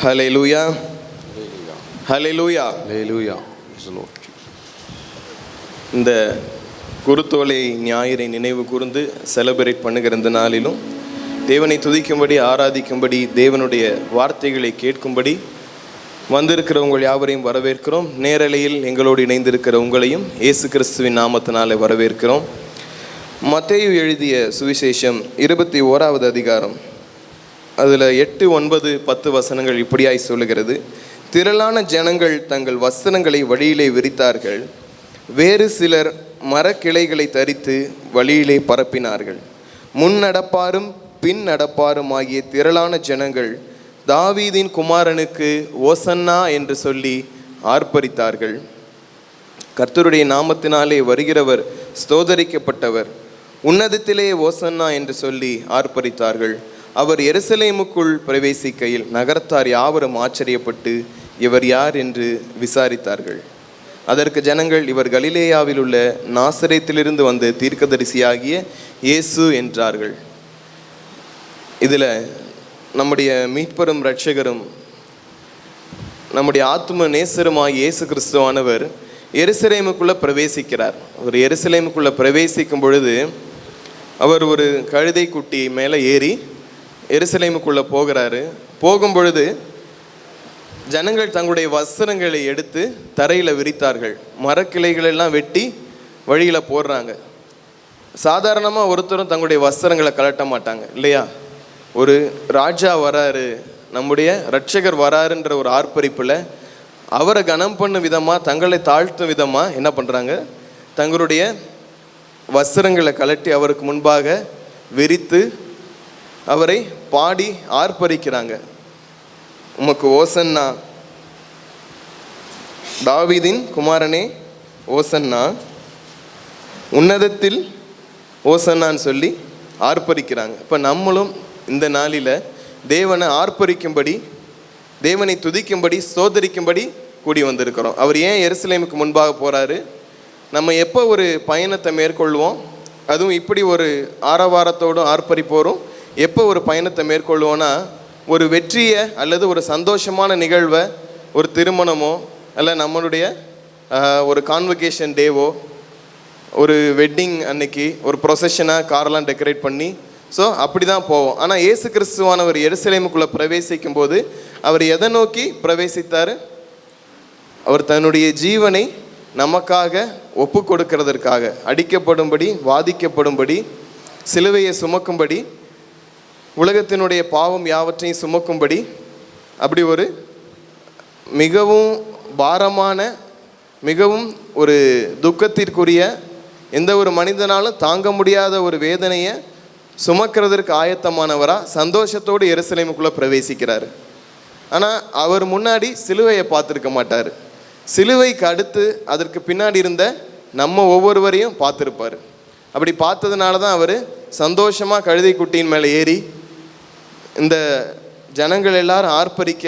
ஹல்லேலூயா, ஹல்லேலூயா, ஹல்லேலூயா. இந்த குருத்தோலை ஞாயிறை நினைவு கூர்ந்து செலிப்ரேட் பண்ணுகிற இந்த நாளிலும் தேவனை துதிக்கும்படி, ஆராதிக்கும்படி, தேவனுடைய வார்த்தைகளை கேட்கும்படி வந்திருக்கிற உங்கள் யாவரையும் வரவேற்கிறோம். நேரலையில் எங்களோடு இணைந்திருக்கிற உங்களையும் இயேசு கிறிஸ்துவின் நாமத்தினாலே வரவேற்கிறோம். மத்தேயு எழுதிய சுவிசேஷம் 21வது அதிகாரம், அதில் 8, 9, 10 வசனங்கள் இப்படியாய் சொல்லுகிறது. திரளான ஜனங்கள் தங்கள் வஸ்திரங்களை வழியிலே விரித்தார்கள். வேறு சிலர் மரக்கிளைகளை தரித்து வழியிலே பரப்பினார்கள். முன் நடப்பாரும் பின் நடப்பாரும் ஆகிய திரளான ஜனங்கள் தாவீதின் குமாரனுக்கு ஓசன்னா என்று சொல்லி ஆர்ப்பரித்தார்கள். கர்த்தருடைய நாமத்தினாலே வருகிறவர் ஸ்தோதரிக்கப்பட்டவர், உன்னதத்திலே ஓசன்னா என்று சொல்லி ஆர்ப்பரித்தார்கள். அவர் எருசலேமுக்குள் பிரவேசிக்கையில் நகரத்தார் யாவரும் ஆச்சரியப்பட்டு இவர் யார் என்று விசாரித்தார்கள். அதற்கு ஜனங்கள், இவர் கலிலேயாவில் உள்ள நாசரேத்திலிருந்து வந்த தீர்க்கதரிசியாகிய இயேசு என்றார்கள். இதில் நம்முடைய மீட்பரும் இரட்சகரும் நம்முடைய ஆத்தும நேசருமாய் இயேசு கிறிஸ்துவானவர் எருசலேமுக்குள்ளே பிரவேசிக்கிறார். அவர் எருசலேமுக்குள்ளே பிரவேசிக்கும் பொழுது அவர் ஒரு கழுதை குட்டி மேலே ஏறி எருசலேமுக்குள்ளே போகிறாரு. போகும் பொழுது ஜனங்கள் தங்களுடைய வஸ்திரங்களை எடுத்து தரையில் விரித்தார்கள். மரக்கிளைகளெல்லாம் வெட்டி வழியில் போடுறாங்க. சாதாரணமாக ஒருத்தரும் தங்களுடைய வஸ்திரங்களை கலட்ட மாட்டாங்க இல்லையா? ஒரு ராஜா வராரு, நம்முடைய இரட்சகர் வராருன்ற ஒரு ஆர்ப்பரிப்பில் அவரை கனம் பண்ணும் விதமாக, தங்களை தாழ்த்தும் விதமாக என்ன பண்ணுறாங்க? தங்களுடைய வஸ்திரங்களை கலட்டி அவருக்கு முன்பாக விரித்து அவரை பாடி ஆர்ப்பரிக்கிறாங்க. உமக்கு ஓசன்னா, தாவீதின் குமாரனே ஓசன்னா, உன்னதத்தில் ஓசன்னான்னு சொல்லி ஆர்ப்பரிக்கிறாங்க. இப்போ நம்மளும் இந்த நாளில் தேவனை ஆர்ப்பரிக்கும்படி, தேவனை துதிக்கும்படி, ஸ்தோத்தரிக்கும்படி கூடி வந்திருக்கிறோம். அவர் ஏன் எருசலேமுக்கு முன்பாக போகிறாரு? நம்ம எப்போ ஒரு பயணத்தை மேற்கொள்வோம், அதுவும் இப்படி ஒரு ஆரவாரத்தோடும் ஆர்ப்பரிப்போரும் எப்போ ஒரு பயணத்தை மேற்கொள்வோன்னா, ஒரு வெற்றியை அல்லது ஒரு சந்தோஷமான நிகழ்வை, ஒரு திருமணமோ அல்ல நம்மளுடைய ஒரு கான்வகேஷன் டேவோ, ஒரு வெட்டிங் அன்னைக்கு ஒரு ப்ரொசஷனாக காரெல்லாம் டெக்கரேட் பண்ணி, ஸோ அப்படி தான் போவோம். ஆனால் இயேசு கிறிஸ்துவானவர் எருசலேமுக்குள்ளே பிரவேசிக்கும் போது அவர் எதை நோக்கி பிரவேசித்தார்? அவர் தன்னுடைய ஜீவனை நமக்காக ஒப்பு கொடுக்கிறதற்காக, அடிக்கப்படும்படி, வாதிக்கப்படும்படி, சிலுவையை சுமக்கும்படி, உலகத்தினுடைய பாவம் யாவற்றையும் சுமக்கும்படி, அப்படி ஒரு மிகவும் பாரமான, மிகவும் ஒரு துக்கத்திற்குரிய, எந்த ஒரு மனிதனாலும் தாங்க முடியாத ஒரு வேதனையை சுமக்கிறதற்கு ஆயத்தமானவராக சந்தோஷத்தோடு எருசலேமுக்குள்ளே பிரவேசிக்கிறார். ஆனால் அவர் முன்னாடி சிலுவையை பார்த்துருக்க மாட்டார். சிலுவைக்கு அடுத்து அதற்கு பின்னாடி இருந்த நம்ம ஒவ்வொருவரையும் பார்த்துருப்பார். அப்படி பார்த்ததுனால தான் அவர் சந்தோஷமாக கழுதை குட்டியின் மேலே ஏறி இந்த ஜனங்கள் எல்லாரும் ஆர்ப்பரிக்க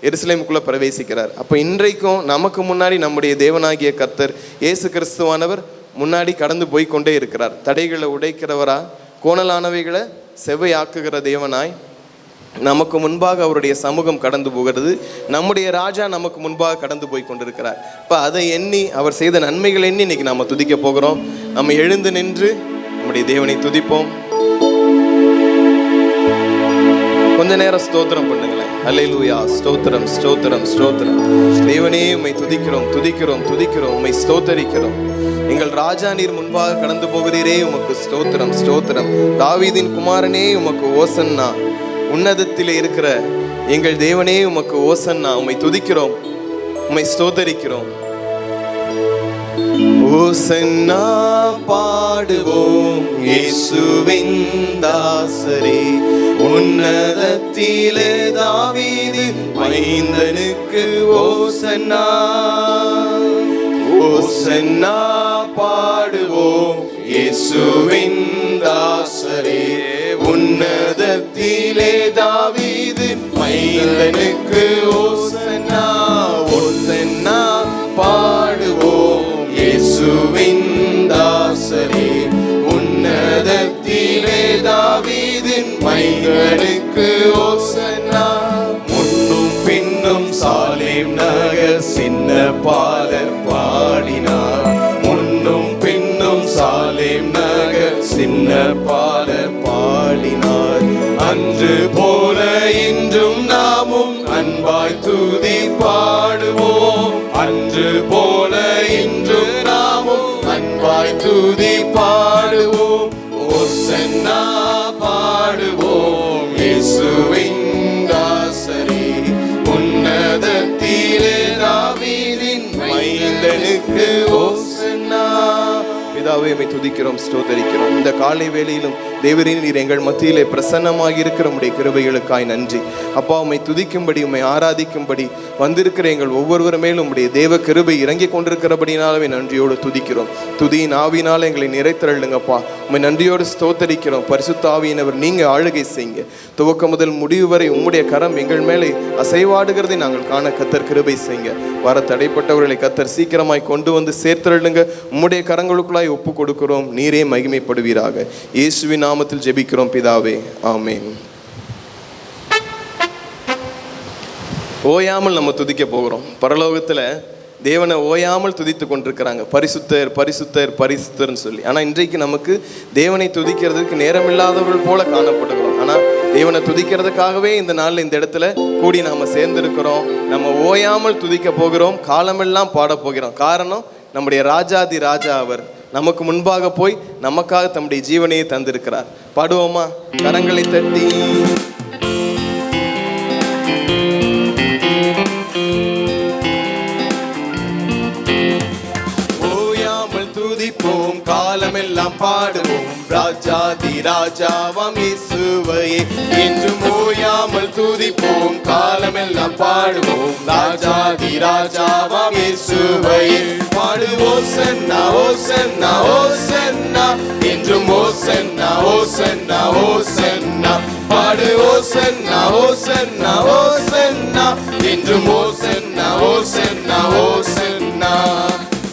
எருசலேமுக்குள்ளே பிரவேசிக்கிறார். அப்போ இன்றைக்கும் நமக்கு முன்னாடி நம்முடைய தேவனாகிய கர்த்தர் இயேசு கிறிஸ்துவானவர் முன்னாடி கடந்து போய் கொண்டே இருக்கிறார். தடைகளை உடைக்கிறவரா, கோணலானவைகளை செவ்வையாக்குகிற தேவனாய் நமக்கு முன்பாக அவருடைய சமூகம் கடந்து போகிறது. நம்முடைய ராஜா நமக்கு முன்பாக கடந்து போய் கொண்டிருக்கிறார். இப்போ அதை எண்ணி, அவர் செய்த நன்மைகள் எண்ணி இன்னைக்கு நாம் துதிக்க போகிறோம். நம்ம எழுந்து நின்று நம்முடைய தேவனை துதிப்போம். கொஞ்ச நேரம் ஸ்தோத்திரம் பண்ணுங்களேன். அல்லேலூயா, ஸ்தோத்திரம், ஸ்தோத்திரம், ஸ்தோத்திரம். தேவனே உம்மை துதிக்கிறோம், துதிக்கிறோம், துதிக்கிறோம், உம்மை ஸ்தோத்தரிக்கிறோம். எங்கள் ராஜா நீர் முன்பாக கடந்து போகிறீரே, உமக்கு ஸ்தோத்திரம், ஸ்தோத்திரம். தாவீதின் குமாரனே உமக்கு ஓசன்னா, உன்னதத்திலே இருக்கிற எங்கள் தேவனே உமக்கு ஓசன்னா. உம்மை துதிக்கிறோம், உம்மை ஸ்தோத்தரிக்கிறோம். ஓசன்னா பாடுவோம் இயேசுவின் தாசரே, உன்னதத்திலே தாவீது மைந்தனுக்கு ஓசன்னா. ஓசன்னா பாடுவோம் இயேசுவின் தாசரே, உன்னதத்திலே தாவீது மைந்தனுக்கு ஓசன்னா. ஓசன்னா பாடுவோம் இயேசுவின் தாசரே, உன்னதத்திலே தாவீதின் மைந்தனுக்கு ஓசன்னா. முன்னும் விண்ணப்பாடல் பாடினார். அன்று போல இன்றும் நாமும் அன்பாய் துதி பாடுவோம். அன்று போல இன்றும் நாமும் அன்பாய் துதி பாடுவோம். ஓசன்னா பாடுவோம் இயேசுவின் தாசரே, உன்னதத்திலே தாவீதின் மைந்தனுக்கு ஓசன்னா. பிதாவே, உம்மை துதிக்கிறோம், ஸ்தோத்தரிக்கிறோம். இந்த காலை வேளையிலும் தேவரே, நீர் எங்கள் மத்தியிலே பிரசன்னமாக இருக்கிற உம்முடைய கிருபைகளுக்காய் நன்றி. அப்பா, உம்மை துதிக்கும்படி, உம்மை ஆராதிக்கும்படி வந்திருக்கிற எங்கள் ஒவ்வொருவர் மேலும் உம்முடைய தேவ கிருபை இறங்கி கொண்டிருக்கிறபடினாலே நன்றியோடு துதிக்கிறோம். துதியின் ஆவினால் எங்களை நிறைத்திரளுங்கப்பா. உம்மை நன்றியோடு ஸ்தோத்தரிக்கிறோம். பரிசுத்த ஆவியினவர் நீங்க ஆளுகை செய்யுங்க. துவக்க முதல் முடிவு வரை உம்முடைய கரம் எங்கள் மேலே அசைவாடுகிறதை நாங்கள் காண கத்தர் கிருபை செய்யுங்க. வர தடைப்பட்டவர்களை கத்தர் சீக்கிரமாய் கொண்டு வந்து சேர்த்திரளுங்க. உம்முடைய கரங்களுக்குள்ளாய் ஒப்பு கொடுக்கிறோம். நீரே மகிமைப்படுவீராக. இயேசுவின் நாமத்தில் ஜெபிக்கிறோம் பிதாவே, ஆமென். ஓயாமல் நம்ம துதிக்க போகிறோம். பரலோகத்துல தேவனை ஓயாமல் துதித்து கொண்டிருக்கிறாங்க, பரிசுத்தர் பரிசுத்தர் பரிசுத்தர்னு சொல்லி. ஆனால் இன்றைக்கு நமக்கு தேவனை துதிக்கிறதுக்கு நேரமில்லாதவர்கள் போல காணப்படுகிறோம். ஆனால் தேவனை துதிக்கிறதுக்காகவே இந்த நாளில் இந்த இடத்துல கூடி நாம் சேர்ந்திருக்கிறோம். நம்ம ஓயாமல் துதிக்க போகிறோம், காலமெல்லாம் பாட போகிறோம். காரணம், நம்முடைய ராஜாதி ராஜா அவர் நமக்கு முன்பாக போய் நமக்காக தம்முடைய ஜீவனையை தந்திருக்கிறார். பாடுவோமா? கரங்களை தட்டி துதிப்போம், காலமெல்லாம் பாடுவோம். ராஜாதி ராஜாவாம் இயேசுவையே என்றும் ஓயாமல் துதிப்போம், காலமெல்லாம் பாடுவோம். ராஜாதி ராஜாவாம் இயேசுவையே பாடுவோம். சன்னா ஓ சன்னா ஓ சன்னா என்றும் ஓ சன்னா ஓ சன்னா ஓ சன்னா பாடுவோம். சன்னா ஓ சன்னா ஓ சன்னா என்றும் ஓ சன்னா ஓ சன்னா ஓ சன்னா.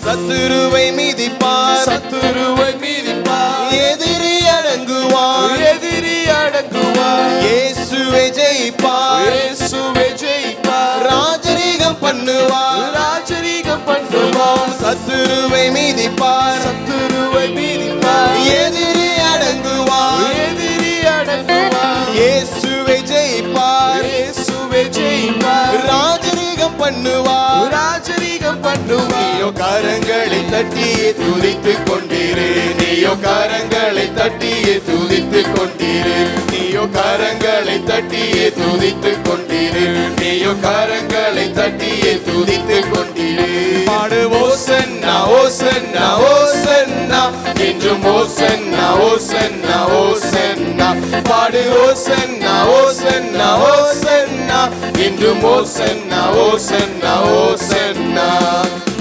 சத்துருவை மிதிப்பார், சத்துருவை மிதிப்பார், எதிரி அடங்குவார், எதிரி அடங்குவார். இயேசுவே ஜெயிப்பார், இயேசுவே ஜெயிப்பார். ராஜரீகம் பண்ணுவார், ராஜரீகம் பண்ணுவார். சத்துருவை மிதிப்பார், சத்துருவை மிதிப்பார், எதிரி அடங்குவார், எதிரி அடங்குவார். இயேசுவே ஜெயிப்பார், இயேசுவே ஜெயிப்பார். ராஜரீகம் பண்ணுவார், ராஜரீகம் பண்ணுவார். நீயோ கரங்களை தட்டியே துதித்துக் கொண்டிரு, நீயோ கரங்களை தட்டியே துதித்துக் கொண்டிரு, நீயோ கரங்களை தட்டியே துதித்துக் கொண்டிரு, நீயோ கரங்களை தட்டியே துதித்துக் கொண்டிரு. பாடு ஓசன்னா ஓசன்னா ஓசன்னா என்றும் ஓசன்னா ஓசன்னா ஓசன்னா பாடு. ஓசன்னா ஓசன்னா ஓசன்னா என்றும் ஓசன்னா ஓசன்னா ஓசன்னா.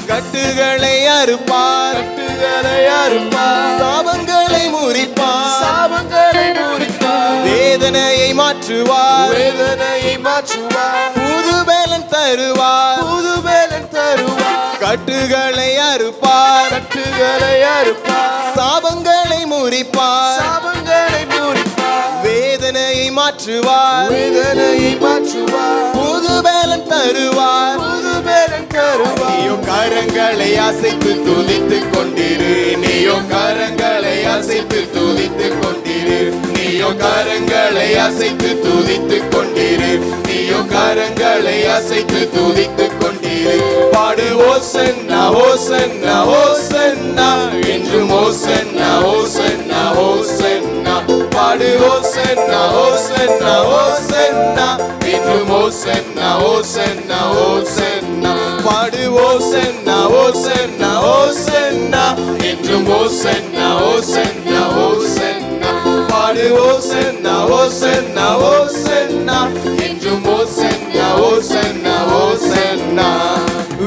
கட்டுகளை அறுப்பார், கட்டுகளை அறுப்பார். சாபங்களை முறிப்பார், சாபங்களை முறிப்பார். வேதனையை மாற்றுவார், வேதனையை மாற்றுவார். புது வேலன் தருவார், புது வேலன் தருவார். கட்டுகளை அறுப்பார், கட்டுகளை அறுப்பார். சாபங்களை முறிப்பார், சாபங்களை முறிப்பார். வேதனையை மாற்றுவார், வேதனையை மாற்றுவார். புது வேலன் தருவார், புது வேலன் தருவார். நீயோ கரங்களை அசைத்து துதித்துக் கொண்டிரு, நீயோ கரங்களை அசைத்து துதித்துக் கொண்டிரு, நீயோ கரங்களை அசைத்து துதித்துக் கொண்டிரு, நீயோ கரங்களை அசைத்து துதித்துக் கொண்டிரு. பாடு ஓசன்னா ஓசன்னா ஓசன்னா என்றும் ஓசன்னா ஓசன்னா ஓசன்னா பாடு. ஓசன்னா ஓசன்னா ஓசன்னா என்றும் ஓசன்னா ஓசன்னா ஓசன்னா பாடு. ஓசன்னா ஓசன்னா ஓசன்னா என்றும் ஓசன்னா ஓசன்னா ஓசன்னா பாடு. ஓசன்னா ஓசன்னா ஓசன்னா என்றும் ஓசன்னா ஓசன்னா ஓசன்னா.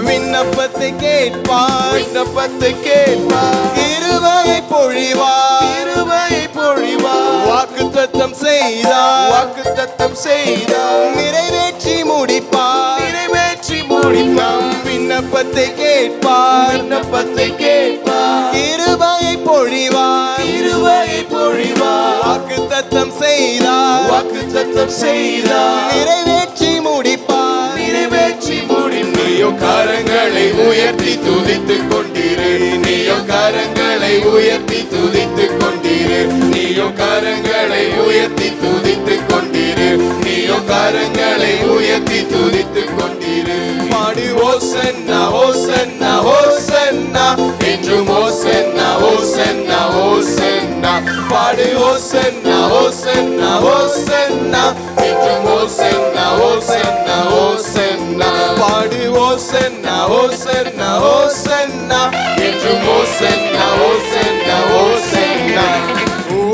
விண்ணப்பத்தை கேட்பார், விண்ணப்பத்தை கேட்பார். கிருபையை பொழிவார், கிருபையை பொழிவார். வாக்குத்தத்தம் செய்தார், வாக்குத்தத்தம் செய்தார். நிறைவேற்றி முடிப்பார், நிறைவேற்றி முடிப்பார். விண்ணப்பத்தை கேட்பார், விண்ணப்பத்தை கேட்பார். கிருபையை பொழிவார், கிருபையை பொழிவார். வாக்குத்தத்தம் செய்தார், வாக்குத்தத்தம் செய்தார். நிறைவேற்றி முடிப்பார், நிறைவேற்றி முடிப்பார். நீயோ கரங்களை உயர்த்தி துதித்துக் கொண்டிரு, நீயோ கரங்களை உயர்த்தி துதித்துக் கொண்டிரு, நீயோ கரங்களை உயர்த்தி துதித்து கொண்டிரு, நீயோ கரங்களை உயர்த்தி துதித்து கொண்டிரு. பாடு ஓசன்னா ஓசன்னா ஓசன்னா என்றும் ஓசன்னா ஓசன்னா ஓசன்னா. பாடு ஓசன்னா ஓசன்னா ஓசன்னா என்றும் ஓசன்னா ஓசன்னா ஓசன்னா. பாடு ஓசன்னா ஓசன்னா ஓசன்னா என்றும் ஓசன்னா ஓசன்னா ஓசன்னா.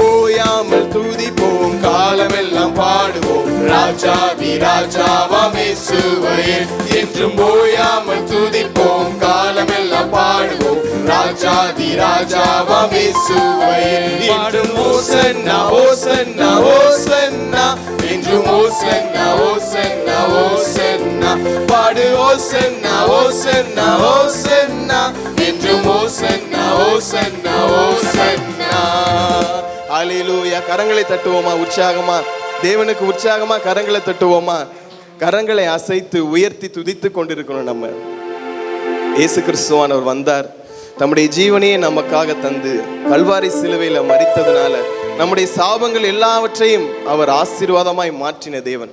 ஓயாமல் துதிப்போம் காலமெல்லாம் பாடுவோம் ராஜாதி ராஜாவாம் இயேசுவையே. என்றும் ஓயாமல் துதிப்போம் காலமெல்லாம் பாடுவோம் ராஜாதி ராஜாவாம் இயேசுவையே. பாடும் ஓசன்னா ஓசன்னா ஓசன்னா என்றும் ஓசன்னா ஓசன்னா ஓசன்னா. பாடு ஓசன்னா ஓசன்னா ஓசன்னா என்றும் ஓசன்னா ஓசன்னா ஓசன்னா. ஹல்லேலூயா. கரங்களை தட்டுவோமா உற்சாகமா? தேவனுக்கு உற்சாகமா கரங்களை தட்டுவோமா? கரங்களை அசைத்து உயர்த்தி துதித்து கொண்டிருக்கணும். நம்ம இயேசு கிறிஸ்துவானவர் வந்தார், தம்முடைய ஜீவனையே நமக்காக தந்து கல்வாரி சிலுவையில மரித்ததுனால நம்முடைய சாபங்கள் எல்லாவற்றையும் அவர் ஆசீர்வாதமாய் மாற்றின தேவன்.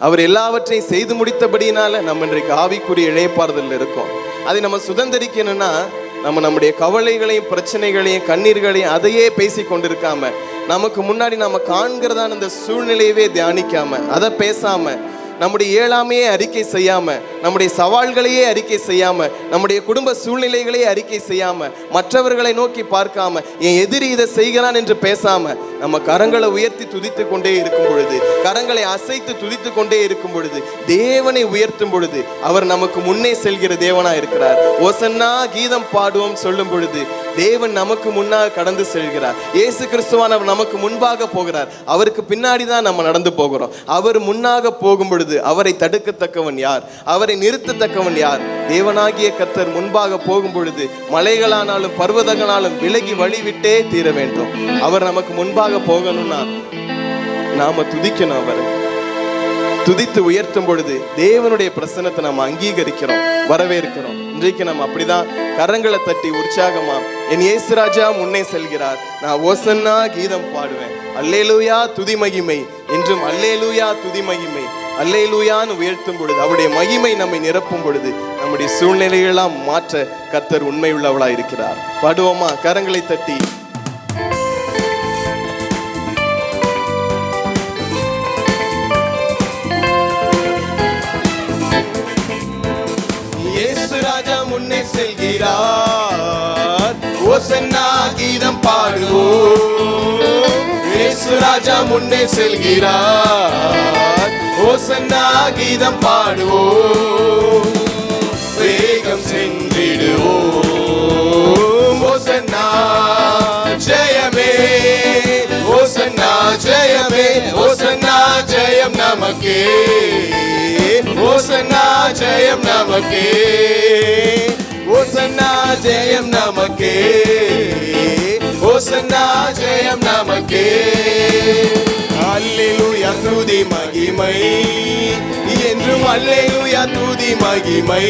அவர் எல்லாவற்றையும் செய்து முடித்தபடியினால நம்ம இன்றைக்கு ஆவிக்குரிய இழைப்பாறுதல் இருக்கோம். அதை நம்ம சுதந்திரிக்கணும்னா நம்ம நம்முடைய கவலைகளையும் பிரச்சனைகளையும் கண்ணீர்களையும் அதையே பேசி கொண்டிருக்காம, நமக்கு முன்னாடி நம்ம காண்கிறதான இந்த சூழ்நிலையவே தியானிக்காம, அதை பேசாம, நம்முடைய இயலாமையே அறிக்கை செய்யாம, நம்முடைய சவால்களையே அறிக்கை செய்யாம, நம்முடைய குடும்ப சூழ்நிலைகளையே அறிக்கை செய்யாம, மற்றவர்களை நோக்கி பார்க்காம, என் எதிரி இதை செய்கிறான் என்று பேசாம, நம்ம கரங்களை உயர்த்தி துதித்து கொண்டே இருக்கும் பொழுது, கரங்களை அசைத்து துதித்து கொண்டே இருக்கும் பொழுது, தேவனை உயர்த்தும் பொழுது அவர் நமக்கு முன்னே செல்கிற தேவனா இருக்கிறார். ஓசன்னா கீதம் பாடுவோம் சொல்லும் பொழுது தேவன் நமக்கு முன்னாக கடந்து செல்கிறார். இயேசு கிறிஸ்துவானவர் நமக்கு முன்பாக போகிறார். அவருக்கு பின்னாடி தான் நம்ம நடந்து போகிறோம். அவர் முன்னாக போகும் பொழுது அவரை தடுக்கத்தக்கவன் யார்? அவரை நிறுத்தத்தக்கவன் யார்? தேவனாகிய கர்த்தர் முன்பாக போகும் பொழுது மலைகளானாலும் பர்வதங்களாலும் விலகி வழிவிட்டே தீர வேண்டும். அவர் நமக்கு முன்பாக போகணும்னா நாம துதிக்கணும். அவரை துதித்து உயர்த்தும் பொழுது தேவனுடைய பிரசன்னத்தை நம்ம அங்கீகரிக்கிறோம், வரவேற்கிறோம். இன்றைக்கு நம்ம அப்படிதான் கரங்களை தட்டி உற்சாகமா, என் இயேசு ராஜா முன்னே செல்கிறார், நான் ஓசன்னா கீதம் பாடுவேன், அல்லேலூயா துதி மகிமை என்றும் அல்லேலூயா துதி மகிமை, அல்லேலூயான்னு உயர்த்தும் பொழுது அவருடைய மகிமை நம்மை நிரப்பும் பொழுது நம்முடைய சூழ்நிலைகளெல்லாம் மாற்ற கர்த்தர் உண்மை உள்ளவளா இருக்கிறார். பாடுவோமா? கரங்களை தட்டி முன்னே செல்கிறார், ஓசன்னா கீதம் பாடுவோம். இயேசு ராஜா முன்னே செல்கிறார், ஓசன்னா கீதம் பாடுவோம். வேகம் சென்றிடுவோம், ஓசன்னா ஜெயமே, ஓசன்னா ஜெயமே, ஓசன்னா ஜெயம் நமக்கே, ஓசன்னா ஜெயம் நமக்கே, ஓசன்னா ஜெயம் நமக்கே, ஓசன்னா ஜெயம் நமக்கே. அல்லேலூயா துதி மகிமை என்றும் அல்லேலூயா துதி மகிமை,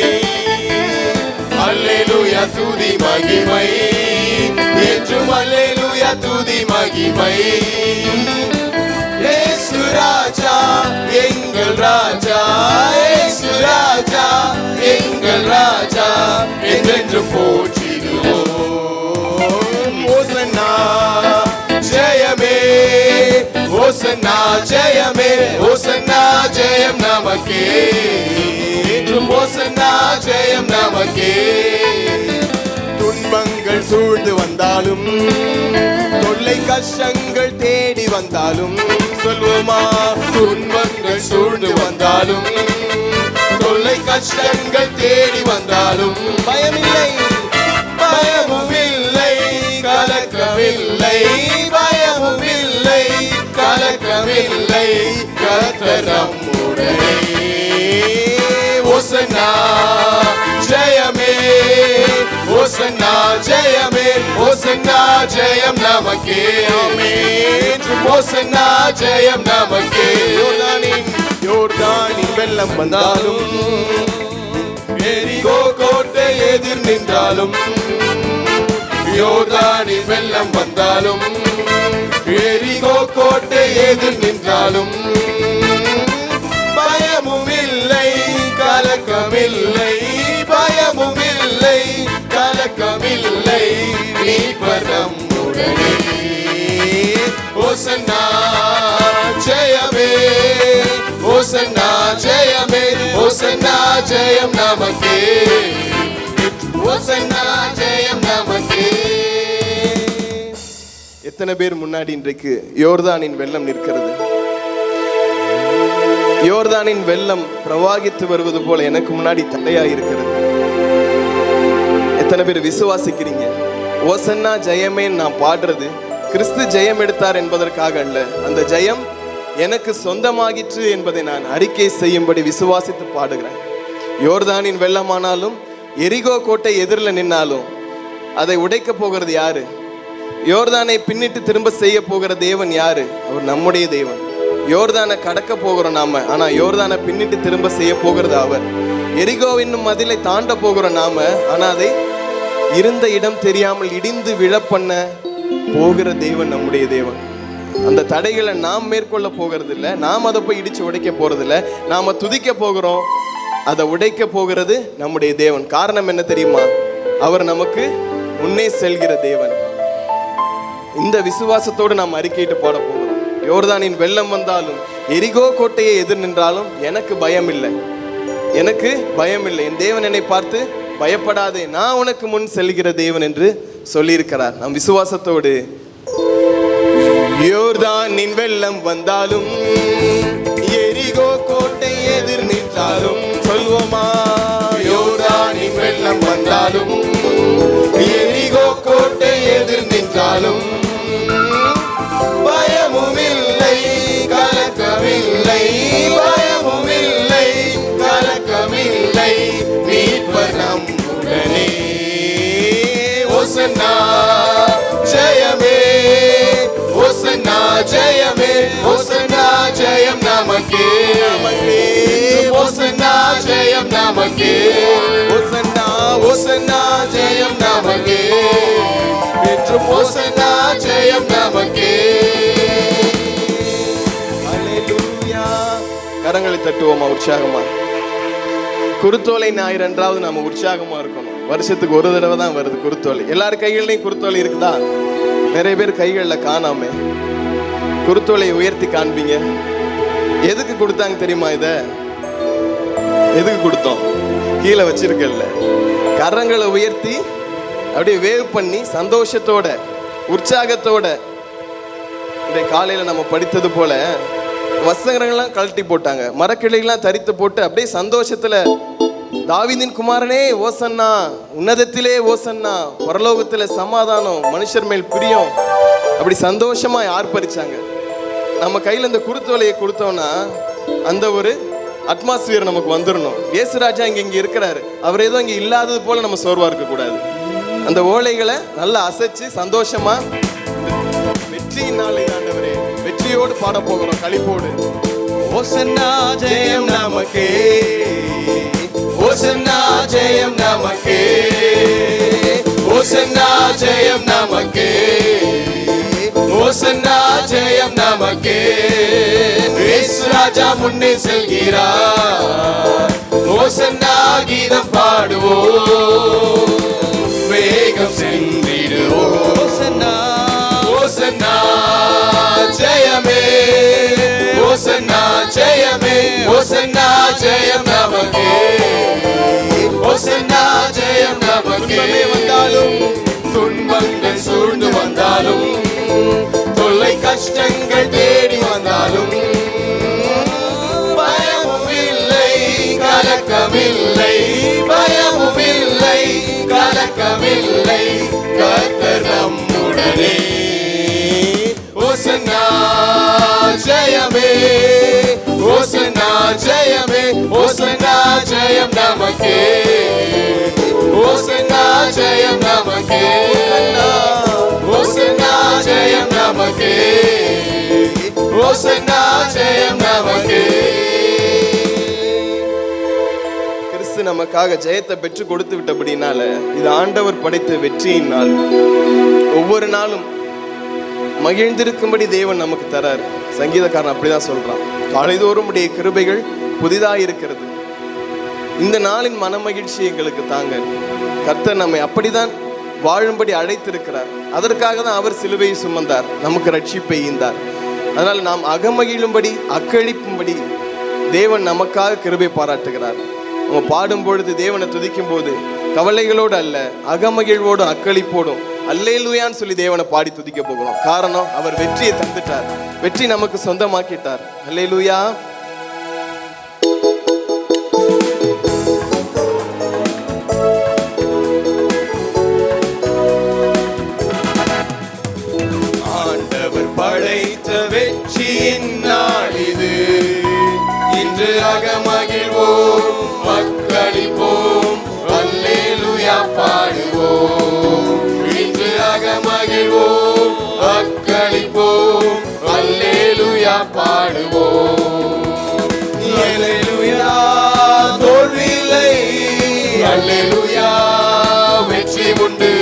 அல்லேலூயா துதி மகிமை என்றும் அல்லேலூயா துதி மகிமை. இயேசு ராஜா எங்கள் ராஜா, இயேசு ராஜா எங்கள் ராஜா என்றென்று போற்றிடுவோம். ஓசன்னா ஜெயமே, ஓசன்னா ஜெயமே, ஓசன்னா ஜெயம் நமக்கே, என்றும் ஓசன்னா ஜெயம் நமக்கே. துன்பங்கள் சூழ்ந்து வந்தாலும், தொல்லை கஷ்டங்கள் தேடி வந்தாலும், சொல்வோமா? துன்பங்கள் சூழ்ந்து வந்தாலும், தொல்லை கஷ்டங்கள் தேடி வந்தாலும், பயமில்லை, பயமும் இல்லை, கலக்கமில்லை, பயமும் இல்லை, கலக்கமில்லை, கர்த்தர் நம்முடனே. ஓசன்னா ஜெயமே, ஓசன்னா ஜெயமே, ஓசன்னா ஜெயம் நமக்கே, ஆமென். ஓசன்னா ஜெயம் நமக்கே. யோர்தானின் வெள்ளம் வந்தாலும், எரிகோ கோட்டை எதிர் நின்றாலும், யோர்தானின் வெள்ளம் வந்தாலும், கோட்டை எதிர் நின்றாலும் பயமும் இல்லை கலக்கமில்லை, பயமும் இல்லை கலக்கமில்லை, மீட்பர் நம்முடனே. ஓசன்னா ஜெயமே, ஓசன்னா ஜெயமே, ஓசன்னா ஜெயம் நமக்கே, ஓசன்னா ஜெயம் நமக்கே. எத்தனை பேர் முன்னாடி இன்றைக்கு யோர்தானின் வெள்ளம் நிற்கிறது? யோர்தானின் வெள்ளம் பிரவாகித்து வருவது போல எனக்கு முன்னாடி தடையா இருக்கிறது. எத்தனை பேர் விசுவாசிக்கிறீங்க? ஓசன்னா ஜெயமே நான் பாடுறது கிறிஸ்து ஜெயம் எடுத்தார் என்பதற்காக அல்ல, அந்த ஜெயம் எனக்கு சொந்தமாகிற்று என்பதை நான் அறிக்கை செய்யும்படி விசுவாசித்து பாடுகிறேன். யோர்தானின் வெள்ளமானாலும் எரிகோ கோட்டை எதிரில் நின்னாலும் அதை உடைக்க போகிறது யாரு? யோர்தானை பின்னிட்டு திரும்ப செய்ய போகிற தேவன் யாரு? அவர் நம்முடைய தேவன். யோர்தானை கடக்க போகிறோம் நாம, ஆனா யோர்தானை பின்னிட்டு திரும்ப செய்ய போகிறது அவர். எரிகோ என்னும் மதிலை தாண்ட போகிறோம் நாம, ஆனா அதை இருந்த இடம் தெரியாமல் இடிந்து விழப்பண்ண போகிற தேவன் நம்முடைய தேவன். அந்த தடைகளை நாம் மேற்கொள்ள போகிறது இல்லை, நாம் அதை போய் இடிச்சு உடைக்க போறது இல்லை, நாம துதிக்க போகிறோம், அதை உடைக்க போகிறது நம்முடைய தேவன். காரணம் என்ன தெரியுமா? அவர் நமக்கு முன்னே செல்கிற தேவன். இந்த விசுவாசத்தோடு நாம் அறிக்கையிட்டு பாட போகிறோம். யோர்தானின் வெள்ளம் வந்தாலும் எரிகோ கோட்டையை எதிர் நின்றாலும் எனக்கு பயம் இல்லை, எனக்கு பயம் இல்லை. என் தேவன் என்னை பார்த்து பயப்படாதே, நான் உனக்கு முன் செல்கிற தேவன் என்று சொல்லியிருக்கிறார். நம் விசுவாசத்தோடு யோர்தானின் வெள்ளம் வந்தாலும் எரிகோ கோட்டை எதிர் நின்றாலும் சொல்வோமா? யோர்தானின் வெள்ளம் வந்தாலும் எரிகோ கோட்டை எதிர் நின்றாலும் பயமும் இல்லை கலக்கமில்லை, பயமும் இல்லை கலக்கமில்லை, மீட்பர் நம்முடனே. ஓசன்னா ஜெயமே, ஓசன்னா ஜெயமே, ஓசன்னா ஜெயம் நமக்கே, ஓசன்னா ஜெயம் நமக்கே, ஓசன்னா ஓசன்னா ஜெயம் நமக்கே, என்றும் ஓசன்னா ஜெயம் நமக்கே. அல்லேலூயா. கரங்களை தட்டுவோமா உற்சாகமா? குருத்தோலை ஞாயிறு என்றாவது நாம உற்சாகமா இருக்கணும். வருஷத்துக்கு ஒரு தடவை தான் வருது குருத்தோலை. எல்லார் கைகள்லையும் குருத்தோலை இருக்குதா? நிறைய பேர் கைகளில் காணாம. குருத்தோலையை உயர்த்தி காண்பீங்க. எதுக்கு கொடுத்தாங்க தெரியுமா? இத எதுக்கு கொடுத்தோம்? கீழே வச்சிருக்கல, கரங்களை உயர்த்தி அப்படியே வேவ் பண்ணி சந்தோஷத்தோட உற்சாகத்தோட. இந்த காலையில நம்ம படித்தது போல வஸ்திரங்கள்லாம் கழட்டி போட்டாங்க, மரக்கிளைகள்லாம் தரித்து போட்டு அப்படியே சந்தோஷத்துல தாவீதின் குமாரனே ஓசன்னா, உன்னதத்திலே ஓசன்னா, பரலோகத்துல சமாதானம், மனுஷர் மேல் பிரியம், அப்படி சந்தோஷமா ஆர்ப்பரிச்சாங்க. நம்ம கையில இந்த குருத்தோலையை கொடுத்தோம்னா அந்த ஒரு அட்மாஸ்பியர் நமக்கு வந்துடணும். இயேசுராஜா இங்க இருக்கிறாரு, அவர் ஏதோ இங்க இல்லாதது போல நம்ம சோர்வா இருக்க கூடாது. அந்த ஓலைகளை நல்லா அசைச்சு சந்தோஷமா வெற்றியின் நாளை ஆண்டவரே வெற்றியோடு பாட போகிறோம், களிப்போடு. ஓசன்னா ஜெயம் நமக்கே, ஓசன்னா ஜெயம் நமக்கே, ஓசன்னா ஜெயம் நமக்கே, ஓசன்னா ஜெயம் நமக்கே. இயேசுராஜா முன்னே செல்கிறார், ஓசன்னா கீதம் பாடுவோம், வேகம் சென்றிடுவோம். ஓசன்னா ஓசன்னா ஜெயமே, ஓசன்னா ஜெயமே, ஓசன்னா ஜெயம் நமக்கே, ஓசன்னா ஜெயம் நமக்கே. வந்தாலும் துன்பங்கள் சூழ்ந்து வந்தாலும், தொல்லை கஷ்டங்கள் தேடி வந்தாலும், பயமும் இல்லை கலக்கமில்லை, பயமும் இல்லை கலக்கமில்லை, கர்த்தர் நம்முடனே. ஓசன்னா ஜெயமே, ஓசன்னா ஜெயமே, ஓசன்னா ஜெயம் நமக்கே, ஓசன்னா ஜெயம் நமக்கே, ஓசன்னா ஜெயம் நமக்கே, ஓசன்னா ஜெயம் நமக்கே. கிறிஸ்து நமக்காக ஜெயத்தை பெற்று கொடுத்து விட்டபடினால இது ஆண்டவர் படைத்த வெற்றியின் நாள். ஒவ்வொரு நாளும் மகிழ்ந்திருக்கும்படி தேவன் நமக்கு தராரு. சங்கீதக்காரன் அப்படிதான் சொல்றான், காலைதோறும் உடைய கிருபைகள் புதிதாக இருக்கிறது. இந்த நாளின் மன மகிழ்ச்சி எங்களுக்கு தாங்க. கர்த்தர் நம்மை அப்படிதான் வாழும்படி அழைத்திருக்கிறார். அதற்காக தான் அவர் சிலுவையை சுமந்தார், நமக்கு ரட்சிப்பை ஈந்தார். அதனால் நாம் அகமகிழும்படி அக்களிப்பும்படி தேவன் நமக்காக கிருபை பாராட்டுகிறார். நம்ம பாடும் பொழுது, தேவனை துதிக்கும் போது கவலைகளோடு அல்ல, அகமகிழ்வோடும் அக்களிப்போடும் அல்லேலூயான்னு சொல்லி தேவனை பாடி துதிக்க போகிறோம். காரணம், அவர் வெற்றியை தந்துட்டார், வெற்றி நமக்கு சொந்தமாக்கிட்டார். அல்லேலூயா. ஆண்டவர் படைத்த வெற்றியின் நாள் இது, இன்று அகமகிழ்வோம் அக்களிப்போம் அல்லேலூயா பாடுவோம். இன்று அகமகிழ்வோம் அக்களிப்போம் அல்லேலூயா பாடுவோம். அல்லேலூயா தோல்வியில்லை, அல்லேலூயா வெற்றி உண்டு,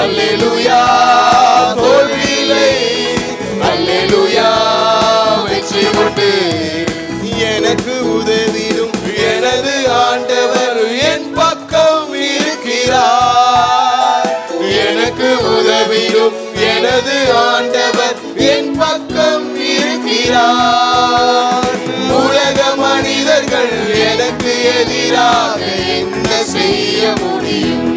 அல்லேலூயா தோல்வியில்லை, அல்லேலூயா வெற்றி உண்டு. எனக்கு உதவிடும் எனது ஆண்டவர் என் பக்கம் இருக்கிறார். எனக்கு உதவிடும் எனது ஆண்டவர் என் பக்கம் இருக்கிறார். உலக மனிதர்கள் எனக்கு எதிராக என்ன செய்ய முடியும்?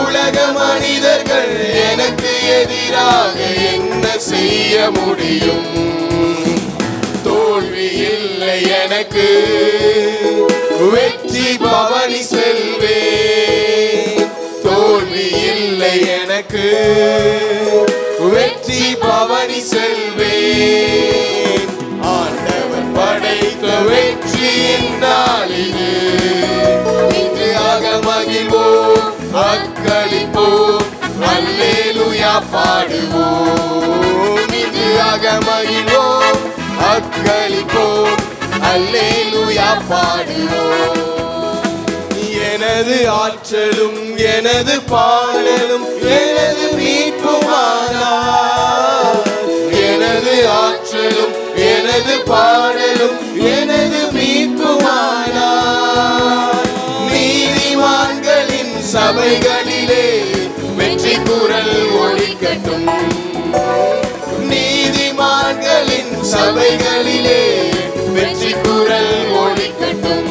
உலக மனிதர்கள் எனக்கு எதிராக என்ன செய்ய முடியும்? தோல்வி இல்லை எனக்கு, வெற்றி பவனி செல்வேன். தோல்வி இல்லை எனக்கு, வெற்றி பவனி செல்வேன். ஆண்டவர் படைத்த வெற்றியின் நாள் இது, இன்று அகமகிழ்வோம் அக்களிப்போம் அல்லேலூயா பாடுவோம். இன்று அகமகிழ்வோம் அக்களிப்போம் அல்லேலூயா பாடுவோம். எனது ஆற்றலும் எனது பாடலும் எனது மீட்புமானார். எனது ஆற்றலும் எனது பாடலும் எனது மீட்புமானார். நீதிமான்களின் சபைகளிலே வெற்றி குரல் ஒலிக்கட்டும். நீதிமான்களின் சபைகளிலே வெற்றி குரல் ஒலிக்கட்டும்.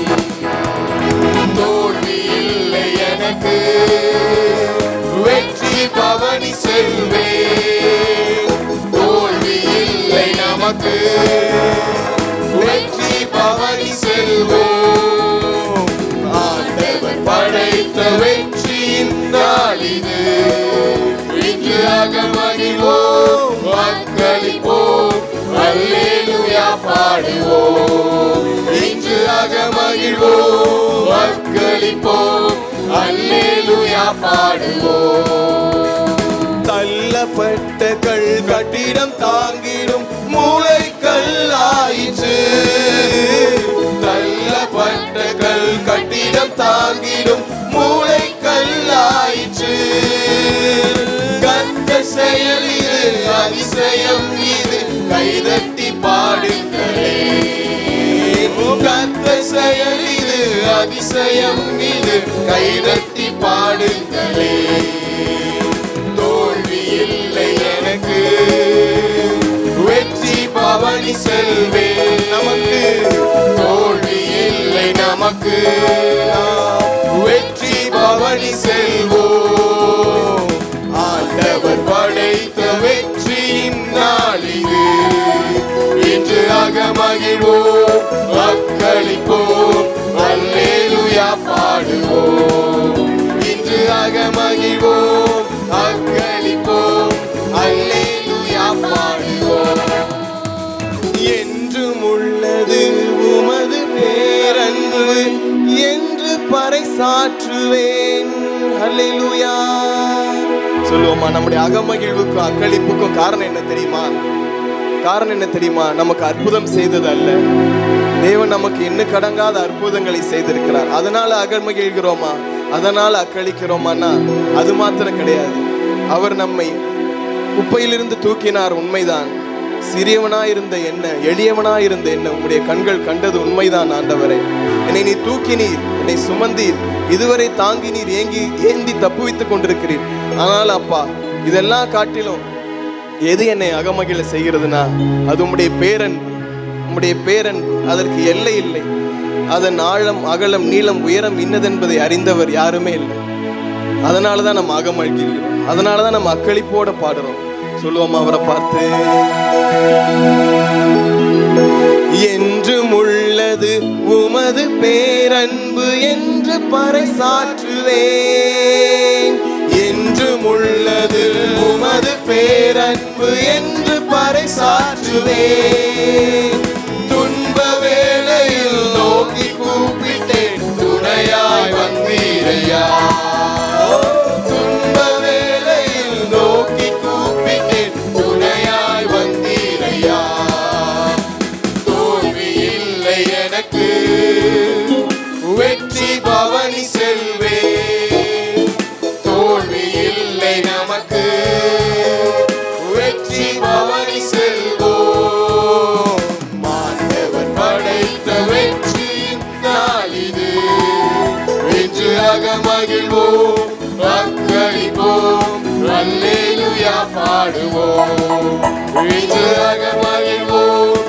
தோல்வி இல்லை எனக்கு, வெற்றி பவனி செல்வேன். தோல்வி இல்லை நமக்கு, வெற்றி பவனி செல்வோம். ஆண்டவர் படைத்த வெற்றியின் நாள் இது, இன்று அகமகிழ்வோம் அக்களிப்போம் அல்லேலூயா பாடுவோம். இன்று அகமகிழ்வோம் அக்களிப்போம் அல்லேலூயா பாடுவோம். தள்ளப்பட்ட கல் கட்டிடம் தாங்கிடும் மூளைக்கல் ஆயிற்று. தள்ளப்பட்ட கல் கட்டிடம் தாங்கிடும் மூளைக்கல் ஆயிற்று. கர்த்தர் செயல் இது, அதிசயம் இது, கைதட்டி பாடுங்களே. கர்த்தர் செயல் இது, அதிசயம் இது, கைதட்டி பாடுங்களே. தோல்வி இல்லை எனக்கு, வெற்றி பவனி செல்வேன். நமக்கு தோல்வி இல்லை நமக்கு, வெற்றி பவனி செல்வோம். ஆண்டவர் படைத்த வெற்றியின் நாள் இது, இன்று அகமகிழ்வோம் அக்களிப்போம் அல்லேலூயா பாடுவோம். இன்று அகமகிழ்வோம் அக்களிப்போம் அல்லேலூயா பாடுவோம். என்றும் உள்ளது உமது பேரன்பு என்று பறைசாற்றுவேன். அல்லேலூயா சொல்லுவோமா? நம்முடைய அகமகிழ்வுக்கும் அக்களிப்புக்கும் காரணம் என்ன தெரியுமா? காரணம் என்ன தெரியுமா? நமக்கு அற்புதம் செய்தது அல்ல, தேவன் நமக்கு இன்னும் கடங்காத அற்புதங்களை செய்திருக்கிறார். அதனால அகமகிழ்கிறோமா, அதனால அக்களிக்கிறோமான்னா அது மாத்திரம் கிடையாது. அவர் நம்மை குப்பையிலிருந்து தூக்கினார், உண்மைதான். சிறியவனாயிருந்த என்ன, எளியவனாயிருந்த என்ன உம்முடைய கண்கள் கண்டது உண்மைதான் ஆண்டவரே. என்னை நீ தூக்கினீர், என்னை சுமந்தீர், இதுவரை தாங்கினீர், ஏந்தி தப்புவித்துக் கொண்டிருக்கிறீர். ஆனால் அப்பா, இதெல்லாம் காட்டிலும் எது என்னை அகமகிழ செய்கிறதுனா அது உம்முடைய பேரன்பு. உம்முடைய பேரன்பு, அதற்கு எல்லை இல்லை. அதன் ஆழம், அகலம், நீளம், உயரம் இன்னதென்பதை அறிந்தவர் யாருமே இல்லை. அதனாலதான் நம்ம அகமகிழ்கிறோம், அதனாலதான் நம்ம அக்களிப்போட பாடுறோம். சொல்லுவோம் அவரை பார்த்து, என்றும் உள்ளது உமது பேரன்பு என்று பறைசாற்றுவேன். என்றும் உள்ளது உமது பேரன்பு என்று பறைசாற்றுவேன். துன்ப வேளையில் நோக்கி கூப்பிட்டேன், துணையாய் வந்தீரையா. துன்ப வேளையில் நோக்கி கூப்பிட்டேன், துணையாய் வந்தீரையா. தோல்வி இல்லை எனக்கு, வெற்றி பவனி செல்வேன். தோல்வி இல்லை நமக்கு, வெற்றி பவனி செல்வோம். மாண்டவர் படைத்த வெற்றியின் நாள் இது, வென்று அகமகிழ்வோம், அக்களிப்போம், அல்லேலூயா பாடுவோம். வென்று அகமகிழ்வோம்,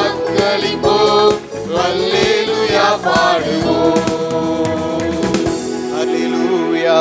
அக்களிப்போம், அல்லேலூயா பாடுவோம். அல்லேலூயா.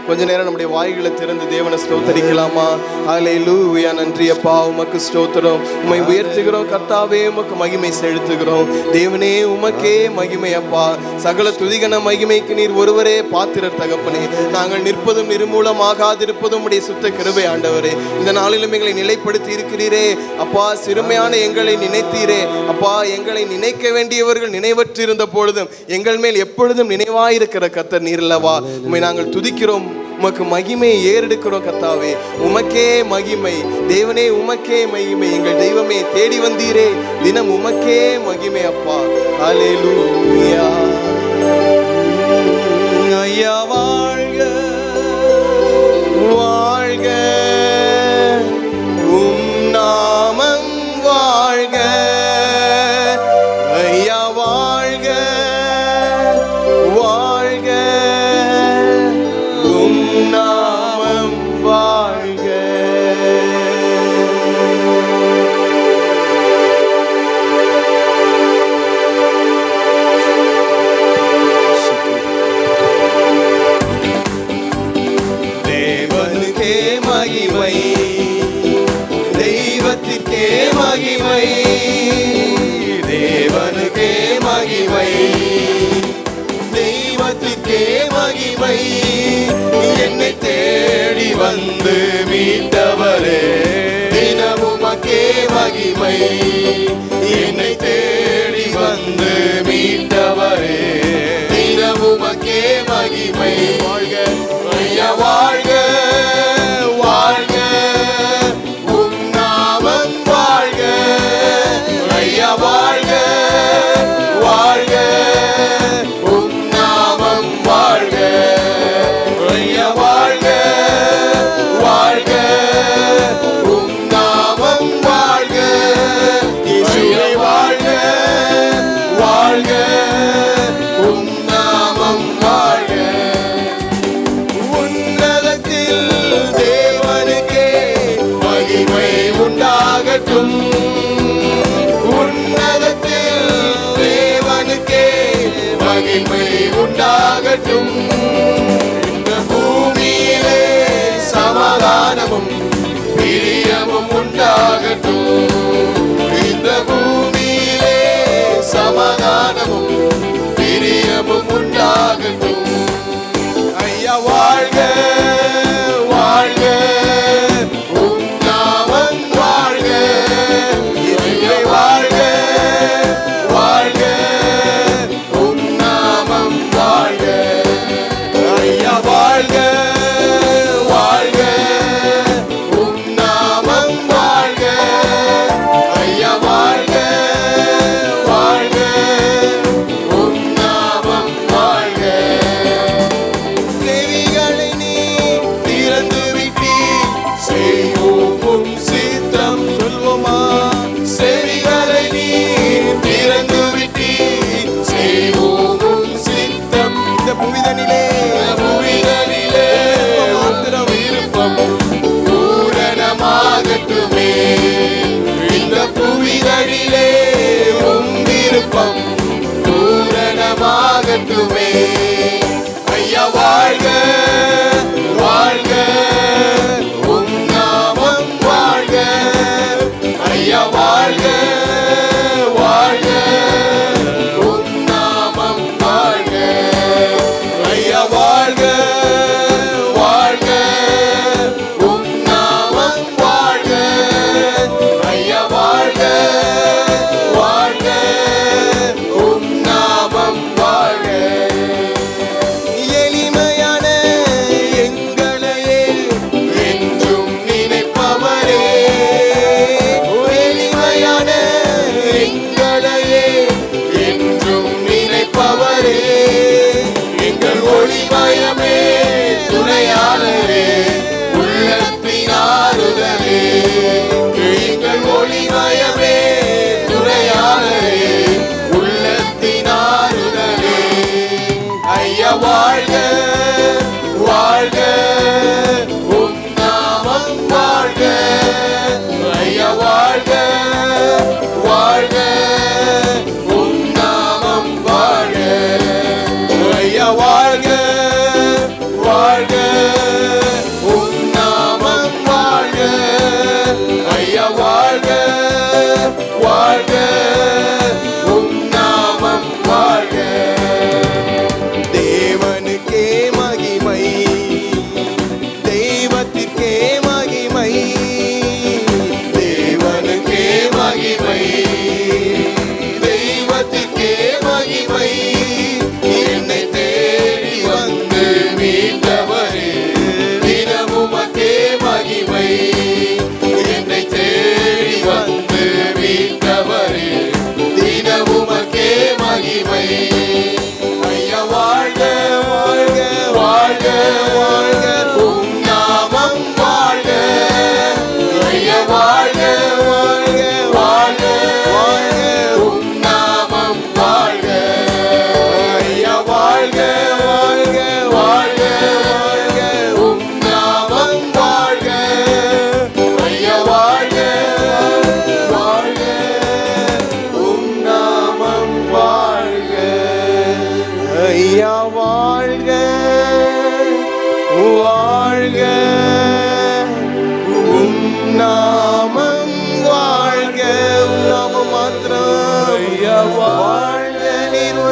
கொஞ்ச நேரம் நம்முடைய வாய்களை திறந்து தேவனை ஸ்தோத்தரிக்கலாமா? ஹல்லேலூயா. நன்றி அப்பா, உமக்கு ஸ்தோத்திரம். உம்மை உயர்த்துகிறோம் கர்த்தாவே, உமக்கு மகிமை செலுத்துகிறோம். தேவனே, உமக்கே மகிமை அப்பா. சகல துதிகன மகிமைக்கு நீர் ஒருவரே பாத்திரர் தகப்பனே. நாங்கள் நிற்பதும் நிர்மூலமாகாதிருப்பதும் உம்முடைய சுத்த கிருபை ஆண்டவரே. இந்த நாளிலும் எங்களை நிலைப்படுத்தி இருக்கிறீரே அப்பா. சிறுமையான எங்களை நினைத்தீரே அப்பா. எங்களை நினைக்க வேண்டியவர்கள் நினைவற்றிருந்த பொழுதும் எங்கள் மேல் எப்பொழுதும் நினைவாயிருக்கிற கர்த்தர் நீர் அல்லவா. உம்மை நாங்கள் துதிக்கிறோம், உமக்கு மகிமை ஏறெடுக்கிறோம் கர்த்தாவே. உமக்கே மகிமை தேவனே, உமக்கே மகிமை. எங்கள் தெய்வமே, தேடி வந்தீரே, தினம் உமக்கே மகிமை அப்பா. ஹல்லேலூயா. ஐயா வாழ்க வாழ்க, உம் நாமம் வாழ்க. ஐயா வாழ்க வாழ்க, உம் நாமம் வாழ்க. தேவனுக்கே மகிமை, தெய்வத்திற்கே மகிமை. தேவனுக்கே மகிமை, தெய்வத்திற்கே மகிமை. என்னை தேடி வந்து மீட்டவரே, தினமுமக்கே மகிமை. என்னை தேடி வந்து மீட்டவரே, தினமுமக்கே மகிமை. வாழ்க ஐயா வாழ்க வாழ்க, உம் நாமம் வாழ்க. ஐயா வாழ்க வாழ்க, உம் நாமம் வாழ்க. ஐயா வாழ்க வாழ்க, உம் நாமம் வாழ்க. இயேசுவே வாழ்க வாழ்க, உம் நாமம் வாழ்க. உன்னதத்தில் தேவனுக்கே மகிமை உண்டாகட்டும். உன்னதத்தில் தேவனுக்கே மகிமை உண்டாகட்டும். இந்த பூமியிலே சமாதானமும் பிரியமும் உண்டாகட்டும். இந்த பூமியிலே சமாதானமும் பிரியமும் உண்டாகட்டும். ஐயா வாழ்க வாழ்க, உம் நாமம் வாழ்க. இயேசுவே வாழ்க வாழ்க, உம் நாமம் வாழ்க. ஐயா வாழ்க வாழ்க, உம் நாமம்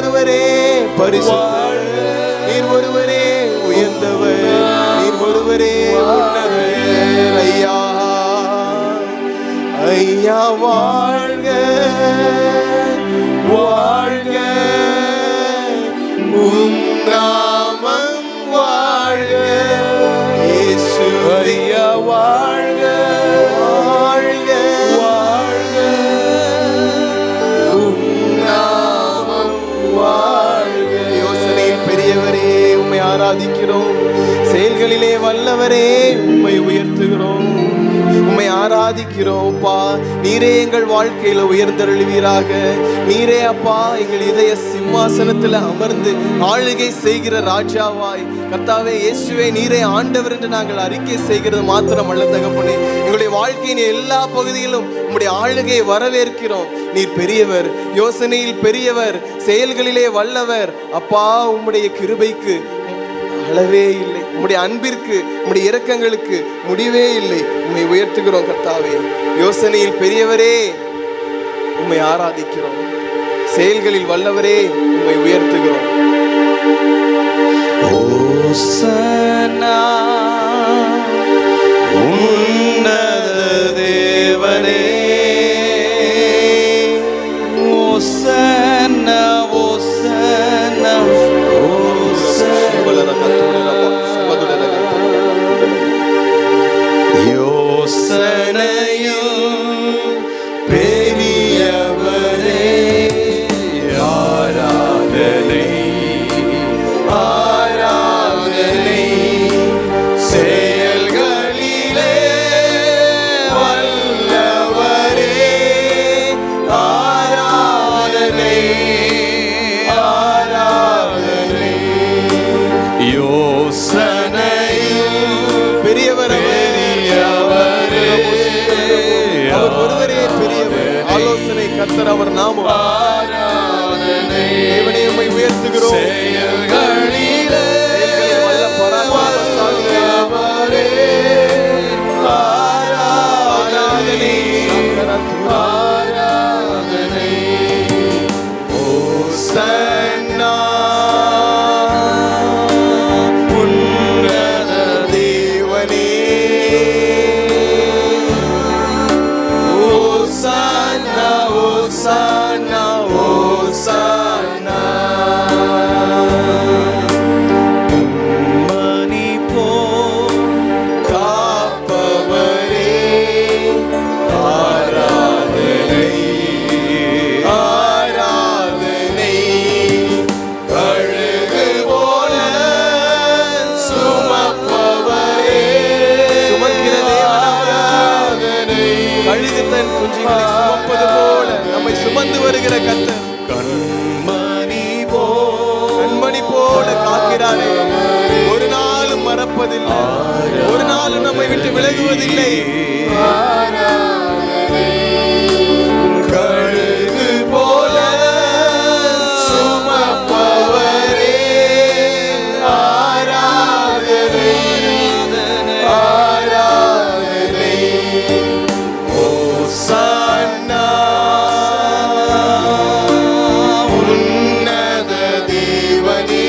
ஒருவரே பரிசுத்தர், நீர் ஒருவரே உயர்ந்தவர், நீர் ஒருவரே உன்னதர். ஐயா ஐயா வாழ்க வாழ்க, உம் நாமம் வாழ்க. இயேசு ஐயா வாழ்க வாழ்க வாழ்க, உம் நாமம் வாழ்க. யோசனையில் பெரியவரே உம்மை ஆராதிக்கிறோம், செயல்களிலே வல்லவரே உம்மை உயர்த்துகிறோம், உம்மை ஆராதிக்கிறோம். அப்பா நீரே எங்கள் வாழ்க்கையில உயர்ந்தருளுவீராக. நீரே அப்பா எங்கள் இதய சிம்மாசனத்தில் அமர்ந்து ஆளுகை செய்கிற ராஜாவாய் கர்த்தாவே இயேசுவே நீரே ஆண்டவர் என்று நாங்கள் அறிக்கை செய்கிறது மாத்திரம் அல்ல தகப்பனே, எங்களுடைய வாழ்க்கையின் எல்லா பகுதியிலும் உம்முடைய ஆளுகையை வரவேற்கிறோம். நீர் பெரியவர், யோசனையில் பெரியவர், செயல்களிலே வல்லவர். அப்பா உம்முடைய கிருபைக்கு அளவே இல்லை, உம்முடைய அன்பிற்கு உம்முடைய இரக்கங்களுக்கு முடிவே இல்லை. உம்மை உயர்த்துகிறோம் கர்த்தாவே. யோசனையில் பெரியவரே உம்மை ஆராதிக்கிறோம், செயல்களில் வல்லவரே உம்மை உயர்த்துகிறோம். ஓசன்னா உன்னத தேவனே, ஓசன்னா ஓசன்னா யோசனையும் பெரியவரே, ஆராதனை ஆராதனை, செயல்களிலே வல்லவரே, ஆராதனை ஆராதனை. யோசனையும் பெரியவர், அவர் ஒருவரே பெரியவர். ஆலோசனை கர்த்தர் அவர் நாமம். தேவனே உம்மை உயர்த்துகிறோம். செயல்களிலே வல்ல பராக்கிரமசாலியே, ஆராதனை ஆராதனை. ஓசன்னா உன்னத தேவனே, ஓசன்னா ஓசன்னா ஓசன்னா. மணி போ காப்பவரே, ஆராதனை ஆராதனை. கழுகு போல சுமப்பவரே, சுமக்கிற தேவனாதனை. கழுகு தன் குஞ்சுகளை சுமப்பது போல நம்மை சுமந்து வருகிற கர்த்தர் கண்மணி போல காக்கிறாரே. ஒரு நாளும் மறப்பதில்லை, ஒரு நாளும் நம்மை விட்டு விலகுவதில்லை. கழுகு போல சுமப்பவரே, ஆராதனை ஆராதனை. ஓசன்னா உன்னத தேவனே,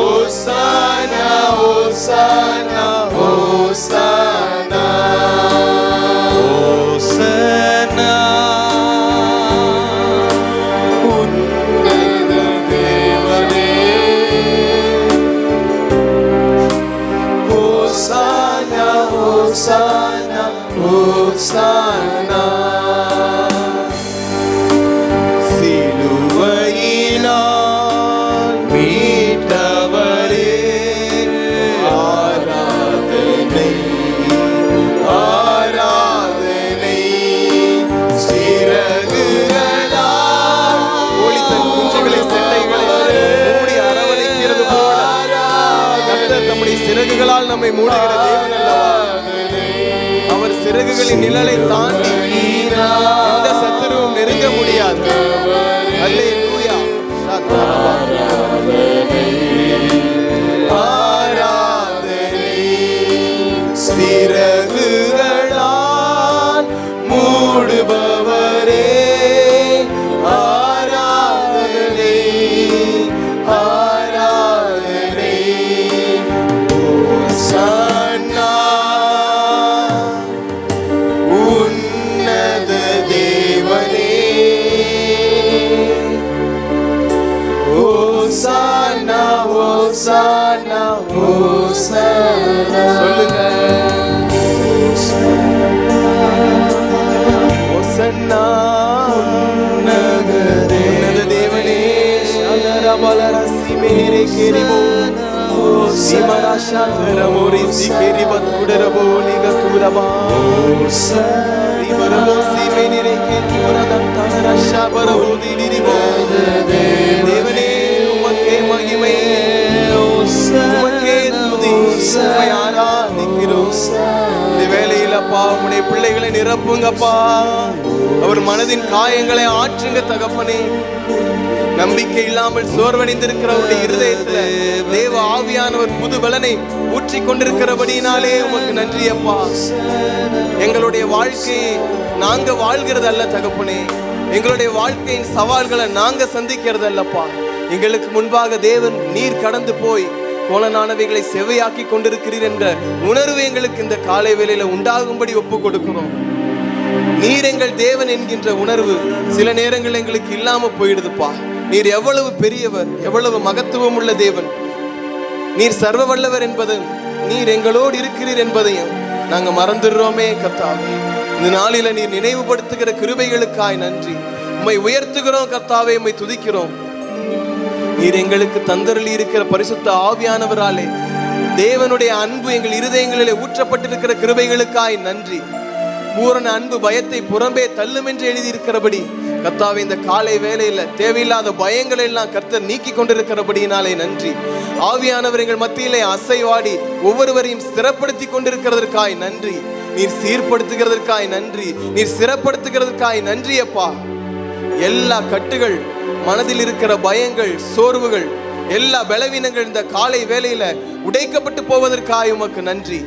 ஓசன்னா ஓசன்னா ஓசன்னா ஓசன்னா உன்னத தேவனே, ஓசன்னா ஓசன்னா ஓசன்னா. சிலுவையினால் மீட்டவரே, ஆராதனை ஆராதனை. சிறகுகளால் ஒளி தன் குஞ்சுகளை செட்டைகளை மூடி அரவணைக்கிறது போல கர்த்தர் தம்முடைய சிறகுகளால் நம்மை மூடுகிற தேவன் அல்லவா. அவர் சிறகுகளின் நிழலை தாண்டி எந்த சத்துருவும் நெருங்க முடியாது. அல்லேலூயா. ஆராதனை சிறகுகளால் மூடுபவரே, கெரிபோ சிமராஷா தரமோரி சிகெரிப துடரபோ லிகதுரபா ரிபரபோ சிமெனிரே கெதுரதம் தரஷா பரபோ திரிபோ தேவனே உமக்கே மகிமை உமக்கே துதி உம்மை ஆராதிக்கிறோம். இந்த வேளையில் அப்பா உம்முடைய பிள்ளைகளை நிரப்புங்கப்பா. அவர் மனதின் காயங்களை ஆற்றுங்க தகப்பனே. நம்பிக்கை இல்லாமல் சோர்வடைந்திருக்கிறவருடைய இருதயத்துல தேவ ஆவியானவர் புது பலனை ஊற்றி கொண்டிருக்கிறபடினாலே உமக்கு நன்றி அப்பா. எங்களுடைய வாழ்க்கையை நாங்க வாழ்கிறது அல்ல தகப்பனே, எங்களுடைய வாழ்க்கையின் சவால்களை நாங்க சந்திக்கிறது அல்லப்பா. எங்களுக்கு முன்பாக தேவன் நீர் கடந்து போய் கோலனானவைகளை செவையாக்கி கொண்டிருக்கிறீர் என்ற உணர்வு எங்களுக்கு இந்த காலை வேளையில உண்டாகும்படி ஒப்பு கொடுக்கிறோம். நீர் எங்கள் தேவன் என்கின்ற உணர்வு சில நேரங்கள் எங்களுக்கு இல்லாம போயிடுதுப்பா. நீர் எவ்வளவு பெரியவர், எவ்வளவு மகத்துவம் உள்ள தேவன், நீர் சர்வ வல்லவர் என்பதையும் நீர் எங்களோடு இருக்கிறீர் என்பதையும் நாங்க மறந்துடுறோமே கர்த்தாவே. இந்த நாளில நீர் நினைவுபடுத்துகிற கிருபைகளுக்காய் நன்றி. உம்மை உயர்த்துகிறோம் கர்த்தாவே, உம்மை துதிக்கிறோம். நீர் எங்களுக்கு தந்தருளி இருக்கிற பரிசுத்த ஆவியானவராலே தேவனுடைய அன்பு எங்கள் இருதயங்களிலே ஊற்றப்பட்டிருக்கிற கிருபைகளுக்காய் நன்றி. பூரண அன்பு பயத்தை புறம்பே தள்ளும் என்று எழுதியிருக்கிறபடி கர்த்தாவே, இந்த காலை வேளையில தேவையில்லாத பயங்களை எல்லாம் கர்த்தர் நீக்கி கொண்டிருக்கிறபடியினாலே நன்றி. ஆவியானவர் எங்கள் மத்தியிலே அசைவாடி ஒவ்வொருவரையும் ஸ்திரப்படுத்தி கொண்டிருக்கிறதற்காய் நன்றி. நீர் சீர்படுத்துகிறதற்காய் நன்றி, நீர் ஸ்திரப்படுத்துகிறதற்காய் நன்றி அப்பா. எல்லா கட்டுகள், மனதில் இருக்கிற பயங்கள், சோர்வுகள், எல்லா பலவீனங்கள் இந்த காலை வேளையில உடைக்கப்பட்டு போவதற்காக உமக்கு நன்றி.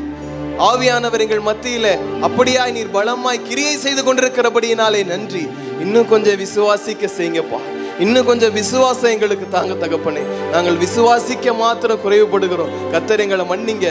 ஆவியானவர் எங்கள் மத்தியில அப்படியாய் நீர் பலமாய் கிரியை செய்து கொண்டிருக்கிறபடியினாலே நன்றி. இன்னும் கொஞ்சம் விசுவாசிக்க செய்யுங்கப்பா. இன்னும் கொஞ்சம் விசுவாசம் எங்களுக்கு தாங்க தகப்பனே. நாங்கள் விசுவாசிக்க மாத்திரம் குறைவுபடுகிறோம். கர்த்தர் எங்களை மன்னிங்க,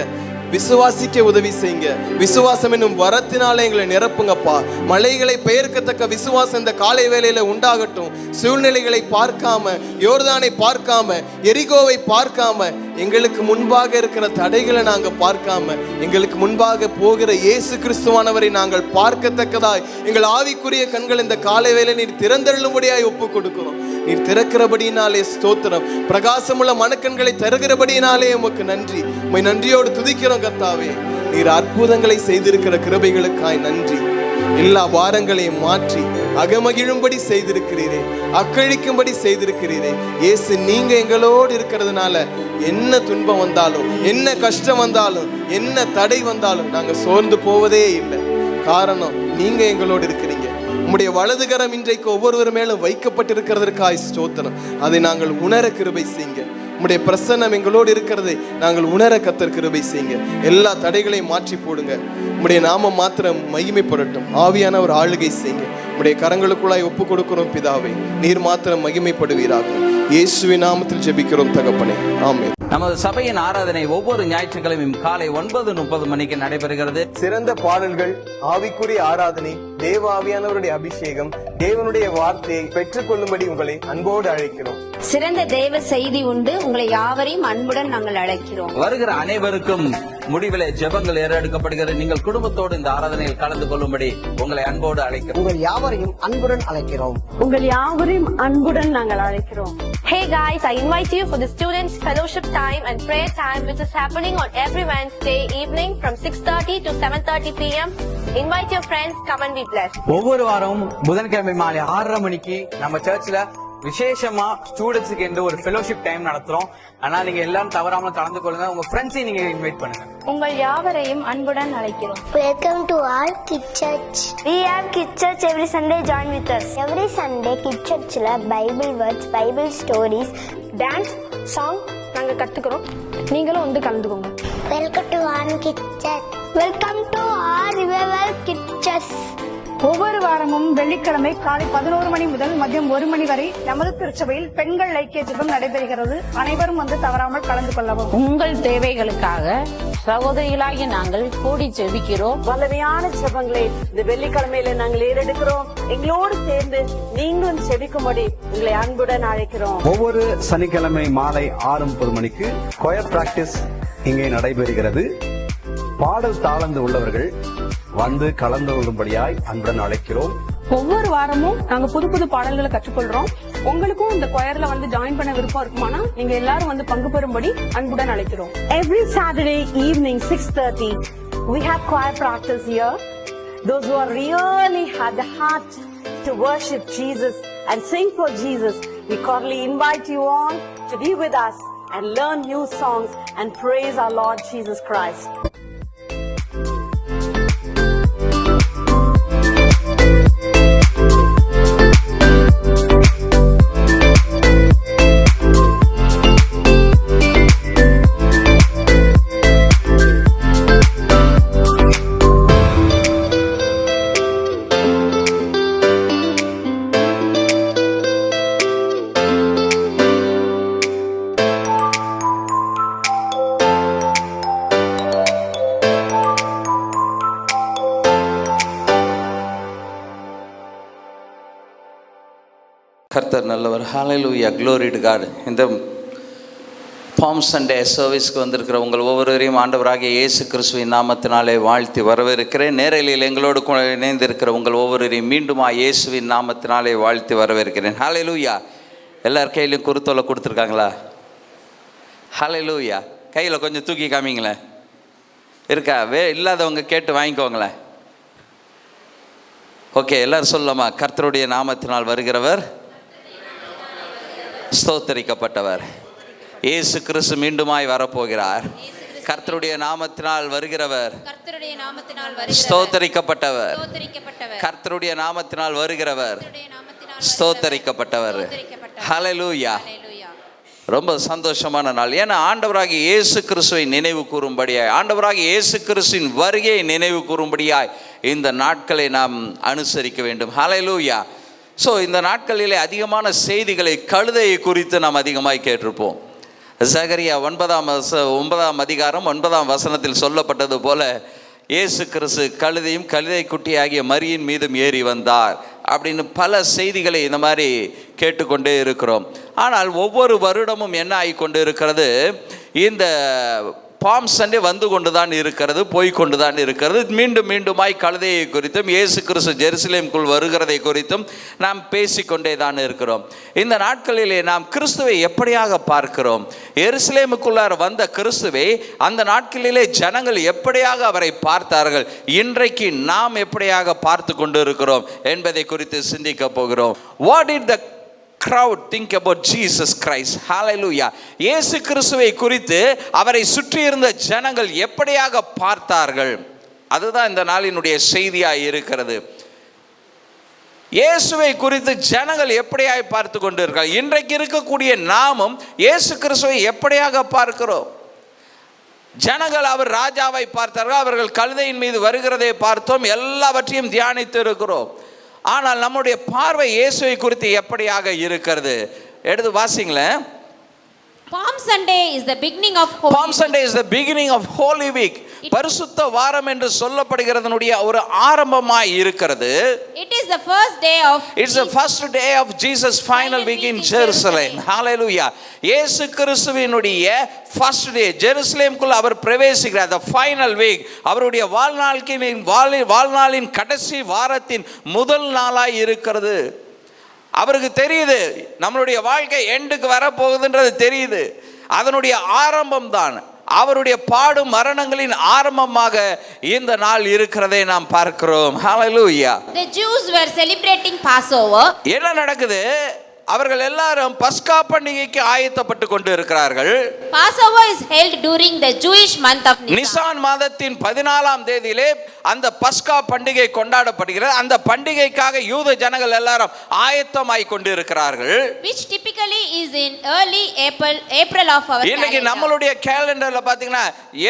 விசுவாசிக்க உதவி செய்யுங்க. விசுவாசம் என்னும் வரத்தினால எங்களை நிரப்புங்கப்பா. மலைகளை பெயர்க்கத்தக்க விசுவாசம் இந்த காலை வேளையில உண்டாகட்டும். சூழ்நிலைகளை பார்க்காம, யோர்தானை பார்க்காம, எரிகோவை பார்க்காம, எங்களுக்கு முன்பாக இருக்கிற தடைகளை நாங்க பார்க்காம, எங்களுக்கு முன்பாக போகிற இயேசு கிறிஸ்துவானவரை நாங்கள் பார்க்கத்தக்கதாய் எங்கள் ஆவிக்குரிய கண்கள் இந்த காலை வேளை நீர் திறந்தருளும்படியாய் ஒப்பு கொடுக்கிறோம். நீர் திறக்கிறபடினாலே ஸ்தோத்திரம். பிரகாசமுள்ள மனக்கண்களை தருகிறபடினாலே உமக்கு நன்றி. உம்மை நன்றியோடு துதிக்கிறோம் கர்த்தாவே. நீர் அற்புதங்களை செய்திருக்கிற கிருபைகளுக்காய் நன்றி. எல்லா வாரங்களையும் மாற்றி அகமகிழும்படி செய்திருக்கிறீரே, அக்கழிக்கும்படி செய்திருக்கிறீரே. இயேசு நீங்க எங்களோடு இருக்கிறதுனால என்ன துன்பம் வந்தாலும், என்ன கஷ்டம் வந்தாலும், என்ன தடை வந்தாலும் நாங்க சோர்ந்து போவதே இல்லை. காரணம், நீங்க எங்களோடு இருக்கிறீங்க. உம்முடைய வலதுகரம் இன்றைக்கு ஒவ்வொருவர் மேலும் வைக்கப்பட்டிருக்கிறதற்காய் ஸ்தோத்திரம். அதை நாங்கள் உணர கிருபை செய்யுங்க. உம்முடைய பிரசன்னம் எங்களோடு இருக்கிறதை நாங்கள் உணர கர்த்தர் கிருபை செய்யுங்க. எல்லா தடைகளையும் மாற்றி போடுங்க. உம்முடைய நாமம் மாத்திரம் மகிமைப்படட்டும். ஆவியானவர் ஆளுகை செய்யுங்க. உம்முடைய கரங்களுக்குள்ளாய் ஒப்பு கொடுக்கிறோம் பிதாவே. நீர் மாத்திரம் மகிமைப்படுவீராக. இயேசுவின் நாமத்தில் ஜெபிக்கிறோம் தகப்பனே, ஆமென். நமது சபையின் ஆராதனை ஒவ்வொரு ஞாயிற்றுக்கிழமையும் காலை 9:30 மணிக்கு நடைபெறுகிறது. சிறந்த பாடல்கள், ஆவிக்குரிய ஆராதனை, தேவ ஆவியானவருடைய அபிஷேகம், தேவனுடைய வார்த்தையை பெற்றுக்கொள்ளும்படி உங்களை அன்போடு அழைக்கிறோம். சிறந்த தேவ செய்தி உண்டு. உங்களை யாவரையும் அன்புடன் நாங்கள் அழைக்கிறோம். வருகிற அனைவருக்கும் முடிவிலே ஜெபங்கள் ஏறெடுக்கப்படுகிறது. நீங்கள் குடும்பத்தோடு இந்த ஆராதனையில் கலந்து கொள்ளும்படி உங்களை அன்போடு அழைக்கிறோம். உங்கள் யாவரையும் அன்புடன் அழைக்கிறோம். உங்கள் யாவரையும் அன்புடன் நாங்கள் அழைக்கிறோம். Hey guys, I invite you for the Students Fellowship Time and Prayer Time, which is happening on every Wednesday evening from 6:30 to 7:30 p.m. Invite your friends, come and be blessed. ஒவ்வொரு வாரமும் புதன்கிழமை மாலை 6:30 மணிக்கு நம்ம சர்ச்ல விசேஷமா ஸ்டூடெண்ட்ஸுக்கு என்று ஒரு ஃபெலோஷிப் டைம் நடத்துறோம். ஆனா நீங்க எல்லாரும் தவறாம கலந்து கொள்ளுங்க. உங்க ஃப்ரெண்ட்ஸையும் நீங்க இன்வைட் பண்ணுங்க. உங்கள் யாவரையும் அன்புடன் அழைக்கிறோம். Welcome to our Kid Church. We have Kid Church every Sunday. Join with us. Every Sunday Kid Churchல Bible words, Bible stories, Dance, song நாங்க கத்துக்கிறோம். நீங்களும் வந்து கலந்துக்கோங்க. Welcome to our Kid Church. Welcome to our Revival Kid Church. ஒவ்வொரு வாரமும் வெள்ளிக்கிழமை காலை 11 மணி முதல் மதியம் 1 மணி வரை நமது திருச்சபையில் பெண்கள் ஐக்கிய ஜெபம் நடைபெறுகிறது. அனைவரும் வந்து தவறாமல் கலந்து கொள்ளவும். உங்கள் தேவைகளுக்காக சகோதரிகளாகிய நாங்கள் கூடி ஜெபிக்கிறோம். வல்லமையான ஜெபங்களை இந்த வெள்ளிக்கிழமையில நாங்கள் ஏறெடுக்கிறோம். எங்களோடு சேர்ந்து நீங்களும் ஜெபிக்கும்படி உங்களை அன்புடன் அழைக்கிறோம். ஒவ்வொரு சனிக்கிழமை மாலை 6:30 மணிக்கு கொயர் பிராக்டிஸ் இங்கே நடைபெறுகிறது. பாடல் தாளந்து உள்ளவர்கள் வந்து கலந்து கொள்ளும்படியாய் அன்புடன் அழைக்கிறோம். ஒவ்வொரு வாரமும் நாங்க புது புது பாடல்களை கற்றுக்கொள்றோம். உங்களுக்கும் இந்த கொயர்ல வந்து ஜாயின் பண்ண விருப்பம் இருக்குமானா நீங்க எல்லாரும் வந்து பங்கு பெறும்படி அன்புடன் அழைக்கிறோம். Every Saturday evening 6:30 we have choir practice here. Those who are really had the heart to worship Jesus and sing for Jesus, we cordially invite you all to be with us and learn new songs and praise our Lord Jesus Christ. கர்த்தர் நல்லவர். ஹல்லேலூயா, glory to God. இந்த bomb Sunday சர்வீஸ்க்கு வந்திருக்கிற உங்கள் ஒவ்வொருவரையும் ஆண்டவராகிய இயேசு கிறிஸ்துவின் நாமத்தினாலே வாழ்த்தி வரவேற்கிறேன். நேரலையில் எங்களோடு இணைந்திருக்கிற உங்கள் ஒவ்வொருவரையும் மீண்டுமா இயேசுவின் நாமத்தினாலே வாழ்த்தி வரவேற்கிறேன். ஹல்லேலூயா. எல்லார் கையிலையும் குருத்தோலை கொடுத்துருக்காங்களா? ஹல்லேலூயா. கையில் கொஞ்சம் தூக்கி காமிங்களேன். இருக்கா? இல்லாதவங்க கேட்டு வாங்கிக்கோங்களேன். ஓகே, எல்லாரும் சொல்லலாமா? கர்த்தருடைய நாமத்தினால் வருகிறவர் ஸ்தோத்தரிக்கப்பட்டவர். இயேசு கிறிஸ்து மீண்டுமாய் வரப்போகிறார். கர்த்தருடைய நாமத்தினால் வருகிறவர் ஸ்தோத்தரிக்கப்பட்டவர். கர்த்தருடைய நாமத்தினால் வருகிறவர் ஸ்தோத்தரிக்கப்பட்டவர். ஹல்லேலூயா. ரொம்ப சந்தோஷமான நாள். ஏன்னா ஆண்டவராகிய இயேசு கிறிஸ்துவை நினைவு கூறும்படியாய், ஆண்டவராகிய இயேசு கிறிஸ்துவின் வருகையை நினைவு கூறும்படியாய் இந்த நாட்களை நாம் அனுசரிக்க வேண்டும். ஹல்லேலூயா. ஸோ இந்த நாட்களிலே அதிகமான செய்திகளை கழுதையை குறித்து நாம் அதிகமாய் கேட்டிருப்போம். சகரியா 9ஆம் அதிகாரம் 9ஆம் வசனத்தில் சொல்லப்பட்டது போல இயேசு கிறிஸ்து கழுதையும் கழுதை குட்டியாகிய மரியின் மீதும் ஏறி வந்தார் அப்படின்னு பல செய்திகளை இந்த மாதிரி கேட்டுக்கொண்டே இருக்கிறோம். ஆனால் ஒவ்வொரு வருடமும் என்ன ஆகி கொண்டு இருக்கிறது, இந்த பாம் சண்டே வந்து கொண்டு தான் இருக்கிறது, போய்கொண்டு தான் இருக்கிறது. மீண்டும் மீண்டுமாய் கழுதையை குறித்தும் இயேசு கிறிஸ்து ஜெருசலேமுக்குள் வருகிறதை குறித்தும் நாம் பேசிக்கொண்டே தான் இருக்கிறோம். இந்த நாட்களிலே நாம் கிறிஸ்துவை எப்படியாக பார்க்கிறோம், எருசலேமுக்குள்ளார் வந்த கிறிஸ்துவை அந்த நாட்களிலே ஜனங்கள் எப்படியாக அவரை பார்த்தார்கள், இன்றைக்கு நாம் எப்படியாக பார்த்து கொண்டு இருக்கிறோம் என்பதை குறித்து சிந்திக்க போகிறோம். What did the crowd think about Jesus Christ? Hallelujah. இயேசு கிறிஸ்துவை குறித்து அவரை சுற்றி இருந்த ஜனங்கள் எப்படியாக பார்த்தார்கள், அதுதான் இந்த நாளினுடைய செய்தியாய் இருக்கிறது. இயேசுவை குறித்து ஜனங்கள் எப்படியாக பார்த்து கொண்டிருக்கிறார்கள். இன்றைக்கு இருக்கக்கூடிய நாமும் இயேசு கிறிஸ்துவை எப்படியாக பார்க்கிறோம்? ஜனங்கள் அவர் ராஜாவை பார்த்தார்கள், அவர்கள் கழுதையின் மீது வருகிறதை பார்த்தோம், எல்லாவற்றையும் தியானித்து இருக்கிறோம். ஆனால் நம்முடைய பார்வை இயேசுவை குறித்து எப்படியாக இருக்கிறது? எடுத்து வாசிங்களேன். Palm Sunday is the beginning of Holy Palm Sunday is the beginning of Holy Week. பரிசுத்த வாரம் என்று சொல்லப்படுகிறதனுடைய ஒரு ஆரம்பமாய் இருக்கிறது. It is the first day of It's the first day of Jesus final week in Jerusalem. Hallelujah. இயேசு கிறிஸ்துவினுடைய first day ஜெருசலேமுக்குள் our பிரவேசிக்கிறார். the final week அவருடைய வாழ்நாளின் கடைசி வாரத்தின் முதல் நாளாய் இருக்கிறது. அவருக்கு தெரியுது நம்மளுடைய வாழ்க்கை எண்டுக்கு வரப்போகுதுன்றது தெரியுது. அதனுடைய ஆரம்பம் தான் அவருடைய பாடும் மரணங்களின் ஆரம்பமாக இந்த நாள் இருக்கிறதை நாம் பார்க்கிறோம். ஹல்லேலூயா. The Jews were celebrating Passover. என்ன நடக்குது? அவர்கள் எல்லாரும் பஸ்கா பண்டிகைக்கு ஆயத்தப்பட்டு கொண்டு இருக்கிறார்கள். Passover is held during the Jewish month of Nissan மாதத்தின் 14ஆம் தேதியிலே அந்த பஸ்கா பண்டிகை கொண்டாடப்படுகிறது. அந்த பண்டிகைக்காக யூத ஜனங்கள் எல்லாரும் ஆயத்தமாய் கொண்டு இருக்கிறார்கள். Which typically is in early April of our இன்னைக்கு நம்மளுடைய கேலண்டர்ல பாத்தீங்கன்னா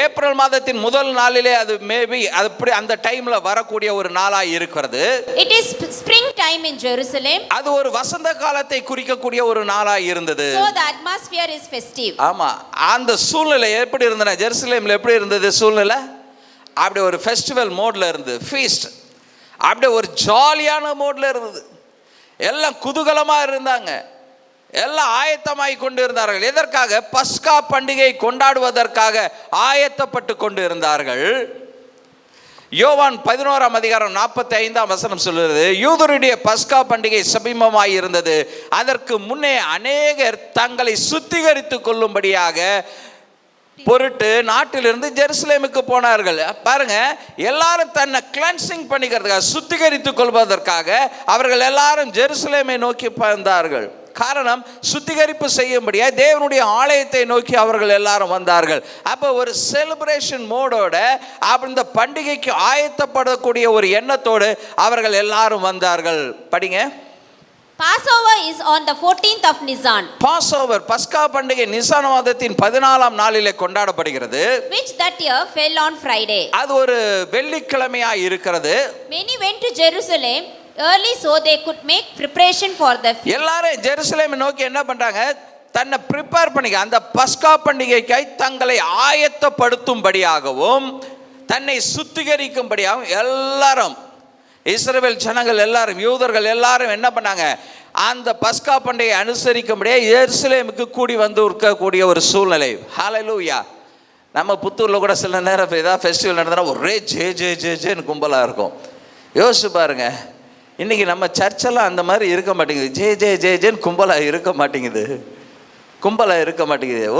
ஏப்ரல் மாதத்தின் முதல் நாளிலே அது மேபி அப்படி அந்த டைம்ல வரக்கூடிய ஒரு நாளாய் இருக்கிறது. It is spring time in Jerusalem. அது ஒரு வசந்த காலத்தை குறிக்கக்கூடிய ஒரு நாளாய் இருந்தது. So the atmosphere is festive. ஆமா, அந்த சூழ்நிலை எப்படி இருந்தது? ஜெருசலேம்ல எப்படி இருந்தது சூழ்நிலை? அப்படியே ஒரு ஃபெஸ்டிவல் மோட்ல இருந்தது, ஃபீஸ்ட், அப்படியே ஒரு ஜாலியான மோட்ல இருந்தது. எல்லாம் குதூகலமா இருந்தாங்க, எல்லாம் ஆயத்தமாய் கொண்டு இருந்தார்கள். எதற்காக? பஸ்கா பண்டிகை கொண்டாடுவதற்காக ஆயத்தப்பட்டு கொண்டு இருந்தார்கள். யோவான் 11:45 சொல்லுறது, யூதருடைய பஸ்கா பண்டிகை சமீபமாய் இருந்தது. அதற்கு முன்னே அநேகர் தங்களை சுத்திகரித்துக் கொள்ளும்படியாக பொருட்டு நாட்டிலிருந்து ஜெருசலேமுக்கு போனார்கள். பாருங்க, எல்லாரும் தன்னை கிளென்சிங் பண்ணிக்கிறதுக்காக, சுத்திகரித்துக் கொள்வதற்காக அவர்கள் எல்லாரும் ஜெருசலேமை நோக்கி வந்தார்கள். காரணம், சுத்திகரிப்பு செய்யும்படியா தேவனுடைய ஆலயத்தை நோக்கி அவர்கள் எல்லாரும் வந்தார்கள். அப்போ ஒரு செலிப்ரேஷன் மோடோட இந்த பண்டிகைக்கு ஆயத்தப்படக்கூடிய ஒரு எண்ணத்தோடு அவர்கள் எல்லாரும் வந்தார்கள். படிங்க. Passover is on the 14th of Nisan. Passover, பஸ்கா பண்டிகை நிசான் மாதத்தின் 14ஆம் நாளிலே கொண்டாடப்படுகிறது. Which that year fell on Friday. அது ஒரு வெள்ளிக்கிழமையா இருக்கிறது. Many went to Jerusalem early so they could make preparation for the feast. எல்லாரும் ஜெருசலேமை நோக்கி என்ன பண்றாங்க? தன்னை ப்ரிப்பேர் பண்ணிக்க, அந்த பஸ்கா பண்டிகைக்காய் தங்களை ஆயத்தப்படுத்தும்படியாகவும் தன்னை சுத்திகரிக்கும்படியாகவும் எல்லாரும், இஸ்ரவேல் ஜனங்கள் எல்லாரும், யூதர்கள் எல்லாரும் என்ன பண்ணாங்க? அந்த பஸ்கா பண்டிகையை அனுசரிக்கும்படியாக எருசலேமுக்கு கூடி வந்து இருக்கக்கூடிய ஒரு சூழ்நிலை. ஹல்லேலூயா. நம்ம புத்தூரில் கூட சில நேரம் ஏதாவது ஃபெஸ்டிவல் நடந்தா ஒரே ஜே ஜே ஜே ஜேன்னு கும்பலாக இருக்கும். யோசிச்சு பாருங்க, இன்றைக்கி நம்ம சர்ச்செல்லாம் அந்த மாதிரி இருக்க மாட்டேங்குது. ஜே ஜே ஜே ஜேன்னு கும்பலாக இருக்க மாட்டேங்குது.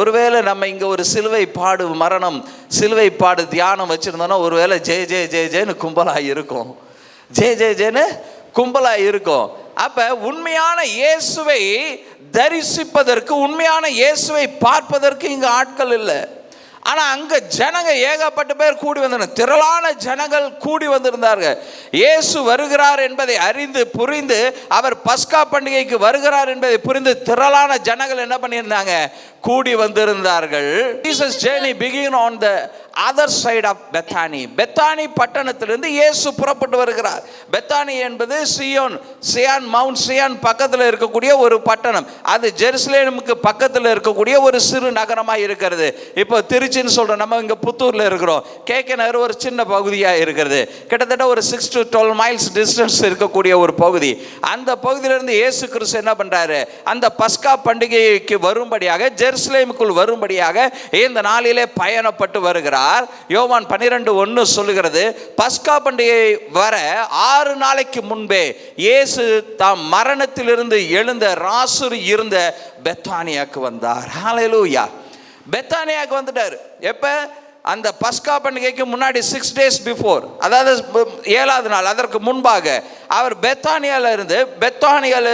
ஒருவேளை நம்ம இங்கே ஒரு சிலுவை பாடு மரணம், சிலுவை பாடு தியானம் வச்சுருந்தோன்னா ஒருவேளை ஜே ஜே ஜே ஜேன்னு கும்பலாக இருக்கும். ஜே ஜே ஜேன்னு கும்பலாக இருக்கும். அப்போ உண்மையான இயேசுவை தரிசிப்பதற்கு, உண்மையான இயேசுவை பார்ப்பதற்கு இங்கே ஆட்கள் இல்லை. ஆனால் அங்கே ஜனங்க ஏகப்பட்ட பேர் கூடி வந்தனர். திரளான ஜனங்கள் கூடி வந்திருந்தார்கள். இயேசு வருகிறார் என்பதை அறிந்து புரிந்து, அவர் பஸ்கா பண்டிகைக்கு வருகிறார் என்பதை புரிந்து திரளான ஜனங்கள் என்ன பண்ணியிருந்தாங்க? கூடி வந்திருந்தார்கள். Jesus journey began on the other side of Bethany. Bethany பட்டணத்திலிருந்து இயேசு புறப்பட்டு வருகிறார். பெத்தானி என்பது சியான் மவுண்ட் சியான் பக்கத்தில் இருக்கக்கூடிய ஒரு பட்டணம். அது ஜெருசலேமுக்கு பக்கத்தில் இருக்கக்கூடிய ஒரு சிறு நகரமாக இருக்கிறது. இப்போ திருச்சின்னு சொல்கிறோம், நம்ம இங்கே புத்தூரில் இருக்கிறோம். கேகேநகர் ஒரு சின்ன பகுதியாக இருக்கிறது. கிட்டத்தட்ட ஒரு 6 to 12 miles டிஸ்டன்ஸ் இருக்கக்கூடிய ஒரு பகுதி. அந்த பகுதியிலிருந்து இயேசு கிறிஸ்து என்ன பண்ணுறாரு? அந்த பஸ்கா பண்டிகைக்கு வரும்படியாக, ஜெருசலேமுக்குள் வரும்படியாக இந்த நாளிலே பயணப்பட்டு வருகிறார். யோவான் 12:1 சொல்லுகிறது, பஸ்கா பண்டிகை வர 6 நாளைக்கு முன்பே இயேசு தாம் மரணத்திலிருந்து எழுந்த ராசுரு இருந்த பெத்தானியாக்கு வந்தார். ஹல்லேலூயா. பெத்தானியாக்கு வந்துட்டார். எப்ப? அந்த பஸ்கா பண்டிகைக்கு முன்னாடி 6 days பிஃபோர், அதாவது 7வது நாள், அதற்கு முன்பாக அவர் பெத்தானியால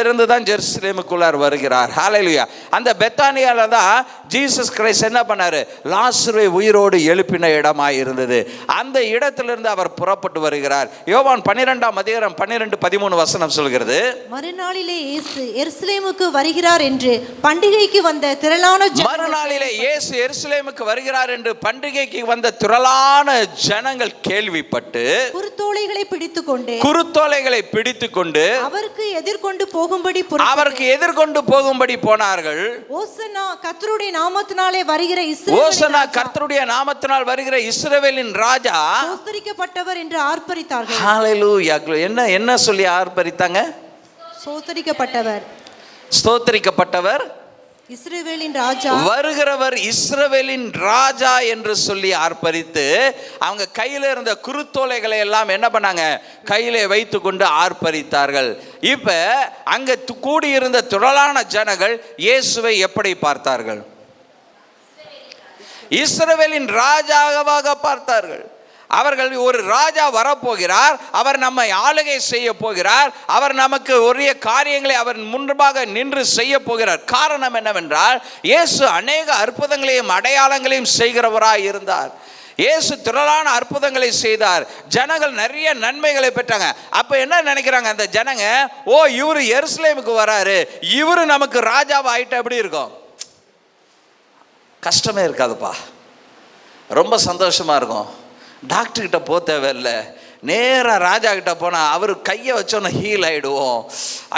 இருந்து தான் ஜெருசலேமுக்குள்ளார் வருகிறார். ஹல்லேலூயா. அந்த பெத்தானியால தான் ஜீசஸ் கிரைஸ்ட் என்ன பண்ணாரு? லாசருவை உயிரோடு எழுப்பின இடமாய் இருந்தது. அந்த இடத்திலிருந்து அவர் புறப்பட்டு வருகிறார். யோவான் 12:13 சொல்கிறது, மறுநாளிலே இயேசு எருசலேமுக்கு வருகிறார் என்று பண்டிகைக்கு வந்த திரளான மறுநாளிலே இயேசு எருசலேமுக்கு வருகிறார் என்று பண்டிகைக்கு வந்த திரளான ஜனங்கள் கேள்விப்பட்டு குருத்தோலைகளை பிடித்துக்கொண்டு அவருக்கு எதிர்கொண்டு போகும்படி போனார்கள். ஓசன்னா கர்த்தருடைய நாமத்தினாலே வருகிற ஓசன்னா கர்த்தருடைய நாமத்தினால் வருகிற இஸ்ரவேலின் ராஜா ஸ்தோத்திரிக்கப்பட்டவர் என்று ஆர்ப்பரித்தார்கள். ஹல்லேலூயா. என்ன சொல்லி ஆர்ப்பரித்தாங்க? ஸ்தோத்திரிக்கப்பட்டவர் இஸ்ரவேலின் ராஜா, வருகிறவர் இஸ்ரவேலின் ராஜா என்று சொல்லி ஆர்ப்பரித்து, அவங்க கையில இருந்த குருத்தோலைகளை எல்லாம் என்ன பண்ணாங்க? கையிலே வைத்து கொண்டு ஆர்ப்பரித்தார்கள். இப்ப அங்க கூடியிருந்த திரளான ஜனங்கள் இயேசுவை எப்படி பார்த்தார்கள்? இஸ்ரவேலின் ராஜாவாக பார்த்தார்கள். அவர்கள் ஒரு ராஜா வரப்போகிறார், அவர் நம்மை ஆளுகை செய்ய போகிறார், அவர் நமக்கு ஒரே காரியங்களை அவர் முன்பாக நின்று செய்ய போகிறார். காரணம் என்னவென்றால், இயேசு அநேக அற்புதங்களையும் அடையாளங்களையும் செய்கிறவராய் இருந்தார். இயேசு திரளான அற்புதங்களை செய்தார். ஜனங்கள் நிறைய நன்மைகளை பெற்றாங்க. அப்ப என்ன நினைக்கிறாங்க அந்த ஜனங்க? ஓ, இவரு எருசலேமுக்கு வராரு, இவரு நமக்கு ராஜாவா ஆயிட்டா எப்படி இருக்கும்? கஷ்டமே இருக்காதுப்பா, ரொம்ப சந்தோஷமா இருக்கும். டாக்டர்கிட்ட போக தேவையில்லை, நேராக ராஜா கிட்ட போனால் அவர் கையை வச்சோன்னா ஹீல் ஆகிடுவோம்.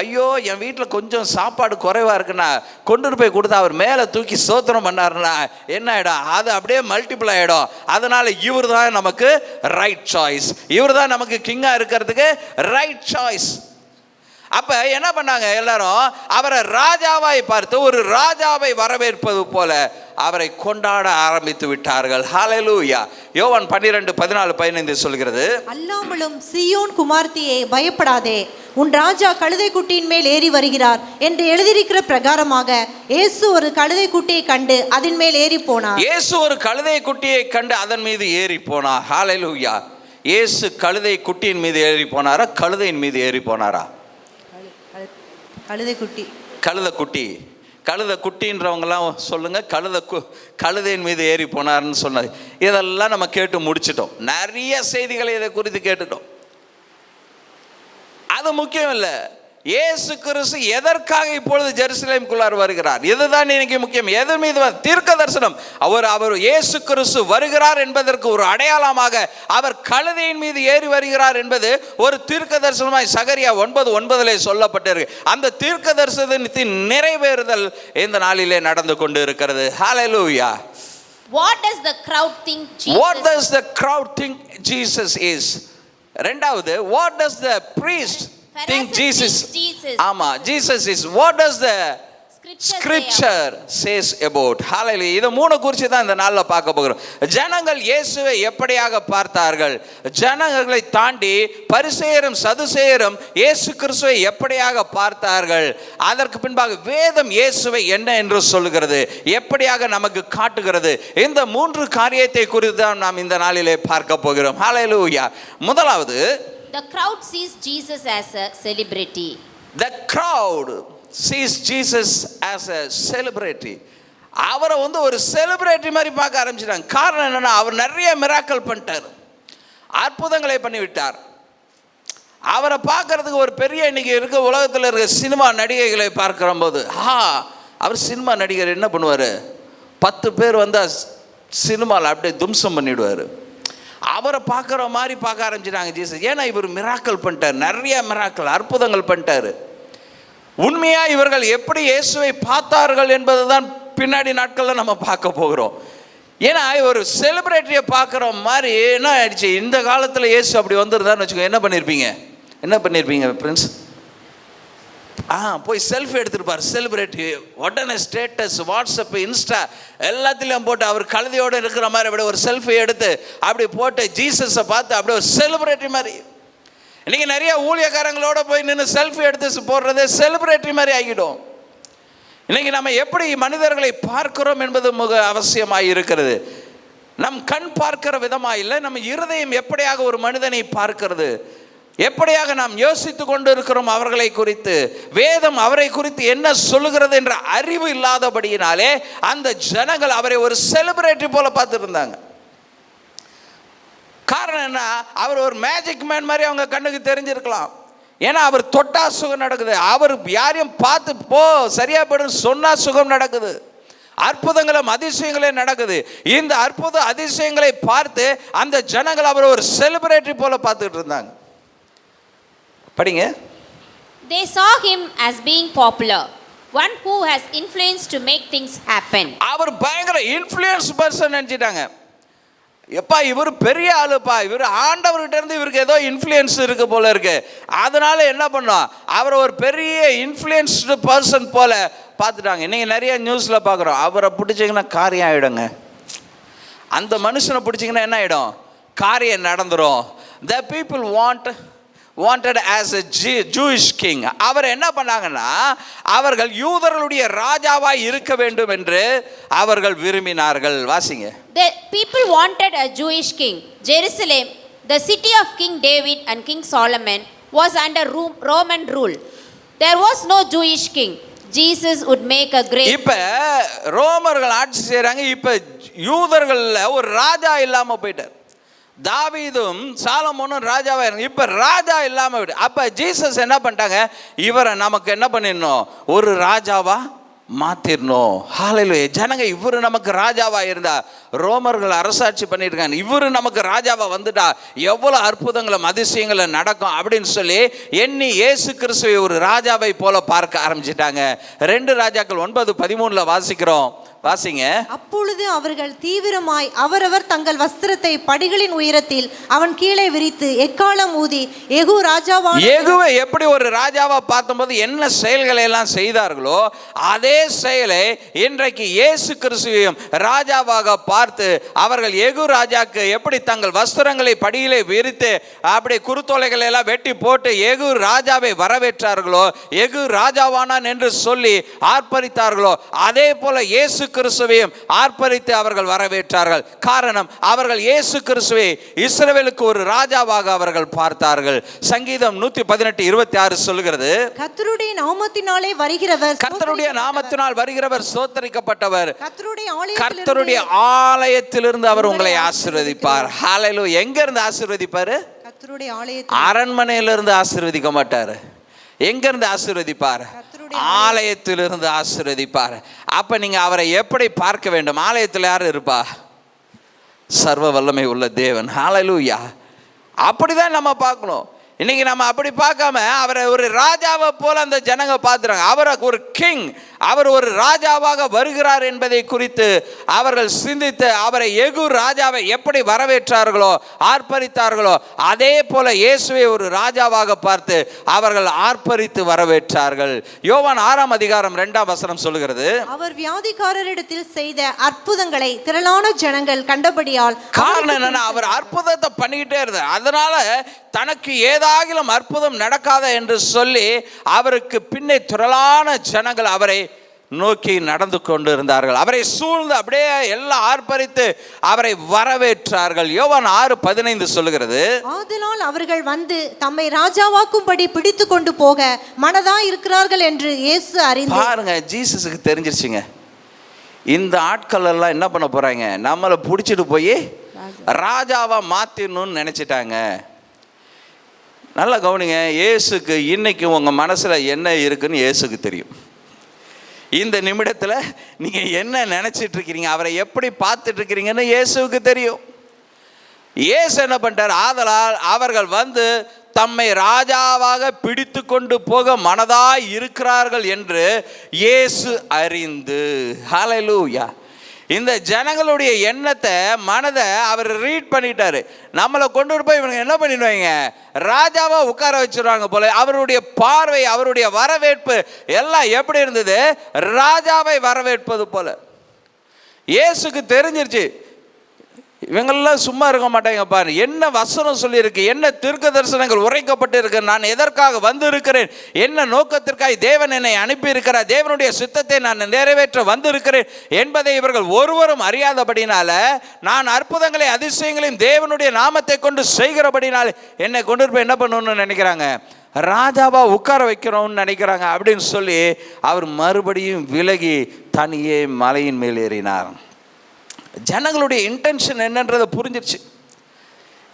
ஐயோ, என் வீட்டில் கொஞ்சம் சாப்பாடு குறைவாக இருக்குன்னா கொண்டு போய் கொடுத்தா அவர் மேலே தூக்கி ஸ்தோத்திரம் பண்ணாருன்னா என்ன ஆகிடும்? அது அப்படியே மல்டிபிள் ஆகிடும். அதனால் இவர் தான் நமக்கு ரைட் சாய்ஸ், இவர் தான் நமக்கு கிங்காக இருக்கிறதுக்கு ரைட் சாய்ஸ். அப்ப என்ன பண்ணாங்க எல்லாரும்? அவரை ராஜாவாய் பார்த்து ஒரு ராஜாவை வரவேற்பது போல அவரை கொண்டாட ஆரம்பித்து விட்டார்கள். ஹல்லேலூயா. யோவான் 12:14-15 சொல்கிறது, அல்லாமலும் சீயோன் குமார்த்தியே பயப்படாதே, உன் ராஜா கழுதை குட்டியின் மேல் ஏறி வருகிறார் என்று எழுதியிருக்கிற பிரகாரமாக இயேசு ஒரு கழுதை குட்டியை கண்டு அதன் மேல் ஏறி போனார். இயேசு ஒரு கழுதை குட்டியை கண்டு அதன் மீது ஏறி போனார். ஹல்லேலூயா. இயேசு கழுதை குட்டியின் மீது ஏறி போனாரா, கழுதையின் மீது ஏறி போனாரா? கழுதை குட்டி. கழுதை குட்டின்றவங்கலாம் சொல்லுங்க, கழுதையின் மீது ஏறி போனார்னு சொன்னது. இதெல்லாம் நம்ம கேட்டு முடிச்சிட்டோம். நிறைய செய்திகளை இதை குறித்து கேட்டுட்டோம். அது முக்கியம் இல்லை. இயேசு கிறிஸ்து எதற்காக இப்பொழுது ஜெருசலேமுக்குள்ளார் வருகிறார்? இதுதான் இன்னைக்கு முக்கியம். எதன் மீது? தீர்க்க தரிசனம். அவர் இயேசு கிறிஸ்து வருகிறார் என்பதற்கு ஒரு அடையாளமாக அவர் கழுதையின் மீது ஏறி வருகிறார் என்பது ஒரு தீர்க்க தரிசனமாய் சகரியா 9:9 சொல்லப்பட்டிருக்கு. அந்த தீர்க்க தரிசனத்தின் நிறைவேறுதல் இந்த நாளிலே நடந்து கொண்டு இருக்கிறது. ஹல்லேலூயா. What does the crowd think Jesus? What does the crowd think Jesus is? இரண்டாவது, what does the priest think Jesus? ஆமா, Jesus is. What does the scripture says about? Hallelujah. இது மூணு குறித்து தான் இந்த நாள்ல பார்க்க போகிறோம். ஜனங்கள் இயேசுவை எப்படியாக பார்த்தார்கள்? ஜனங்களை தாண்டி பரிசேயரும் சதுசேயரும் இயேசு கிறிஸ்துவை எப்படியாக பார்த்தார்கள்? அதற்கு பின்பாக வேதம் இயேசுவை என்ன என்று சொல்லுகிறது, எப்படியாக நமக்கு காட்டுகிறது? இந்த மூன்று காரியத்தை குறித்து தான் நாம் இந்த நாளிலே பார்க்க போகிறோம். ஹல்லேலூயா. முதலாவது, the crowd sees Jesus as a celebrity. The crowd sees Jesus as a celebrity. அவரை ஒரு செலிபிரிட்டி மாதிரி பார்க்க ஆரம்பிச்சிட்டாங்க. காரணம் என்னன்னா, அவர் நிறைய மிராக்கிள் பண்ணிட்டார், அற்புதங்களை பண்ணிவிட்டார். அவரை பார்க்கறதுக்கு ஒரு பெரிய இன்னைக்கு இருக்க உலகத்தில் இருக்க சினிமா நடிகைகளை பார்க்கிற போது, அவர் சினிமா நடிகர் என்ன பண்ணுவார்? 10 பேர் சினிமாவில் அப்படியே தும்சம் பண்ணிவிடுவார். அவரை பார்க்குற மாதிரி பார்க்க ஆரம்பிச்சிட்டாங்க ஜீசஸ். ஏன்னா இவர் மிராக்கிள் பண்ணிட்டார், நிறைய மிராக்கிள் அற்புதங்கள் பண்ணிட்டார். உண்மையா இவர்கள் எப்படி இயேசுவை பார்த்தார்கள் என்பது தான் பின்னாடி நாட்களில் நம்ம பார்க்க போகிறோம். ஏன்னா ஒரு செலிபிரிட்டியை பார்க்குற மாதிரி என்ன ஆயிடுச்சு, இந்த காலத்தில் இயேசு அப்படி வந்துருந்தான்னு வச்சுக்கோங்க, என்ன பண்ணியிருப்பீங்க ஃப்ரெண்ட்ஸ்? போய் செல்ஃபி எடுத்துருப்பார் செலிபிரிட்டி. உடனே ஸ்டேட்டஸ், வாட்ஸ்அப், இன்ஸ்டா எல்லாத்துலேயும் போட்டு அவர் கழுதையோடு இருக்கிற மாதிரி அப்படியே ஒரு செல்ஃபி எடுத்து அப்படி போட்டு ஜீசஸை பார்த்து அப்படியே ஒரு செலிபிரிட்டி மாதிரி. இன்றைக்கி நிறைய ஊழியக்காரங்களோட போய் நின்று செல்ஃபி எடுத்து போடுறதே செலிபிரிட்டி மாதிரி ஆகிடும். இன்றைக்கி நம்ம எப்படி மனிதர்களை பார்க்கிறோம் என்பது மிக அவசியமாக இருக்கிறது. நம் கண் பார்க்கிற விதமாக இல்லை, நம்ம இருதயம் எப்படியாக ஒரு மனிதனை பார்க்கிறது, எப்படியாக நாம் யோசித்து கொண்டு இருக்கிறோம் அவர்களை குறித்து, வேதம் அவரை குறித்து என்ன சொல்லுகிறது என்ற அறிவு இல்லாதபடியினாலே அந்த ஜனங்கள் அவரை ஒரு செலிபிரிட்டி போல பார்த்துருந்தாங்க. காரணம் என்ன? அவர் ஒரு மேஜிக் மேன் மாதிரி அவங்க கண்ணுக்கு தெரிஞ்சிருக்கலாம். ஏன்னா அவர் தொட்டா சுகம் நடக்குது, அவர் யாரையும் பார்த்து சரியா போயிடும் சொன்னா சுகம் நடக்குது, அற்புதங்களும் அதிசயங்களே நடக்குது. இந்த அற்புத அதிசயங்களை பார்த்து அந்த ஜனங்கள் அவர் ஒரு செலிபிரிட்டி போல பார்த்துட்டு இருந்தாங்க. படிங்க. They saw him as being popular, one who has influence to make things happen. அவர் பயங்கர இன்ஃப்ளூயன்ஸ் பர்சன் நினைச்சிட்டாங்க. எப்பா இவர் பெரிய ஆளுப்பா, இவர் ஆண்டவர்கிட்ட இருந்து இவருக்கு ஏதோ இன்ஃப்ளூயன்ஸ் இருக்கு போல இருக்கு, அதனால என்ன பண்ணோம், அவர் ஒரு பெரிய இன்ஃப்ளூயன்ஸ்டு பர்சன் போல பார்த்துட்டாங்க. இன்னைக்கு நிறைய நியூஸில் பார்க்குறோம், அவரை பிடிச்சிங்கன்னா காரியம் ஆகிடுங்க, அந்த மனுஷனை பிடிச்சிங்கன்னா என்ன ஆகிடும், காரியம் நடந்துடும். The people wanted as a Jewish king. அவர் என்ன பண்ணாங்கன்னா, அவர்கள் யூதர்களுடைய ராஜாவாய் இருக்க வேண்டும் என்று அவர்கள் விரும்பினார்கள். வாசிங்க. The people wanted a Jewish king. Jerusalem, the city of King David and King Solomon, was under Roman rule. There was no Jewish king. Jesus would make a great. இப்ப ரோமர்கள் ஆட்சி செய்றாங்க. இப்ப யூதர்கள்ல ஒரு ராஜா இல்லாம போயிட்டார். தாவீதும் சாலமோனும் ராஜாவா இருந்தாங்க, இப்ப ராஜா இல்லாம விடு. அப்ப ஜீசஸ் என்ன பண்ணிட்டாங்க, இவரை நமக்கு என்ன பண்ணிடணும், ஒரு ராஜாவா மாத்திரணும். ஹல்லேலூயா. ஜனங்க இவரு நமக்கு ராஜாவா இருந்தா, ரோமர்கள் அரசாட்சி பண்ணிட்டு இருக்காங்க, இவரு நமக்கு ராஜாவா வந்துட்டா எவ்வளவு அற்புதங்களும் அதிசயங்களும் நடக்கும் அப்படின்னு சொல்லி எண்ணி இயேசு கிறிஸ்துவை ஒரு ராஜாவை போல பார்க்க ஆரம்பிச்சிட்டாங்க. 2 ராஜாக்கள் 9:13 வாசிக்கிறோம். வாசிங்க. அப்பொழுது அவர்கள் தீவிரமாய் அவரவர் தங்கள் வஸ்திரத்தை படிகளின் உயரத்தில் அவன் கீழே விரித்து எக்காலம் ஊதி யெகூ ராஜாவான யெகூவை எப்படி ஒரு ராஜாவா பார்த்தபோது என்ன செயல்களை எல்லாம் செய்தார்களோ அதே செயலை இன்றைக்கு இயேசு கிறிஸ்துவையும் ராஜாவாக பார்த்து அவர்கள் யெகூ ராஜாக்கு எப்படி தங்கள் வஸ்திரங்களை படியிலே விரித்து அப்படி குருத்தோலைகளை எல்லாம் வெட்டி போட்டு யெகூ ராஜாவை வரவேற்றார்களோ, யெகூ ராஜாவானான் என்று சொல்லி ஆர்ப்பரித்தார்களோ, அதே போல இயேசு கிறிஸ்துவையும் ஆர்ப்பரித்து அவர்கள் வரவேற்றார்கள். காரணம், அவர்கள் இயேசு கிறிஸ்துவை இஸ்ரவேலுக்கு ஒரு ராஜாவாக அவர்கள் பார்த்தார்கள். சங்கீதம் 118:26 சொல்கிறது, கர்த்தருடைய நாமத்தினாலே வருகிறவர், கர்த்தருடைய நாமத்தினால் வருகிறவர் ஸ்தோத்திரிக்கப்பட்டவர், கர்த்தருடைய ஆலயத்திலிருந்து அவர் உங்களை ஆசீர்வதிப்பார். ஹல்லேலூயா. எங்க இருந்து ஆசீர்வதிப்பாரு? கர்த்தருடைய ஆலயத்தில். அரண்மனையிலிருந்து ஆசீர்வதிக்க மாட்டாரு. எங்க இருந்து ஆசீர்வதிப்பார்? ஆலயத்திலிருந்து ஆசீர்வதிப்பார். அப்ப நீங்க அவரை எப்படி பார்க்க வேண்டும்? ஆலயத்தில் யார் இருப்பா? சர்வ வல்லமை உள்ள தேவன். ஹல்லேலூயா. அப்படிதான் நம்ம பார்க்கணும். இன்னைக்கு நம்ம அப்படி பார்க்காம அவரை ஒரு ராஜாவை போல அந்த ஜனங்க பார்த்துறாங்க. அவரை ஒரு கிங், அவர் ஒரு ராஜாவாக வருகிறார் என்பதை குறித்து அவர்கள் சிந்தித்து அவரை யெகூ ராஜாவை எப்படி வரவேற்றார்களோ, ஆர்ப்பரித்தார்களோ, அதே போல இயேசுவை ஒரு ராஜாவாக பார்த்து அவர்கள் ஆர்ப்பரித்து வரவேற்றார்கள். யோவான் 6:2 சொல்லுகிறது, அவர் வியாதிக்காரரிடத்தில் செய்த அற்புதங்களை திரளான ஜனங்கள் கண்டபடியால். காரணம் என்னன்னா, அவர் அற்புதத்தை பண்ணிக்கிட்டே இருந்தார். அதனால தனக்கு ஏதாகிலும் அற்புதம் நடக்காத என்று சொல்லி அவருக்கு பின்னே திரளான ஜனங்கள் அவரை நோக்கி நடந்து கொண்டு இருந்தார்கள். அவரை சூழ்ந்து அப்படியே எல்லாம் ஆர்ப்பரித்து அவரை வரவேற்றார்கள். யோவான் 6:15 சொல்லுகிறது, ஆதலால் அவர்கள் வந்து தம்மை ராஜாவாக்கும்படி பிடித்து கொண்டு போக மனதாய் இருக்கிறார்கள் என்று இயேசு அறிந்தார். பாருங்க, ஜீசஸுக்கு தெரிஞ்சிருச்சுங்க, இந்த ஆட்கள் எல்லாம் என்ன பண்ண போறாங்க, நம்மளை பிடிச்சிட்டு போய் ராஜாவா மாத்திடணும்னு நினைச்சிட்டாங்க. நல்லா கவனிங்க, இயேசுக்கு இன்னைக்கு உங்க மனசுல என்ன இருக்குன்னு இயேசுக்கு தெரியும். இந்த நிமிடத்தில் நீங்க என்ன நினைச்சிட்டு இருக்கிறீங்க, அவரை எப்படி பார்த்துட்டு இருக்கிறீங்கன்னு இயேசுவுக்கு தெரியும். இயேசு என்ன பண்ணிட்டார்? ஆதலால் அவர்கள் வந்து தம்மை ராஜாவாக பிடித்து கொண்டு போக மனதாய் இருக்கிறார்கள் என்று இயேசு அறிந்து. ஹல்லேலூயா. இந்த ஜனங்களுடைய எண்ணத்தை, மனதை அவர் ரீட் பண்ணிட்டாரு. நம்மளை கொண்டு போய் இவங்க என்ன பண்ணிடுவாங்க, ராஜாவா உட்கார வச்சிருவாங்க போல. அவருடைய பார்வை, அவருடைய வரவேற்பு எல்லாம் எப்படி இருந்தது? ராஜாவை வரவேற்பது போல. இயேசுக்கு தெரிஞ்சிருச்சு, இவங்கெல்லாம் சும்மா இருக்க மாட்டாங்க. பாரு, என்ன வசனம் சொல்லியிருக்கு, என்ன தீர்க்க தரிசனங்கள் உரைக்கப்பட்டு இருக்கு, நான் எதற்காக வந்து இருக்கிறேன், என்ன நோக்கத்திற்காக தேவன் என்னை அனுப்பி இருக்கிறார், தேவனுடைய சித்தத்தை நான் நிறைவேற்ற வந்திருக்கிறேன் என்பதை இவர்கள் ஒருவரும் அறியாதபடினால, நான் அற்புதங்களை அதிசயங்களையும் தேவனுடைய நாமத்தை கொண்டு செய்கிறபடினால என்னை கொண்டு போய் என்ன பண்ணணும்னு நினைக்கிறாங்க, ராஜாவா உட்கார வைக்கிறோம்னு நினைக்கிறாங்க அப்படின்னு சொல்லி அவர் மறுபடியும் விலகி தனியே மலையின் மேல் ஏறினார். ஜனங்களுடைய இன்டென்ஷன் என்னன்றதை புரிஞ்சிருச்சு.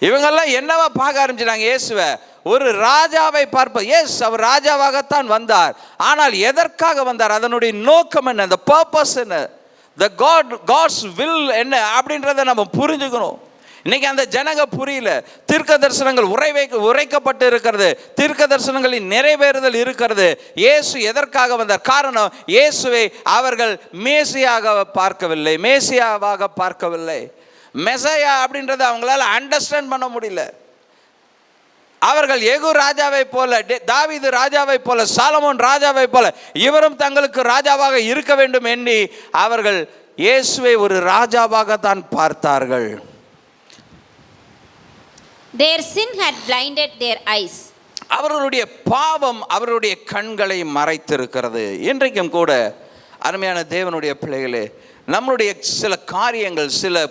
இவங்கெல்லாம் என்னவா பார்க்க ஆரம்பிச்சிட்டாங்க? இயேசுவை ஒரு ராஜாவை பார்ப்போம். எஸ், அவர் ராஜாவாகத்தான் வந்தார். ஆனால் எதற்காக வந்தார்? அதனுடைய நோக்கம் என்ன? the purpose என்ன? the God's will என்ன அப்படின்றத நம்ம புரிஞ்சுக்கணும். இன்னைக்கு அந்த ஜனங்க புரியல. தீர்க்க தரிசனங்கள் உரைக்கப்பட்டு இருக்கிறது, தீர்க்க தரிசனங்களின் நிறைவேறுதல் இருக்கிறது. இயேசு எதற்காக வந்தார்? காரணம், இயேசுவை அவர்கள் மேசியாவாக பார்க்கவில்லை. மெசையா அப்படின்றத அவங்களால அண்டர்ஸ்டாண்ட் பண்ண முடியல. அவர்கள் யெகூ ராஜாவை போல, தாவீது ராஜாவை போல, சாலமோன் ராஜாவை போல இவரும் தங்களுக்கு ராஜாவாக இருக்க வேண்டும் எண்ணி அவர்கள் இயேசுவை ஒரு ராஜாவாக தான் பார்த்தார்கள். Their sin had blinded their eyes. அவர்களுடைய பாவம் அவருடைய கண்களை மறைத்திருக்கிறது. இன்றைக்கும் கூட அருமையான தேவனுடைய பிள்ளைகளே, நம்மளுடைய சில காரியங்கள், சில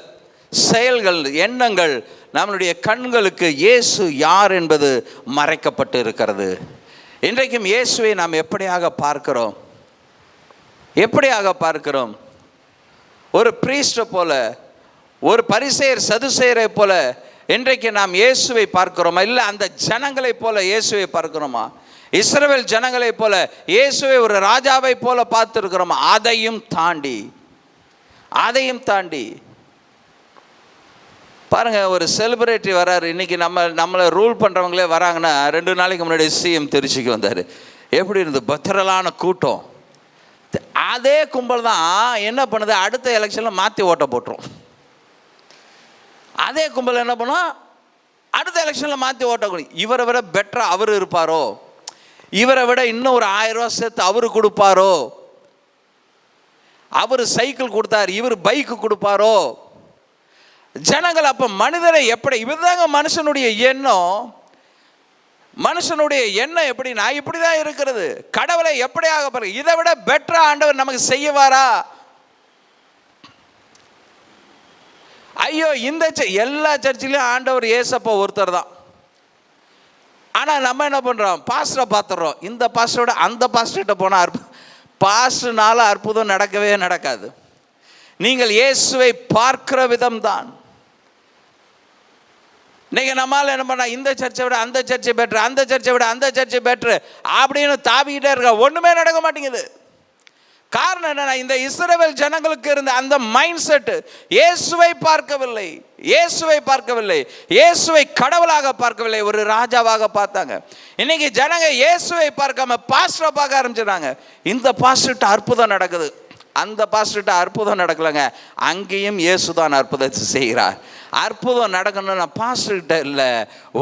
செயல்கள், எண்ணங்கள், நம்மளுடைய கண்களுக்கு இயேசு யார் என்பது மறைக்கப்பட்டு இருக்கிறது. இன்றைக்கும் இயேசுவை நாம் எப்படியாக பார்க்கிறோம்? ஒரு பிரீஸ்டை போல, ஒரு பரிசேயர் சதுசேயரை போல இன்றைக்கு நாம் இயேசுவை பார்க்கிறோமா? இல்லை அந்த ஜனங்களை போல இயேசுவை பார்க்கிறோமா? இஸ்ரவேல் ஜனங்களை போல இயேசுவை ஒரு ராஜாவை போல பார்த்துருக்கிறோமா? அதையும் தாண்டி பாருங்க, ஒரு செலிபிரிட்டி வராரு. இன்னைக்கு நம்மளை ரூல் பண்ணுறவங்களே வராங்கன்னா, 2 நாளைக்கு முன்னாடி சிஎம் திருச்சிக்கு வந்தார். எப்படி இருந்தது? பத்திரலான கூட்டம். அதே கும்பல் தான் என்ன பண்ணுது, அடுத்த எலெக்ஷனில் மாற்றி ஓட்ட போட்டுரும். அதே கும்பல் என்ன பண்ணும், அடுத்த எலெக்ஷனில் மாற்றி ஓட்டக்கூடும். இவரை விட பெட்டராக அவர் இருப்பாரோ, இவரை விட இன்னும் ஒரு 1000 ரூபா சேர்த்து அவரு கொடுப்பாரோ, அவர் சைக்கிள் கொடுத்தார் இவர் பைக்கு கொடுப்பாரோ. ஜனங்கள் அப்போ மனிதரை எப்படி, இதுதாங்க மனுஷனுடைய எண்ணம். மனுஷனுடைய எண்ணம் எப்படின்னா இப்படி தான் இருக்கிறது. கடவுளை எப்படியாக பாருங்க, இதை விட பெட்டரா ஆண்டவர் நமக்கு செய்வாரா? ஐயோ, இந்த எல்லா சர்ச்சிலையும் ஆண்டவர் ஏசப்பா ஒருத்தர் தான். ஆனால் நம்ம என்ன பண்ணுறோம், பாஸ்டரை பார்த்துடுறோம். இந்த பாஸ்டரோட அந்த பாஸ்டர்கிட்ட போனால் பாஸ்டர்னால அற்புதம் நடக்கவே நடக்காது. நீங்கள் இயேசுவை பார்க்கிற விதம் தான். நீங்கள் நம்மளால் என்ன பண்ண, இந்த சர்ச்சை விட அந்த சர்ச்சை பெட்ரு, அந்த சர்ச்சை விட அந்த சர்ச்சை பெட்ரு அப்படின்னு தாவிக்கிட்டே இருக்க, ஒன்றுமே நடக்க மாட்டேங்குது. காரணம் என்னன்னா, இந்த இஸ்ரவேல் ஜனங்களுக்கு இருந்த அந்த மைண்ட் செட் இயேசுவை பார்க்கவில்லை, இயேசுவை பார்க்கவில்லை, இயேசுவை கடவுளாக பார்க்கவில்லை, ஒரு ராஜாவாக பார்த்தாங்க. இன்னைக்கு ஜனங்க இயேசுவை பார்க்காம பாஸ்டரை பார்க்க ஆரம்பிச்சிடறாங்க. இந்த பாஸ்டர்கிட்ட அற்புதம் நடக்குது, அந்த பாஸ்டர்கிட்ட அற்புதம் நடக்கலைங்க, அங்கேயும் இயேசு தான் அற்புதத்தை செய்கிறார். அற்புதம் நடக்கணும்னா பாஸ்டர்கிட்ட இல்லை,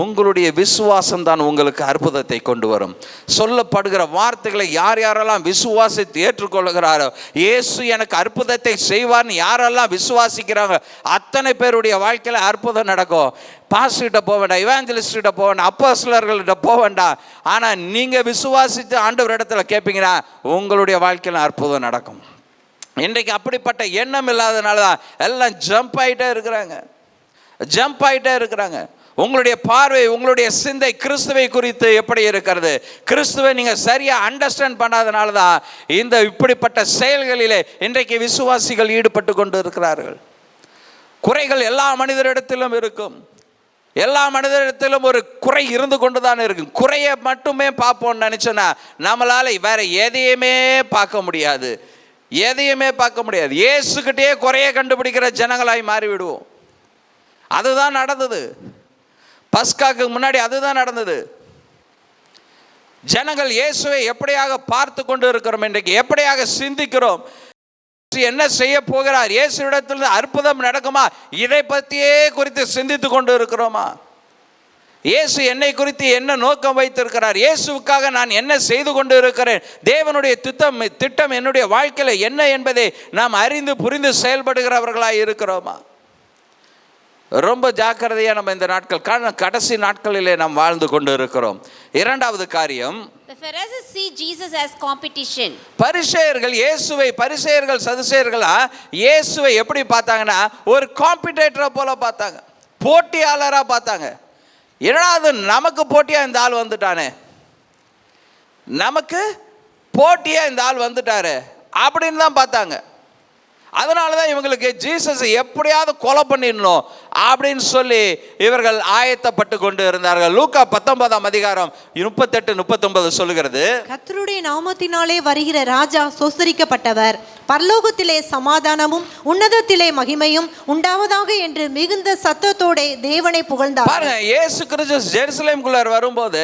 உங்களுடைய விசுவாசம் தான் உங்களுக்கு அற்புதத்தை கொண்டு வரும். சொல்லப்படுகிற வார்த்தைகளை யார் யாரெல்லாம் விசுவாசித்து ஏற்றுக்கொள்கிறாரோ, இயேசு எனக்கு அற்புதத்தை செய்வார்னு யாரெல்லாம் விசுவாசிக்கிறாங்க அத்தனை பேருடைய வாழ்க்கையில் அற்புதம் நடக்கும். பாஸ்டர்கிட்ட போக வேண்டாம், இவாஞ்சலிஸ்ட்கிட்ட போக வேண்டாம், அப்போஸ்தலர்கள்கிட்ட போக வேண்டாம். ஆனால் நீங்கள் விசுவாசித்து ஆண்டவர் இடத்துல கேட்பீங்கன்னா உங்களுடைய வாழ்க்கையில் அற்புதம் நடக்கும். இன்றைக்கு அப்படிப்பட்ட எண்ணம் இல்லாதனால தான் எல்லாம் ஜம்ப் ஆகிட்டே இருக்கிறாங்க, ஜம்ப் ஆகிட்டே இருக்கிறாங்க. உங்களுடைய பார்வை, உங்களுடைய சிந்தை கிறிஸ்துவை குறித்து எப்படி இருக்கிறது, கிறிஸ்துவை நீங்கள் சரியாக அண்டர்ஸ்டாண்ட் பண்ணாதனால தான் இந்த இப்படிப்பட்ட செயல்களிலே இன்றைக்கு விசுவாசிகள் ஈடுபட்டு கொண்டு இருக்கிறார்கள். குறைகள் எல்லா மனிதரிடத்திலும் இருக்கும், எல்லா மனிதரிடத்திலும் ஒரு குறை இருந்து கொண்டு தான் இருக்கும். குறையை மட்டுமே பார்ப்போம்னு நினச்சோன்னா நம்மளால் வேற எதையுமே பார்க்க முடியாது, எதையுமே பார்க்க முடியாது. இயேசுக்கிட்டே குறைய கண்டுபிடிக்கிற ஜனங்களாய் மாறிவிடுவோம். அதுதான் நடந்தது பஸ்காக்கு முன்னாடி, அதுதான் நடந்தது. ஜனங்கள் இயேசுவை எப்படியாக பார்த்து கொண்டு இருக்கிறோம், இன்றைக்கு எப்படியாக சிந்திக்கிறோம், என்ன செய்ய போகிறார், இயேசுவிடத்திலிருந்து அற்புதம் நடக்குமா, இதை பற்றியே குறித்து சிந்தித்து கொண்டு இருக்கிறோமா? இயேசு என்னை குறித்து என்ன நோக்கம் வைத்திருக்கிறார், இயேசுவுக்காக நான் என்ன செய்து கொண்டு இருக்கிறேன், தேவனுடைய திட்டம் என்னுடைய வாழ்க்கையில் என்ன என்பதை நாம் அறிந்து புரிந்து செயல்படுகிறவர்களாக இருக்கிறோமா? ரொம்ப ஜாக்கிரதையாக நம்ம இந்த நாட்கள், கடைசி நாட்களிலே நாம் வாழ்ந்து கொண்டு இருக்கிறோம். இரண்டாவது காரியம், The Pharisees see Jesus as competition. பரிசேயர்கள் இயேசுவை, பரிசேயர்கள் சதுசேயர்களா இயேசுவை எப்படி பார்த்தாங்கன்னா ஒரு காம்படிட்டரை போல பார்த்தாங்க, போட்டியாளராக பார்த்தாங்க. ஏதாவது நமக்கு போட்டியாக இந்த ஆள் வந்துட்டானே, நமக்கு போட்டியாக இந்த ஆள் வந்துட்டாரு அப்படின்னு தான் பார்த்தாங்க. அதனால தான் இவங்களுக்கு ஜீசஸை எப்படியாவது கொலை பண்ணிடணும் அப்படின்னு சொல்லி இவர்கள் ஆயத்தப்பட்டு கொண்டு இருந்தார்கள். லூக்கா 19ஆம் அதிகாரம் 38-39 சொல்லுகிறது, கர்த்தருடைய நாமத்தினாலே வருகிற ராஜா சோசரிக்கப்பட்டவர், பரலோகத்திலே சமாதானமும் உன்னதத்திலே மகிமையும் உண்டாவதாக என்று மிகுந்த சத்தத்தோட தேவனை புகழ்ந்தார். பாருங்க, இயேசு கிறிஸ்து ஜெருசலேமுக்குள்ளார் வரும்போது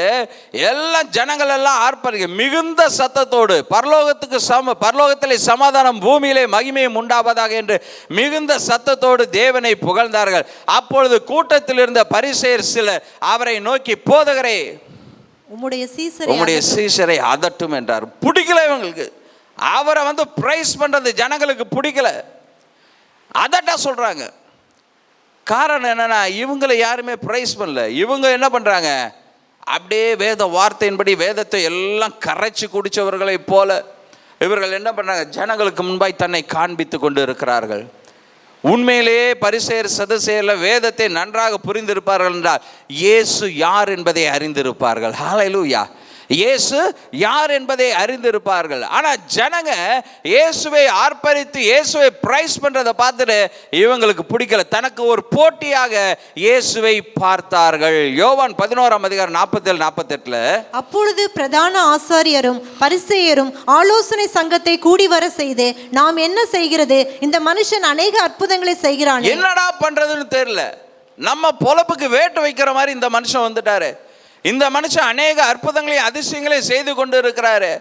எல்லாம் ஜனங்கள் எல்லாம் ஆர்ப்பரிக்க மிகுந்த சத்தத்தோடு பரலோகத்திலே சமாதானம் பூமியிலே மகிமையும் உண்டாவதாக என்று மிகுந்த சத்தத்தோடு தேவனை புகழ்ந்தார்கள். அப்பொழுது கூட்டத்தில் இருந்த பரிசேயர் சிலர் அவரை நோக்கி, போதகரே, உம்முடைய சீஷரை அதட்டும் என்றார். பிடிக்கல இவங்களுக்கு, அவரை பிரைஸ் பண்றது ஜனங்களுக்கு பிடிக்கல, அதட்டா சொல்றாங்க. காரணம் என்னன்னா, இவங்களை யாருமே பிரைஸ் பண்ணல. இவங்க என்ன பண்றாங்க, அப்படியே வேத வார்த்தையின்படி வேதத்தை எல்லாம் கரைச்சி குடிச்சவர்களை போல இவர்கள் என்ன பண்றாங்க, ஜனங்களுக்கு முன்பாய் தன்னை காண்பித்து கொண்டு இருக்கிறார்கள். உண்மையிலேயே பரிசேயர் சதுசேயர் வேதத்தை நன்றாக புரிந்திருப்பார்கள் என்றால் இயேசு யார் என்பதை அறிந்திருப்பார்கள். ஹல்லேலூயா. இயேசு யார் என்பதை அறிந்திருப்பார்கள். ஆனால் ஜனங்க இயேசுவை ஆர்ப்பரித்து இயேசுவை பிரைஸ் பண்றதை பார்த்துட்டு இவங்களுக்கு பிடிக்கல, தனக்கு ஒரு போட்டியாக இயேசுவை பார்த்தார்கள். யோவான் 11ஆம் அதிகாரம் 47-48 அப்பொழுது பிரதான ஆசாரியரும் பரிசேயரும் ஆலோசனை சங்கத்தை கூடி வர செய்து, நாம் என்ன செய்கிறது, இந்த மனுஷன் அநேக அற்புதங்களை செய்கிறான், என்னடா பண்றதுன்னு தெரியல, நம்ம பொழப்புக்கு வேட்டு வைக்கிற மாதிரி இந்த மனுஷன் வந்துட்டாரு, இந்த மனுஷன் அநேக அற்புதங்களையும் அதிசயங்களையும் செய்து கொண்டு இருக்கிறாரு,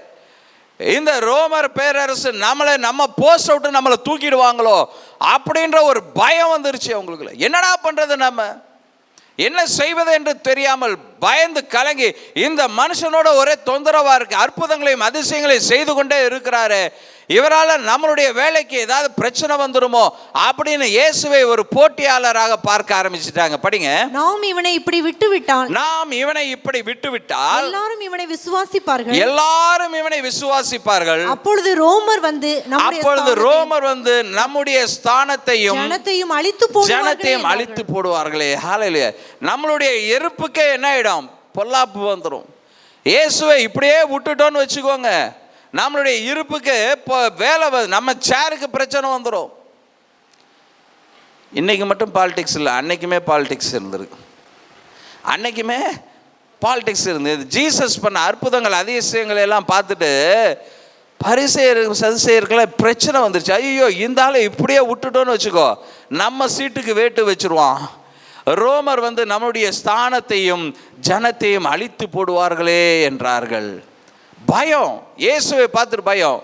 இந்த ரோமர் பேரரசு நம்ம போஸ்ட் அவுட்டு நம்மளை தூக்கிடுவாங்களோ அப்படின்ற ஒரு பயம் வந்துருச்சு அவங்களுக்குள்ள. என்னடா பண்ணுறது, நம்ம என்ன செய்வது என்று தெரியாமல் பயந்து கலங்கி, இந்த மனுஷனோட ஒரே தொந்தரவாக இருக்குது, அற்புதங்களையும் அதிசயங்களையும் செய்து கொண்டே இருக்கிறாரு, இவரால் நம்மளுடைய வேலைக்கு ஏதாவது பிரச்சனை வந்துடுமோ அப்படின்னு இயேசுவை ஒரு போட்டியாளராக பார்க்க ஆரம்பிச்சிட்டாங்க. படிங்க. நாம் இவனை இப்படி விட்டுவிட்டால் எல்லாரும் இவனை விசுவாசிப்பார்கள். அப்பொழுது ரோமர் வந்து நம்முடைய ஸ்தானத்தையும் ஜனத்தையும் அழித்து போடுவார்களே. ஹல்லேலூயா. நம்மளுடைய இருப்புக்கே என்ன ஆயிடும், பொல்லாப்பு வந்துடும். இயேசுவை இப்படியே விட்டுட்டோன்னு வச்சுக்கோங்க, நம்மளுடைய இருப்புக்கு இப்போ வேலை, நம்ம சேருக்கு பிரச்சனை வந்துடும். இன்னைக்கு மட்டும் பாலிடிக்ஸ் இல்லை, அன்னைக்குமே பாலிடிக்ஸ் இருந்திருக்கு. அன்னைக்குமே பாலிடிக்ஸ் இருந்தது. ஜீசஸ் பண்ண அற்புதங்கள் அதிசயங்களை எல்லாம் பார்த்துட்டு பரிசேயர்கள் சதுசேயர்களாம் பிரச்சனை வந்துருச்சு. ஐயோ, இந்த ஆளை இப்படியே விட்டுட்டோன்னு வச்சுக்கோ, நம்ம சீட்டுக்கு வேட்டு வச்சிருவான். ரோமர் வந்து நம்முடைய ஸ்தானத்தையும் ஜனத்தையும் அழித்து போடுவார்களே என்றார்கள். பயம், இயேசுவை பார்த்துட்டு பயம்.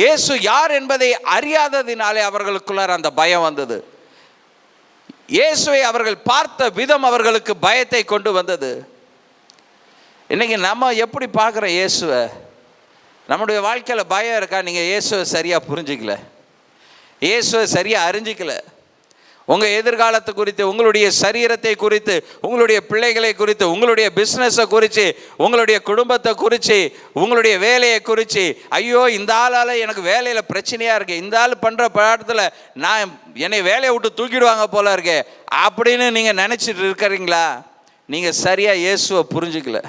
இயேசு யார் என்பதை அறியாததினாலே அவர்களுக்குள்ளார அந்த பயம் வந்தது. இயேசுவை அவர்கள் பார்த்த விதம் அவர்களுக்கு பயத்தை கொண்டு வந்தது. இன்னைக்கு நம்ம எப்படி பார்க்குறோம் இயேசுவை? நம்முடைய வாழ்க்கையில் பயம் இருக்கா? நீங்கள் இயேசுவை சரியாக புரிஞ்சிக்கல, இயேசுவை சரியாக அறிஞ்சிக்கல. உங்கள் எதிர்காலத்தை குறித்து, உங்களுடைய சரீரத்தை குறித்து, உங்களுடைய பிள்ளைகளை குறித்து, உங்களுடைய பிஸ்னஸை குறித்து, உங்களுடைய குடும்பத்தை குறித்து, உங்களுடைய வேலையை குறித்து, ஐயோ இந்த ஆளால் எனக்கு வேலையில் பிரச்சனையாக இருக்குது, இந்த ஆள் பண்ணுற பாடத்தில் நான் என்னை வேலையை விட்டு தூக்கிடுவாங்க போல இருக்கே அப்படின்னு நீங்கள் நினச்சிட்டு இருக்கிறீங்களா? நீங்கள் சரியாக இயேசுவை புரிஞ்சிக்கல.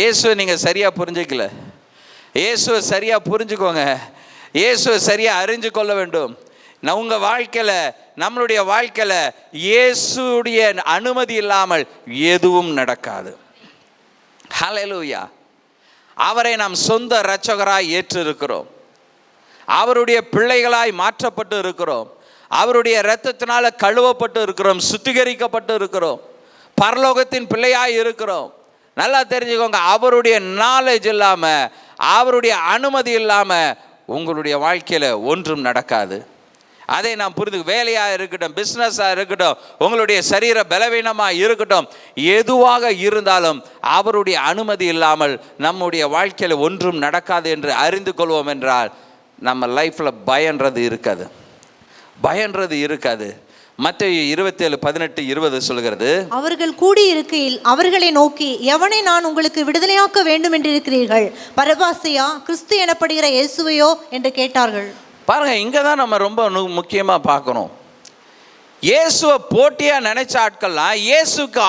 இயேசுவை நீங்கள் சரியாக புரிஞ்சிக்கல. இயேசுவை சரியாக புரிஞ்சுக்கோங்க. இயேசுவை சரியாக அறிஞ்சு கொள்ள வேண்டும். உங்கள் வாழ்க்கையில், நம்மளுடைய வாழ்க்கையில் இயேசுடைய அனுமதி இல்லாமல் எதுவும் நடக்காது. ஹல்லேலூயா. அவரை நாம் சொந்த இரட்சகராய் ஏற்றிருக்கிறோம். அவருடைய பிள்ளைகளாய் மாற்றப்பட்டு இருக்கிறோம். அவருடைய இரத்தத்தினால கழுவப்பட்டு இருக்கிறோம், சுத்திகரிக்கப்பட்டு இருக்கிறோம், பரலோகத்தின் பிள்ளையாய் இருக்கிறோம். நல்லா தெரிஞ்சுக்கோங்க, அவருடைய நாலேஜ் இல்லாமல், அவருடைய அனுமதி இல்லாமல் உங்களுடைய வாழ்க்கையில் ஒன்றும் நடக்காது. அதை நாம் புரிந்து, வேலையாக இருக்கட்டும், பிஸ்னஸாக இருக்கட்டும், உங்களுடைய சரீர பலவீனமாக இருக்கட்டும், எதுவாக இருந்தாலும் அவருடைய அனுமதி இல்லாமல் நம்முடைய வாழ்க்கையில் ஒன்றும் நடக்காது என்று அறிந்து கொள்வோம் என்றால் நம்ம லைஃப்பில் பயன்றது இருக்காது. பயன்றது இருக்காது. மத்தேயு 27:18-20 சொல்கிறது, அவர்கள் கூடி இருக்கையில் அவர்களை நோக்கி, எவனை நான் உங்களுக்கு விடுதலையாக்க வேண்டும் என்று இருக்கிறீர்கள், பரபாசையா, கிறிஸ்து எனப்படுகிற இயேசுவையோ என்று கேட்டார்கள். பாருங்க, இங்கே தான் நம்ம ரொம்ப முக்கியமாக பார்க்கணும். இயேசுவை போட்டியாக நினைச்ச ஆட்கள்லாம் இயேசுக்கு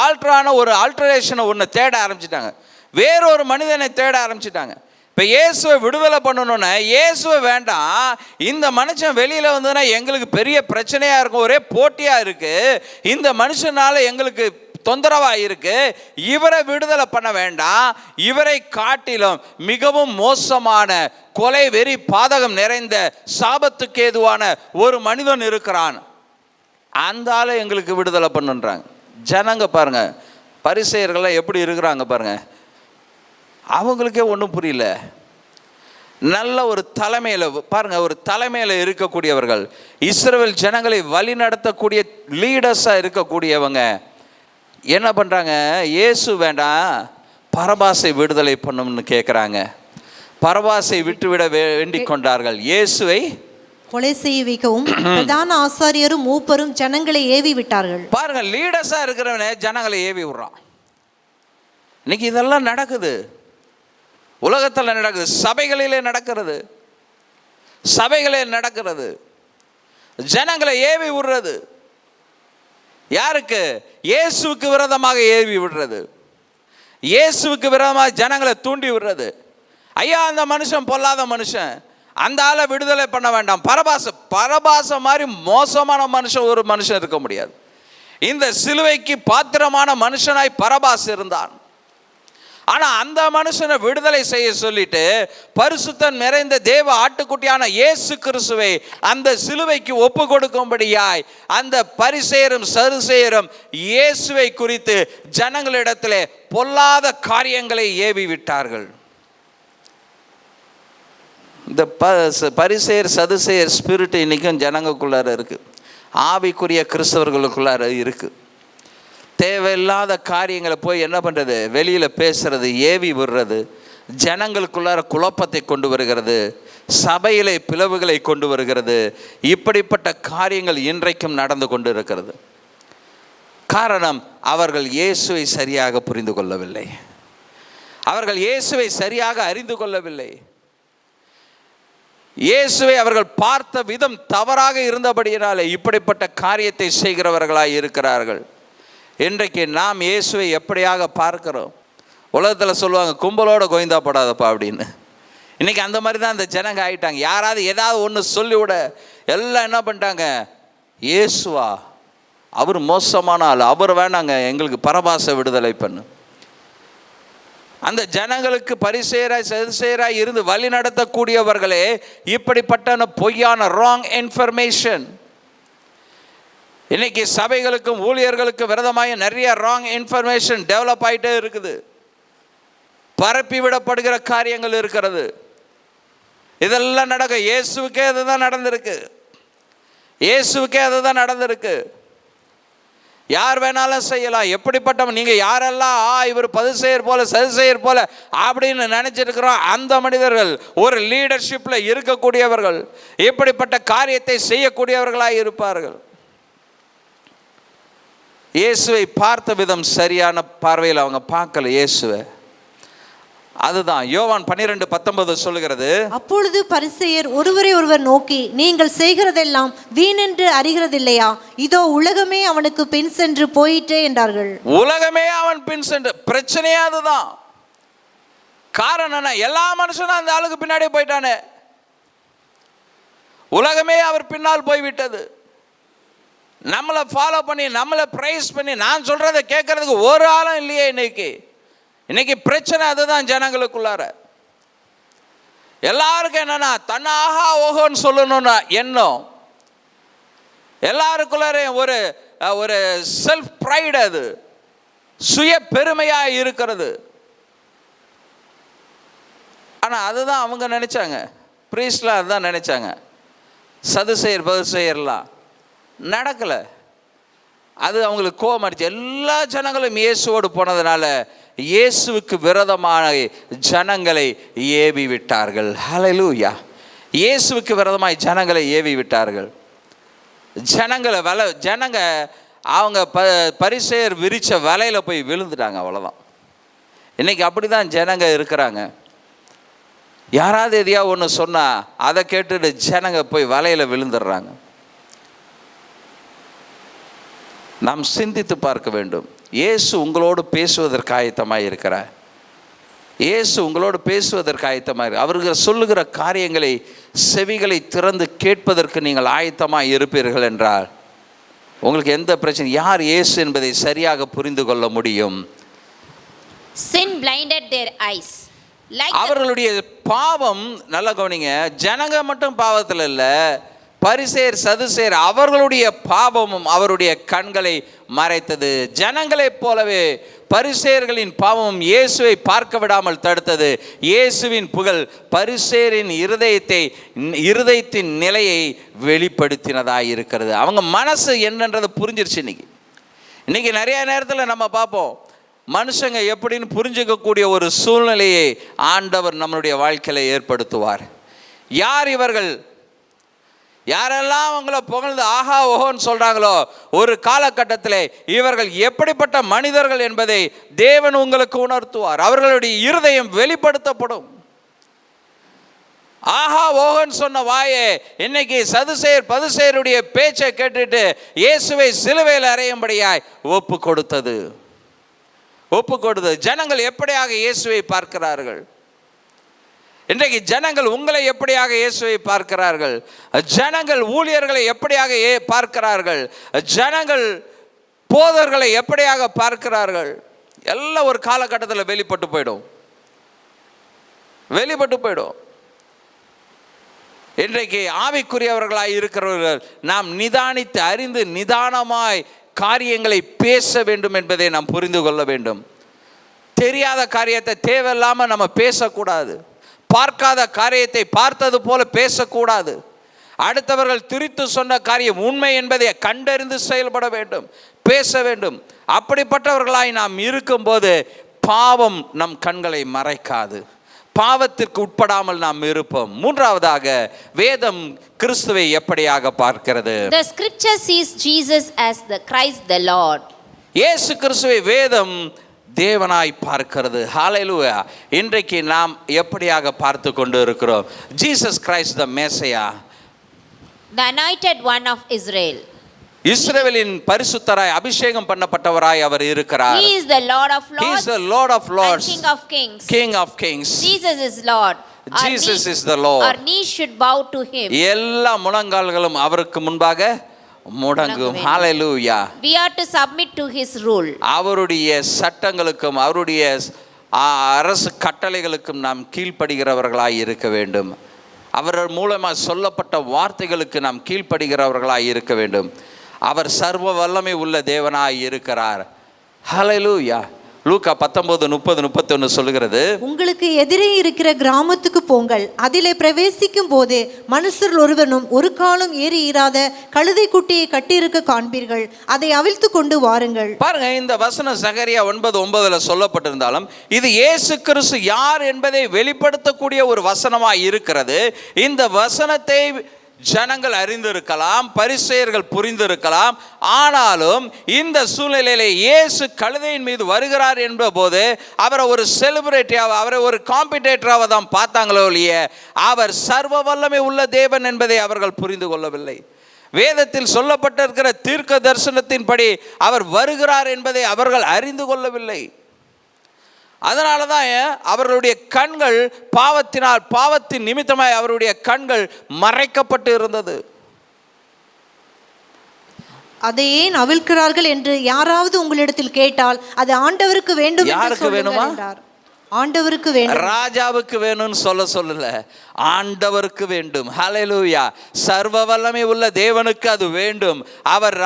ஆல்ட்ரான ஒரு ஆல்ட்ரேஷனை ஒன்று தேட ஆரம்பிச்சிட்டாங்க, வேறொரு மனிதனை தேட ஆரம்பிச்சிட்டாங்க. இப்போ இயேசுவை விடுதலை பண்ணணுன்னு, இயேசுவை வேண்டாம், இந்த மனுஷன் வெளியில் வந்ததுன்னா எங்களுக்கு பெரிய பிரச்சனையாக இருக்கும், ஒரே போட்டியாக இருக்குது, இந்த மனுஷனால் எங்களுக்கு தொந்தரவாக இருக்கு, இவரை விடுதலை பண்ண வேண்டாம், இவரை காட்டிலும் மிகவும் மோசமான கொலை வெறி பாதகம் நிறைந்த சாபத்துக்கு ஏதுவான ஒரு மனிதன் இருக்கிறான், அந்த ஆளை எங்களுக்கு விடுதலை பண்ணுன்றாங்க. ஜனங்க பாருங்க, பரிசேயர்கள்லாம் எப்படி இருக்கிறாங்க பாருங்க, அவங்களுக்கே ஒன்றும் புரியல. நல்ல ஒரு தலைமையில் பாருங்க, ஒரு தலைமையில் இருக்கக்கூடியவர்கள், இஸ்ரவேல் ஜனங்களை வழி நடத்தக்கூடிய லீடர்ஸாக இருக்கக்கூடியவங்க என்ன பண்ணுறாங்க? இயேசு வேண்டாம், பரபாசை விடுதலை பண்ணணும்னு கேட்குறாங்க. பரபாசை விட்டுவிட வேண்டிக் கொண்டார்கள். இயேசுவை கொலை செய்ய வைக்கவும் பிரதான ஆசாரியரும் மூப்பரும் ஜனங்களை ஏவி விட்டார்கள். பாருங்க, லீடர்ஸாக இருக்கிறவனே ஜனங்களை ஏவி விடுறான். இன்னைக்கு இதெல்லாம் நடக்குது, உலகத்தில் நடக்குது, சபைகளிலே நடக்கிறது, சபைகளில் நடக்கிறது, ஜனங்களை ஏவி விடுறது. யாருக்கு? இயேசுவுக்கு விரோதமாக ஏவி விடுறது, இயேசுவுக்கு விரோதமாக ஜனங்களை தூண்டி விடுறது. ஐயா, அந்த மனுஷன் பொல்லாத மனுஷன், அந்த ஆளை விடுதலை பண்ண வேண்டாம். பரபாச மாதிரி மோசமான மனுஷன் ஒரு மனுஷன் இருக்க முடியாது. இந்த சிலுவைக்கு பாத்திரமான மனுஷனாய் பரபாஸ் இருந்தான். ஆனால் அந்த மனுஷனை விடுதலை செய்ய சொல்லிட்டு பரிசுத்தம் நிறைந்த தேவ ஆட்டுக்குட்டியான இயேசு கிறிஸ்துவை அந்த சிலுவைக்கு ஒப்பு கொடுக்கும்படியாய் அந்த பரிசேயரும் சதுசேயரும் இயேசுவை குறித்து ஜனங்களிடத்திலே பொல்லாத காரியங்களை ஏவி விட்டார்கள். இந்த பரிசேயர் சதுசேயர் ஸ்பிரிட் இன்றைக்கும் ஜனங்களுக்குள்ளார இருக்குது, ஆவிக்குரிய கிறிஸ்தவர்களுக்குள்ளார இருக்குது. தேவையில்லாத காரியங்களை போய் என்ன பண்ணுறது, வெளியில் பேசுறது, ஏவி விடுறது, ஜனங்களுக்குள்ளார குழப்பத்தை கொண்டு வருகிறது, சபையிலே பிளவுகளை கொண்டு வருகிறது. இப்படிப்பட்ட காரியங்கள் இன்றைக்கும் நடந்து கொண்டு இருக்கிறது. காரணம், அவர்கள் இயேசுவை சரியாக புரிந்து கொள்ளவில்லை, அவர்கள் இயேசுவை சரியாக அறிந்து கொள்ளவில்லை. இயேசுவை அவர்கள் பார்த்த விதம் தவறாக இருந்தபடியினாலே இப்படிப்பட்ட காரியத்தை செய்கிறவர்களாய் இருக்கிறார்கள். இன்றைக்கு நாம் இயேசுவை எப்படியாக பார்க்கிறோம்? உலகத்தில் சொல்லுவாங்க, கும்பலோட கோவிந்தா போடாதப்பா அப்படின்னு. இன்றைக்கி அந்த மாதிரி தான் இந்த ஜனங்க ஆகிட்டாங்க. யாராவது ஏதாவது ஒன்று சொல்லிவிட எல்லாம் என்ன பண்ணிட்டாங்க, இயேசுவா அவர் மோசமான ஆள், அவர் வேணாங்க, எங்களுக்கு பரபாச விடுதலை பண்ணு. அந்த ஜனங்களுக்கு பரிசேராய் சதுசேராய் இருந்து வழி நடத்தக்கூடியவர்களே இப்படிப்பட்ட பொய்யான ராங் இன்ஃபர்மேஷன். இன்னைக்கு சபைகளுக்கும் ஊழியர்களுக்கும் விரதமாக நிறைய ராங் இன்ஃபர்மேஷன் டெவலப் ஆகிட்டே இருக்குது, பரப்பி விடப்படுகிற காரியங்கள் இருக்கிறது. இதெல்லாம் நடக்க இயேசுக்கே அதுதான் நடந்திருக்கு, இயேசுக்கே அதுதான் நடந்திருக்கு. யார் வேணாலும் செய்யலாம். எப்படிப்பட்ட நீங்கள் யாரெல்லாம் இவர் பதுசெயர் போல சதுசெயர் போல அப்படின்னு நினைச்சிருக்கிறோம், அந்த மனிதர்கள் ஒரு லீடர்ஷிப்பில் இருக்கக்கூடியவர்கள் இப்படிப்பட்ட காரியத்தை செய்யக்கூடியவர்களாக இருப்பார்கள். இயேசுவை பார்த்த விதம் சரியான பார்வையில் அவங்க பார்க்கல இயேசுவை. அதுதான் யோவான் 12:19 சொல்லுகிறது, அப்பொழுது பரிசேயர் ஒருவரை ஒருவர் நோக்கி, நீங்கள் செய்கிறதெல்லாம் வீணென்று அறிகிறதில்லையா? இதோ உலகமே அவனுக்கு பின் சென்று போயிட்டே என்றார்கள். உலகமே அவன் பின் சென்று, பிரச்சனையே அதுதான். காரணம் என்ன? எல்லா மனுஷனும் அந்த ஆளுக்கு பின்னாடி போயிட்டானே, உலகமே அவர் பின்னால் போய்விட்டது. நம்மளை ஃபாலோ பண்ணி நம்மளை ப்ரைஸ் பண்ணி நான் சொல்கிறத கேட்கறதுக்கு ஒரு ஆளும் இல்லையே. இன்னைக்கு பிரச்சனை அதுதான் ஜனங்களுக்குள்ளார. எல்லாருக்கும் என்னன்னா தன்னாகா ஓஹோன்னு சொல்லணும்னா எண்ணம், எல்லாருக்குள்ளார ஒரு ஒரு செல்ஃப் ப்ரைடு, அது சுய பெருமையாக இருக்கிறது. ஆனால் அதுதான் அவங்க நினைச்சாங்க, பிரீஸ்ட்லாம் அதுதான் நினைச்சாங்க. சதுசேயர் பதுசேயர்லாம் நடக்கலை. அது அவங்களுக்கு கோபம் அடிச்சு. எல்லா ஜனங்களும் இயேசுவோடு போனதுனால இயேசுவுக்கு விரோதமான ஜனங்களை ஏவி விட்டார்கள். ஹல்லேலூயா. இயேசுவுக்கு விரோதமாய் ஜனங்களை ஏவி விட்டார்கள். ஜனங்க அவங்க பரிசேயர் விரிச்ச வலையில் போய் விழுந்துட்டாங்க, அவ்வளோதான். இன்றைக்கி அப்படி தான் ஜனங்க இருக்கிறாங்க. யாராவது எதையா ஒன்று சொன்னால் அதை கேட்டுட்டு ஜனங்க போய் வலையில் விழுந்துடுறாங்க. நாம் சிந்தித்து பார்க்க வேண்டும். இயேசு உங்களோடு பேசுவதற்கு ஆயத்தமாக இருக்கிறார். இயேசு உங்களோடு பேசுவதற்கு ஆயத்தமாக, அவர்கள் சொல்லுகிற காரியங்களை செவிகளை திறந்து கேட்பதற்கு நீங்கள் ஆயத்தமாக இருப்பீர்கள் என்றால் உங்களுக்கு எந்த பிரச்சனை, யார் இயேசு என்பதை சரியாக புரிந்து கொள்ள முடியும். Sin blinded their eyes. அவர்களுடைய பாவம், நல்ல கவனிங்க, ஜனங்க மட்டும் பாவத்தில் இல்லை, பரிசேயர் சதுசேயர் அவர்களுடைய பாவமும் அவருடைய கண்களை மறைத்தது. ஜனங்களைப் போலவே பரிசேயர்களின் பாவமும் இயேசுவை பார்க்க விடாமல் தடுத்தது. இயேசுவின் புகழ் பரிசேயரின் இருதயத்தின் நிலையை வெளிப்படுத்தினதாக இருக்கிறது. அவங்க மனசு என்னன்றது புரிஞ்சிருச்சு. இன்னைக்கு நிறைய நேரத்தில் நம்ம பார்ப்போம், மனுஷங்க எப்படின்னு புரிஞ்சுக்கக்கூடிய ஒரு சூழ்நிலையை ஆண்டவர் நம்மளுடைய வாழ்க்கையில ஏற்படுத்துவார். யார் இவர்கள்? யாரெல்லாம் அவங்கள புகழ்ந்து ஆஹா ஓஹோன்னு சொல்கிறாங்களோ, ஒரு காலகட்டத்தில் இவர்கள் எப்படிப்பட்ட மனிதர்கள் என்பதை தேவன் உங்களுக்கு உணர்த்துவார். அவர்களுடைய இருதயம் வெளிப்படுத்தப்படும். ஆஹா ஓஹோன்னு சொன்ன வாயே இன்னைக்கு சதுசேயர் பதுசேயருடைய பேச்சை கேட்டுட்டு இயேசுவை சிலுவையில் அறையும்படியாய் ஒப்பு கொடுத்தது. ஜனங்கள் எப்படியாக இயேசுவை பார்க்கிறார்கள்? இன்றைக்கு ஜனங்கள் உங்களை எப்படியாக இயேசுவை பார்க்கிறார்கள்? ஜனங்கள் ஊழியர்களை எப்படியாக பார்க்கிறார்கள்? ஜனங்கள் போதர்களை எப்படியாக பார்க்கிறார்கள்? எல்லாம் ஒரு காலகட்டத்தில் வெளிப்பட்டு போயிடும். இன்றைக்கு ஆவிக்குரியவர்களாய் இருக்கிறவர்கள் நாம் நிதானித்து அறிந்து நிதானமாய் காரியங்களை பேச வேண்டும் என்பதை நாம் புரிந்து கொள்ள வேண்டும். தெரியாத காரியத்தை தேவையில்லாமல் நம்ம பேசக்கூடாது. பார்க்காத காரியத்தை பார்த்தது போல பேசக்கூடாது. அடுத்தவர்கள் திரித்து சொன்ன காரியம் உண்மை என்பதை கண்டறிந்து செயல்பட வேண்டும், பேச வேண்டும். அப்படிப்பட்டவர்களாய் நாம் இருக்கும்போது பாவம் நம் கண்களை மறைக்காது, பாவத்திற்கு உட்படாமல் நாம் இருப்போம். மூன்றாவதாக வேதம் கிறிஸ்துவை எப்படியாக பார்க்கிறது? The scripture sees Jesus as the Christ the Lord. இயேசு கிறிஸ்துவை வேதம் தேவனாய் பார்க்கிறது. ஹalleluya. இன்றைக்கு நாம் எப்படியாக பார்த்து கொண்டு இருக்கிறோம்? Jesus Christ the Messiah, The anointed one of Israel. இஸ்ரவேலின் பரிசுத்தராய் அபிஷேகம் பண்ணப்பட்டவராய் அவர் இருக்கிறார். He is the Lord of Lords. He is the Lord of Lords. And King of Kings. King of Kings. Jesus is Lord. Jesus is the Lord. Our knees should bow to him. எல்லா முழங்கால்களும் அவருக்கு முன்பாக முடங்கும். ஹalleluya. We are to submit to his rule. அவருடைய சட்டங்களுக்கும் அவருடைய அரசு கட்டளைகளுக்கும் நாம் கீழ்ப்படுகிறவர்களாய் இருக்க வேண்டும். அவர் மூலமாக சொல்லப்பட்ட வார்த்தைகளுக்கு நாம் கீழ்ப்படுகிறவர்களாய் இருக்க வேண்டும். அவர் சர்வ வல்லமை உள்ள தேவனாய் இருக்கிறார். ஹalleluya. லூக்கா 19:30-31 சொல்லுகிறது, உங்களுக்கு எதிரே இருக்கிற கிராமத்துக்கு போங்கள், அதிலே பிரவேசிக்கும் போது மனுஷர் ஒருவனும் ஒரு காலம் ஏறி இராத கழுதை குட்டியை கட்டியிருக்க காண்பீர்கள், அதை அவிழ்த்து கொண்டு வாருங்கள். பாருங்க, இந்த வசனம் சகரியா 9:9 சொல்லப்பட்டிருந்தாலும் இது இயேசு கிறிஸ்து யார் என்பதை வெளிப்படுத்தக்கூடிய ஒரு வசனமாய் இருக்கிறது. இந்த வசனத்தை ஜனங்கள் அறிந்திருக்கலாம், பரிசேயர்கள் புரிந்திருக்கலாம். ஆனாலும் இந்த சூழ்நிலையில இயேசு கழுதையின் மீது வருகிறார் என்ற போது அவரை ஒரு செலிபிரிட்டியாக, அவரை ஒரு காம்படிட்டராக தான் பார்த்தாங்களோ இல்லைய, அவர் சர்வ வல்லமை உள்ள தேவன் என்பதை அவர்கள் புரிந்து கொள்ளவில்லை. வேதத்தில் சொல்லப்பட்டிருக்கிற தீர்க்க தரிசனத்தின்படி அவர் வருகிறார் என்பதை அவர்கள் அறிந்து கொள்ளவில்லை. அதனால தான் அவர்களுடைய கண்கள் பாவத்தின் நிமித்தமாய் அவருடைய கண்கள் மறைக்கப்பட்டு இருந்தது. அதை ஏன் அவிழ்க்கிறார்கள் என்று யாராவது உங்களிடத்தில் கேட்டால் அது ஆண்டவருக்கு வேண்டும். யாருக்கு வேணுமா? ஆண்டவருக்கு வேண்டும். ராஜாவுக்கு வேணும்னு சொல்லல, ஆண்டவருக்கு வேண்டும். ஹalleluya. சர்வ வல்லமை உள்ள தேவனுக்கு அது வேண்டும். அவர்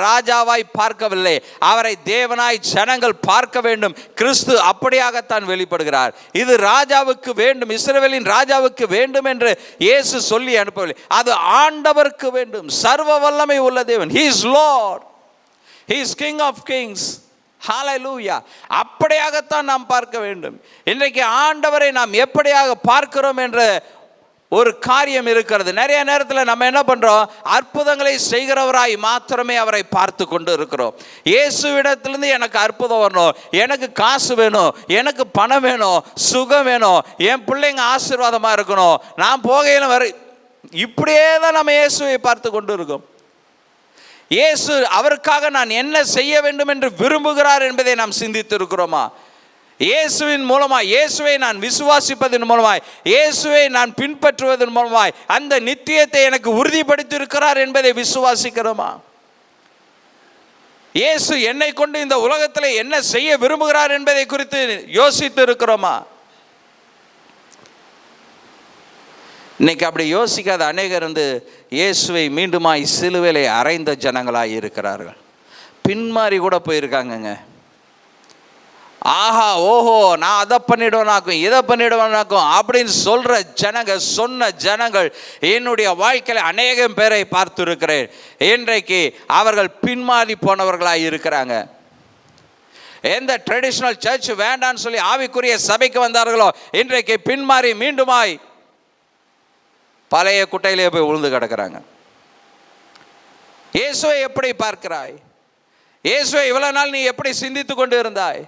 ராஜாவாய் பார்க்கவில்லை, அவரை தேவனாய் ஜனங்கள் பார்க்க வேண்டும். கிறிஸ்து அப்படியாகத்தான் வெளிப்படுகிறார். இது ராஜாவுக்கு வேண்டும், இஸ்ரவேலின் ராஜாவுக்கு வேண்டும் என்று இயேசு சொல்லி அனுப்பவில்லை. அது ஆண்டவருக்கு வேண்டும். சர்வ வல்லமை உள்ள தேவன். He is Lord. He is King of Kings. ஹalleluya. அப்படியாகத்தான் நாம் பார்க்க வேண்டும். இன்றைக்கு ஆண்டவரை நாம் எப்படியாக பார்க்கிறோம் என்ற ஒரு காரியம் இருக்கிறது. நிறைய நேரத்தில் நம்ம என்ன பண்றோம்? அற்புதங்களை செய்கிறவராய் மாத்திரமே அவரை பார்த்து கொண்டு இருக்கிறோம். இயேசுவிடத்திலிருந்து எனக்கு அற்புதம் வரணும், எனக்கு காசு வேணும், எனக்கு பணம் வேணும், சுகம் வேணும், என் பிள்ளைங்க ஆசீர்வாதமா இருக்கணும், நான் போகையில வர, இப்படியே தான் நம்ம இயேசுவை பார்த்து கொண்டு இருக்கோம். இயேசு அவருக்காக நான் என்ன செய்ய வேண்டும் என்று விரும்புகிறார் என்பதை நாம் சிந்தித்து இருக்கிறோமா? இயேசுவின் மூலமாய், இயேசுவை நான் விசுவாசிப்பதன் மூலமாய், இயேசுவை நான் பின்பற்றுவதன் மூலமாய் அந்த நித்தியத்தை எனக்கு உறுதிப்படுத்தி இருக்கிறார் என்பதை விசுவாசிக்கிறோமா? இயேசு என்னை கொண்டு இந்த உலகத்தில் என்ன செய்ய விரும்புகிறார் என்பதை குறித்து யோசித்து இருக்கிறோமா? இன்னைக்கு அப்படி யோசிக்காத அநேகர் இயேசுவை மீண்டுமாய் சிலுவையிலே அறைந்த ஜனங்களாய் இருக்கிறார்கள். பின்மாறி கூட போயிருக்காங்கங்க. ஆஹா ஓஹோ நான் அதை பண்ணிடுவேனாக்கும் இதை பண்ணிடுவேனாக்கும் அப்படின்னு சொன்ன ஜனங்கள் என்னுடைய வாழ்க்கையில் அநேகம் பேரை பார்த்து இருக்கிறேன். இன்றைக்கு அவர்கள் பின்மாறி போனவர்களாய் இருக்கிறாங்க. எந்த ட்ரெடிஷ்னல் சர்ச் வேண்டான்னு சொல்லி ஆவிக்குரிய சபைக்கு வந்தார்களோ இன்றைக்கு பின்மாறி மீண்டுமாய் பழைய குட்டையிலே போய் விழுந்து கிடக்கிறாங்க. இயேசுவை எப்படி பார்க்கிறாய்? இயேசுவை இவ்வளவு நாள் நீ எப்படி சிந்தித்து கொண்டு இருந்தாய்?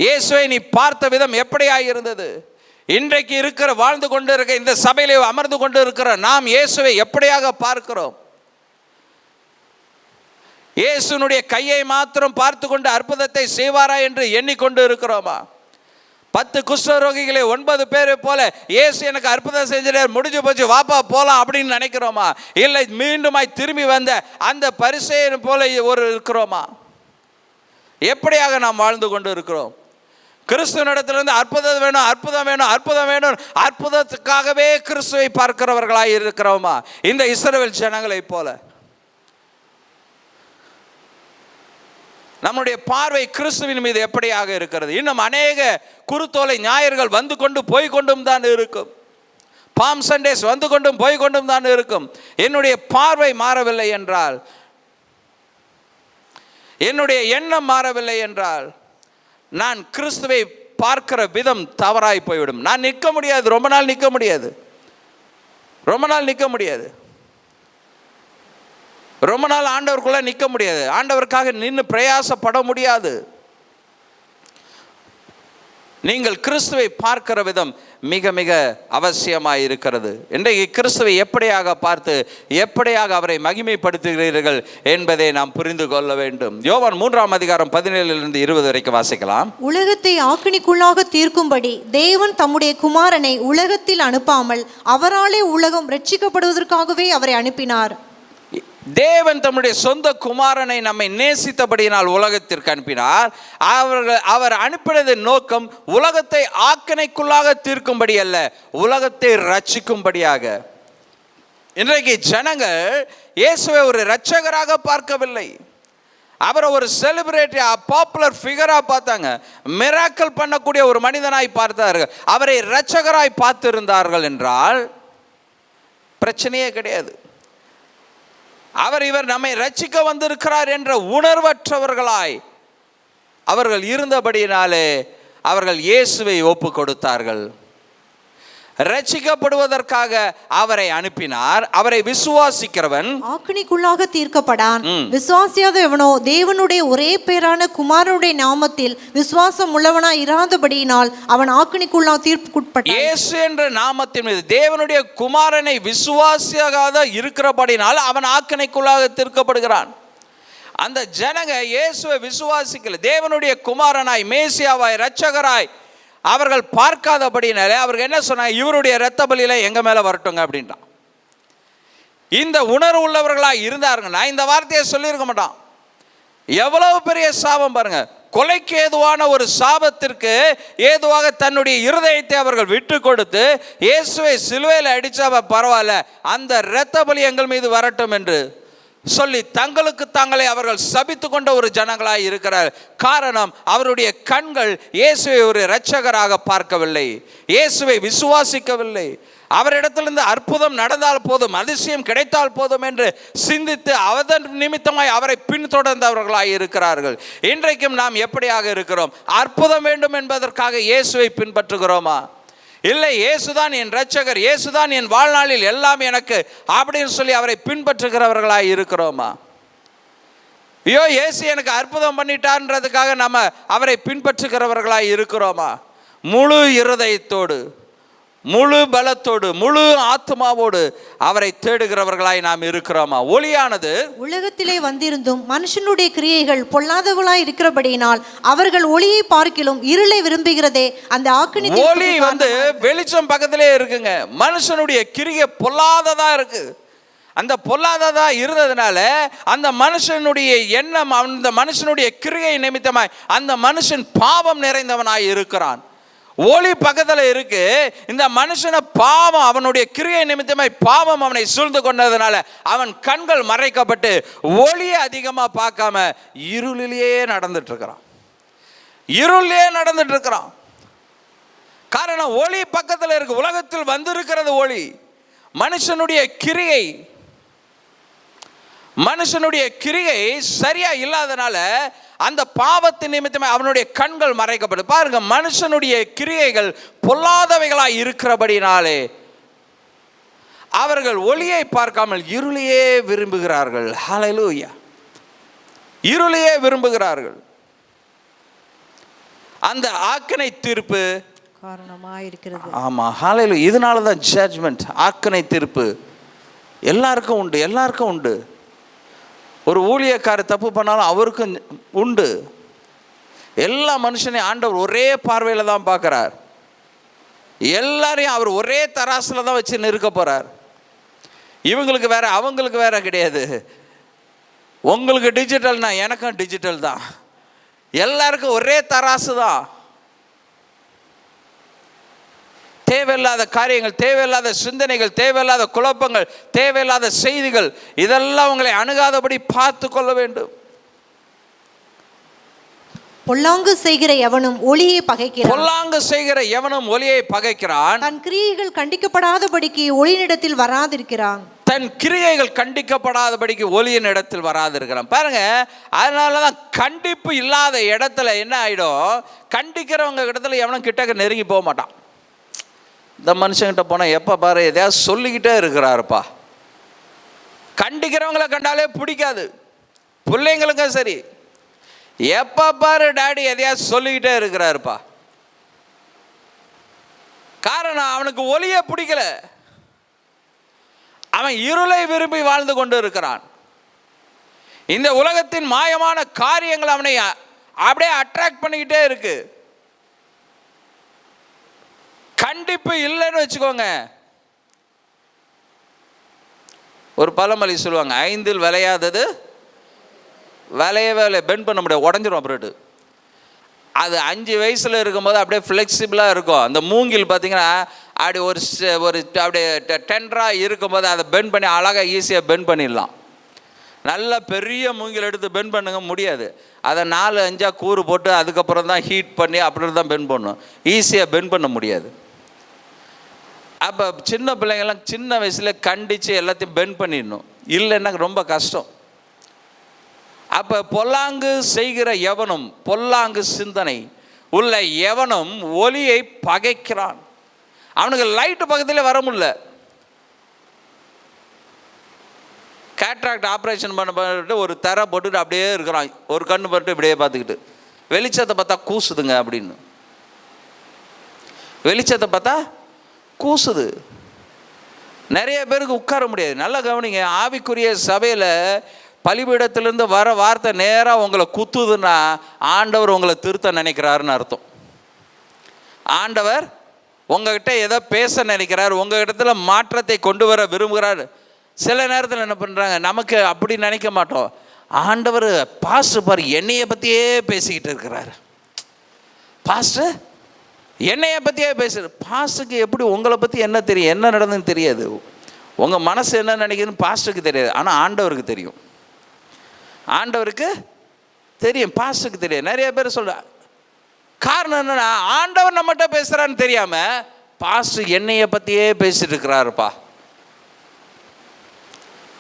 இயேசுவை நீ பார்த்த விதம் எப்படியாய் இருந்தது? இன்றைக்கு வாழ்ந்து கொண்டு இருக்க இந்த சபையிலே அமர்ந்து கொண்டு இருக்கிற நாம் இயேசுவை எப்படியாக பார்க்கிறோம்? இயேசுனுடைய கையை மாத்திரம் பார்த்து கொண்டு அற்புதத்தை செய்வாரா என்று எண்ணிக்கொண்டு இருக்கிறோமா? 10 குஷ்டரோகிகளை 9 பேரை போல இயேசு எனக்கு அற்புதம் செஞ்சிட்டார், முடிஞ்சு போச்சு, வாப்பா போலாம் அப்படின்னு நினைக்கிறோமா? இல்லை மீண்டுமாய் திரும்பி வந்த அந்த பரிசேயன் போல இருக்கிறோமா? எப்படியாக நாம் வாழ்ந்து கொண்டு இருக்கிறோம்? கிறிஸ்துவனிடத்திலிருந்து அற்புதம் வேணும், அற்புதம் வேணும், அற்புதம் வேணும், அற்புதத்துக்காகவே கிறிஸ்துவை பார்க்கிறவர்களாய் இருக்கிறோமா? இந்த இஸ்ரவேல் ஜனங்களை போல நம்முடைய பார்வை கிறிஸ்துவின் மீது எப்படியாக இருக்கிறது? இன்னும் அநேக குருத்தோலை ஞாயிறுகள் வந்து கொண்டு போய் கொண்டும் தான் இருக்கும். பாம் சண்டேஸ் வந்து கொண்டும் போய் கொண்டும் தான் இருக்கும். என்னுடைய பார்வை மாறவில்லை என்றால், என்னுடைய எண்ணம் மாறவில்லை என்றால், நான் கிறிஸ்துவை பார்க்கிற விதம் தவறாய் போய்விடும். நான் நிற்க முடியாது, ரொம்ப நாள் நிற்க முடியாது, ரொம்ப நாள் நிற்க முடியாது, ரொம்ப நாள் ஆண்டவருக்குள்ள நிற்க முடியாது, ஆண்டவருக்காக நின்று பிரயாசப்பட முடியாது. நீங்கள் கிறிஸ்துவை பார்க்கிற விதம் மிக மிக அவசியமாக இருக்கிறது. இன்றைக்கு கிறிஸ்துவை எப்படியாக பார்த்து எப்படியாக அவரை மகிமைப்படுத்துகிறீர்கள் என்பதை நாம் புரிந்து கொள்ள வேண்டும். யோவான் 3:17-20 வரைக்கும் வாசிக்கலாம். உலகத்தை ஆக்கினிக்குள்ளாக தீர்க்கும்படி தேவன் தம்முடைய குமாரனை உலகத்தில் அனுப்பாமல் அவராலே உலகம் ரட்சிக்கப்படுவதற்காகவே அவரை அனுப்பினார். தேவன் தம்முடைய சொந்த குமாரனை நம்மை நேசித்தபடியினால் உலகத்திற்கு அனுப்பினார். அவர் அனுப்பினதின் நோக்கம் உலகத்தை ஆக்கினைக்குள்ளாக தீர்க்கும்படி அல்ல, உலகத்தை ரட்சிக்கும்படியாக. இன்றைக்கு ஜனங்கள் இயேசுவை ஒரு இரட்சகராக பார்க்கவில்லை, அவரை ஒரு செலிபிரிட்டி பாப்புலர் ஃபிகரா பார்த்தாங்க, மிராக்கிள் பண்ணக்கூடிய ஒரு மனிதனாய் பார்த்தார்கள். அவரை இரட்சகராய் பார்த்திருந்தார்கள் என்றால் பிரச்சனையே கிடையாது. இவர் நம்மை ரட்சிக்க வந்திருக்கிறார் என்ற உணர்வற்றவர்களாய் அவர்கள் இருந்தபடியினாலே அவர்கள் இயேசுவை ஒப்பு கொடுத்தார்கள். ரட்சிக்கப்படுவதற்காக அவரை அனுப்பினார். அவரை விசுவாசிக்கிறவன் ஆக்கினிக்குள்ளாக தீர்க்கப்படான், விசுவாசியாத எவனோ தேவனுடைய ஒரே பேரான குமாரனுடைய நாமத்தில் விசுவாசம் உள்ளவனாய் இராதபடியினால் அவன் ஆக்கினிக்குள்ளாக தீர்ப்புக்குட்பட்டான். இயேசு என்ற நாமத்தின் மீது தேவனுடைய குமாரனை விசுவாசியாத இருக்கிறபடினால் அவன் ஆக்கினைக்குள்ளாக தீர்க்கப்படுகிறான். அந்த ஜனங்க இயேசுவை விசுவாசிக்கல, தேவனுடைய குமாரனாய் மேசியாவாய் இரட்சகராய் அவர்கள் பார்க்காதபடினாலே அவர்கள் என்ன சொன்னாங்க, இவருடைய இரத்த பலியில எங்க மேல வரட்டுங்க அப்படின்ட்டான். இந்த உணர்வு உள்ளவர்களாக இருந்தாருங்க, நான் இந்த வார்த்தையை சொல்லியிருக்க மாட்டான். எவ்வளவு பெரிய சாபம் பாருங்க, கொலைக்கு ஏதுவான ஒரு சாபத்திற்கு ஏதுவாக தன்னுடைய இருதயத்தை அவர்கள் விட்டு கொடுத்து இயேசுவை சிலுவையில் அடிச்சா பரவாயில்ல, அந்த இரத்த பலி எங்கள் மீது வரட்டும் என்று சொல்லி தங்களுக்கு தாங்களே அவர்கள் சபித்து கொண்ட ஒரு ஜனங்களாய் இருக்கிறார். காரணம், அவருடைய கண்கள் இயேசுவை ஒரு இரட்சகராக பார்க்கவில்லை, இயேசுவை விசுவாசிக்கவில்லை. அவரிடத்திலிருந்து அற்புதம் நடந்தால் போதும், அதிசயம் கிடைத்தால் போதும் என்று சிந்தித்து அதன் நிமித்தமாய் அவரை பின்தொடர்ந்தவர்களாய் இருக்கிறார்கள். இன்றைக்கும் நாம் எப்படியாக இருக்கிறோம்? அற்புதம் வேண்டும் என்பதற்காக இயேசுவை பின்பற்றுகிறோமா? இல்லை, இயேசுதான் என் இரட்சகர், இயேசுதான் என் வாழ்நாளில் எல்லாம் எனக்கு அப்படின்னு சொல்லி அவரை பின்பற்றுகிறவர்களாய் இருக்கிறோமா? ஐயோ, இயேசு எனக்கு அற்புதம் பண்ணிட்டான்றதுக்காக நம்ம அவரை பின்பற்றுகிறவர்களாய் இருக்கிறோமா? முழு இருதயத்தோடு, முழு பலத்தோடு, முழு ஆத்மாவோடு அவரை தேடுகிறவர்களாய் நாம் இருக்கிறோமா? ஒளியானது உலகத்திலே வந்திருந்தும் மனுஷனுடைய கிரியைகள் பொல்லாதவர்களாய் இருக்கிறபடியினால் அவர்கள் ஒளியை பார்க்கிலும் இருளை விரும்புகிறதே அந்த ஆக்கினி. ஒளி வெளிச்சம் பக்கத்திலே இருக்குங்க, மனுஷனுடைய கிரியை பொல்லாததா இருக்கு. அந்த பொல்லாததா இருந்ததுனால அந்த மனுஷனுடைய எண்ணம், அந்த மனுஷனுடைய கிரியை நிமித்தமாய் அந்த மனுஷன் பாவம் நிறைந்தவனாய் இருக்கிறான். ஒளி பக்கத்தில் இருக்கு, இந்த மனுஷனை பாவம், அவனுடைய கிரியை நிமித்தமாய் பாவம் அவனை சூழ்ந்து கொண்டதுனால அவன் கண்கள் மறைக்கப்பட்டு ஒளியை அதிகமாக பார்க்காம இருளிலேயே நடந்துட்டு இருக்கிறான், இருளிலே நடந்துட்டு இருக்கிறான். காரணம், ஒளி பக்கத்தில் இருக்கு, உலகத்தில் வந்திருக்கிறது ஒளி. மனுஷனுடைய கிரியை சரியா இல்லாதனால அந்த பாவத்தின் நிமித்தமே அவனுடைய கண்கள் மறைக்கப்படும். பாருங்க, மனுஷனுடைய கிரியைகள் பொல்லாதவைகளாய் இருக்கிறபடினாலே அவர்கள் ஒளியை பார்க்காமல் இருளையே விரும்புகிறார்கள். ஹல்லேலூயா, இருளையே விரும்புகிறார்கள். அந்த ஆக்கினை தீர்ப்பு காரணமாயிருக்கிறது. ஆமா, ஹல்லேலூயா. இதனால தான் ஜட்ஜ்மெண்ட், ஆக்கினை தீர்ப்பு எல்லாருக்கும் உண்டு, எல்லாருக்கும் உண்டு. ஒரு ஊழியக்காரர் தப்பு பண்ணாலும் அவருக்கும் உண்டு. எல்லா மனுஷனையும் ஆண்டவர் ஒரே பார்வையில் தான் பார்க்குறார். எல்லாரையும் அவர் ஒரே தராசில் தான் வச்சு நிறுக்க போகிறார். இவங்களுக்கு வேற அவங்களுக்கு வேற கிடையாது. உங்களுக்கு டிஜிட்டல்னா எனக்கும் டிஜிட்டல் தான், எல்லாருக்கும் ஒரே தராசு தான். தேவையில்லாத காரியங்கள், தேவையில்லாத சிந்தனைகள், தேவையில்லாத குழப்பங்கள், தேவையில்லாத செய்திகள், இதெல்லாம் உங்களை அணுகாதபடி பார்த்து கொள்ள வேண்டும். பொல்லாங்கு செய்கிற எவனும் ஒளியை பகைக்கிறான். பொல்லாங்கு செய்கிற எவனும் ஒளியை பகைக்கிறான். தன் கிரியைகள் கண்டிக்கப்படாதபடிக்கு ஒளியினிடத்தில் வராதிருக்கிறான். தன் கிரியைகள் கண்டிக்கப்படாதபடிக்கு ஒளியின் இடத்தில் வராதிருக்கிறான். பாருங்க, அதனாலதான் கண்டிப்பு இல்லாத இடத்துல என்ன ஆயிடும், கண்டிக்கிறவங்க இடத்துல எவனும் கிட்டக்க நெருங்கி போக மாட்டான். இந்த மனுஷங்கிட்ட போனால் எப்போ பாரு எதையாவது சொல்லிக்கிட்டே இருக்கிறாருப்பா. கண்டிக்கிறவங்களை கண்டாலே பிடிக்காது. பிள்ளைங்களுக்கும் சரி, எப்போ பாரு டாடி எதையாவது சொல்லிக்கிட்டே இருக்கிறாருப்பா. காரணம் அவனுக்கு ஒளியை பிடிக்கல. அவன் இருளை விரும்பி வாழ்ந்து கொண்டு இருக்கிறான். இந்த உலகத்தின் மாயமான காரியங்கள் அவனை அப்படியே அட்ராக்ட் பண்ணிக்கிட்டே இருக்கு. கண்டிப்பு இல்லைன்னு வச்சுக்கோங்க, ஒரு பழமொழி சொல்லுவாங்க, 5 விளையாதது விளையவே பெண்ட் பண்ண முடியாது, உடஞ்சிரும். அப்புறட்டு அது 5 வயசில் இருக்கும்போது அப்படியே ஃப்ளெக்சிபிளாக இருக்கும். அந்த மூங்கில் பார்த்தீங்கன்னா அப்படி ஒரு அப்படியே டெண்டராக இருக்கும்போது அதை பெண்ட் பண்ணி அழகாக ஈஸியாக பெண்ட் பண்ணிடலாம். நல்ல பெரிய மூங்கில் எடுத்து பெண்ட் பண்ணுங்க முடியாது. அதை 4-5 கூறு போட்டு அதுக்கப்புறம் தான் ஹீட் பண்ணி அப்படி தான் பெண்ட் பண்ணணும். ஈஸியாக பெண்ட் பண்ண முடியாது. அப்போ சின்ன பிள்ளைங்கள்லாம் சின்ன வயசில் கண்டித்து எல்லாத்தையும் பெண்ட் பண்ணிடணும், இல்லைன்னா ரொம்ப கஷ்டம். அப்போ பொல்லாங்கு செய்கிற எவனும், பொல்லாங்கு சிந்தனை உள்ள எவனும் ஒளியை பகைக்கிறான். அவனுக்கு லைட்டு பக்கத்தில் வர முடியல. கேட்ராக்ட் ஆப்ரேஷன் பண்ணிட்டு ஒரு தரை போட்டுட்டு அப்படியே இருக்கிறான், ஒரு கண்ணு போட்டு இப்படியே பார்த்துக்கிட்டு. வெளிச்சத்தை பார்த்தா கூசுதுங்க அப்படின்னு. வெளிச்சத்தை பார்த்தா கூசுது. நிறைய பேருக்கு உட்கார முடியாது. நல்லா கவனிங்க, ஆவிக்குரிய சபையில் பலிபீடத்திலிருந்து வர வார்த்தை நேராக உங்களை குத்துதுன்னா ஆண்டவர் உங்களை திருத்த நினைக்கிறாருன்னு அர்த்தம். ஆண்டவர் உங்ககிட்ட ஏதோ பேச நினைக்கிறார், உங்கள் இடத்துல மாற்றத்தை கொண்டு வர விரும்புகிறார். சில நேரத்தில் என்ன பண்ணுறாங்க, நமக்கு அப்படி நினைக்க மாட்டோம். ஆண்டவர் பாஸ்டர் பாரு என்னையை பற்றியே பேசிக்கிட்டு இருக்கிறாரு, பாஸ்டர் என்னையை பற்றியே பேசுகிறார். பாஸ்டருக்கு எப்படி உங்களை பற்றி என்ன தெரியும், என்ன நடந்துன்னு தெரியாது. உங்கள் மனசு என்ன நினைக்குதுன்னு பாஸ்டருக்கு தெரியாது, ஆனால் ஆண்டவருக்கு தெரியும். ஆண்டவருக்கு தெரியும், பாஸ்டருக்கு தெரியும். நிறைய பேர் சொல்ற காரணம் என்னன்னா, ஆண்டவர் நம்மகிட்ட பேசுகிறான்னு தெரியாமல் பாஸ்டர் என்னையை பற்றியே பேசிட்டு இருக்கிறாருப்பா.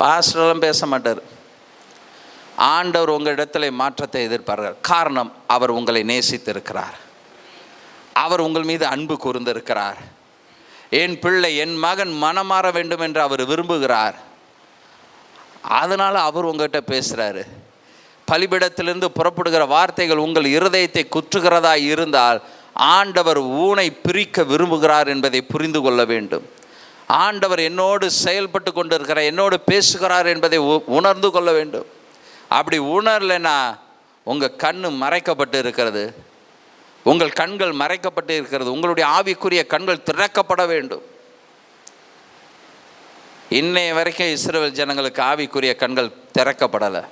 பாஸ்டர்லாம் பேச மாட்டார். ஆண்டவர் உங்கள் இடத்துல மாற்றத்தை எதிர்பார்க்கிறார். காரணம், அவர் உங்களை நேசித்திருக்கிறார். அவர் உங்கள் மீது அன்பு கூர்ந்திருக்கிறார். என் பிள்ளை, என் மகன் மனமாற வேண்டும் என்று அவர் விரும்புகிறார். அதனால் அவர் உங்கள்கிட்ட பேசுகிறாரு. பலிபீடத்திலிருந்து புறப்படுகிற வார்த்தைகள் உங்கள் இருதயத்தை குற்றுகிறதா இருந்தால் ஆண்டவர் ஊனை பிரிக்க விரும்புகிறார் என்பதை புரிந்து கொள்ள வேண்டும். ஆண்டவர் என்னோடு செயல்பட்டு கொண்டு இருக்கிறார், என்னோடு பேசுகிறார் என்பதை உணர்ந்து கொள்ள வேண்டும். அப்படி உணரலைன்னா உங்கள் கண்ணு மறைக்கப்பட்டு இருக்கிறது, உங்கள் கண்கள் மறைக்கப்பட்டு இருக்கிறது. உங்களுடைய ஆவிக்குரிய கண்கள் திறக்கப்பட வேண்டும். இன்னைய வரைக்கும் இஸ்ரவேல் ஜனங்களுக்கு ஆவிக்குரிய கண்கள் திறக்கப்படலை.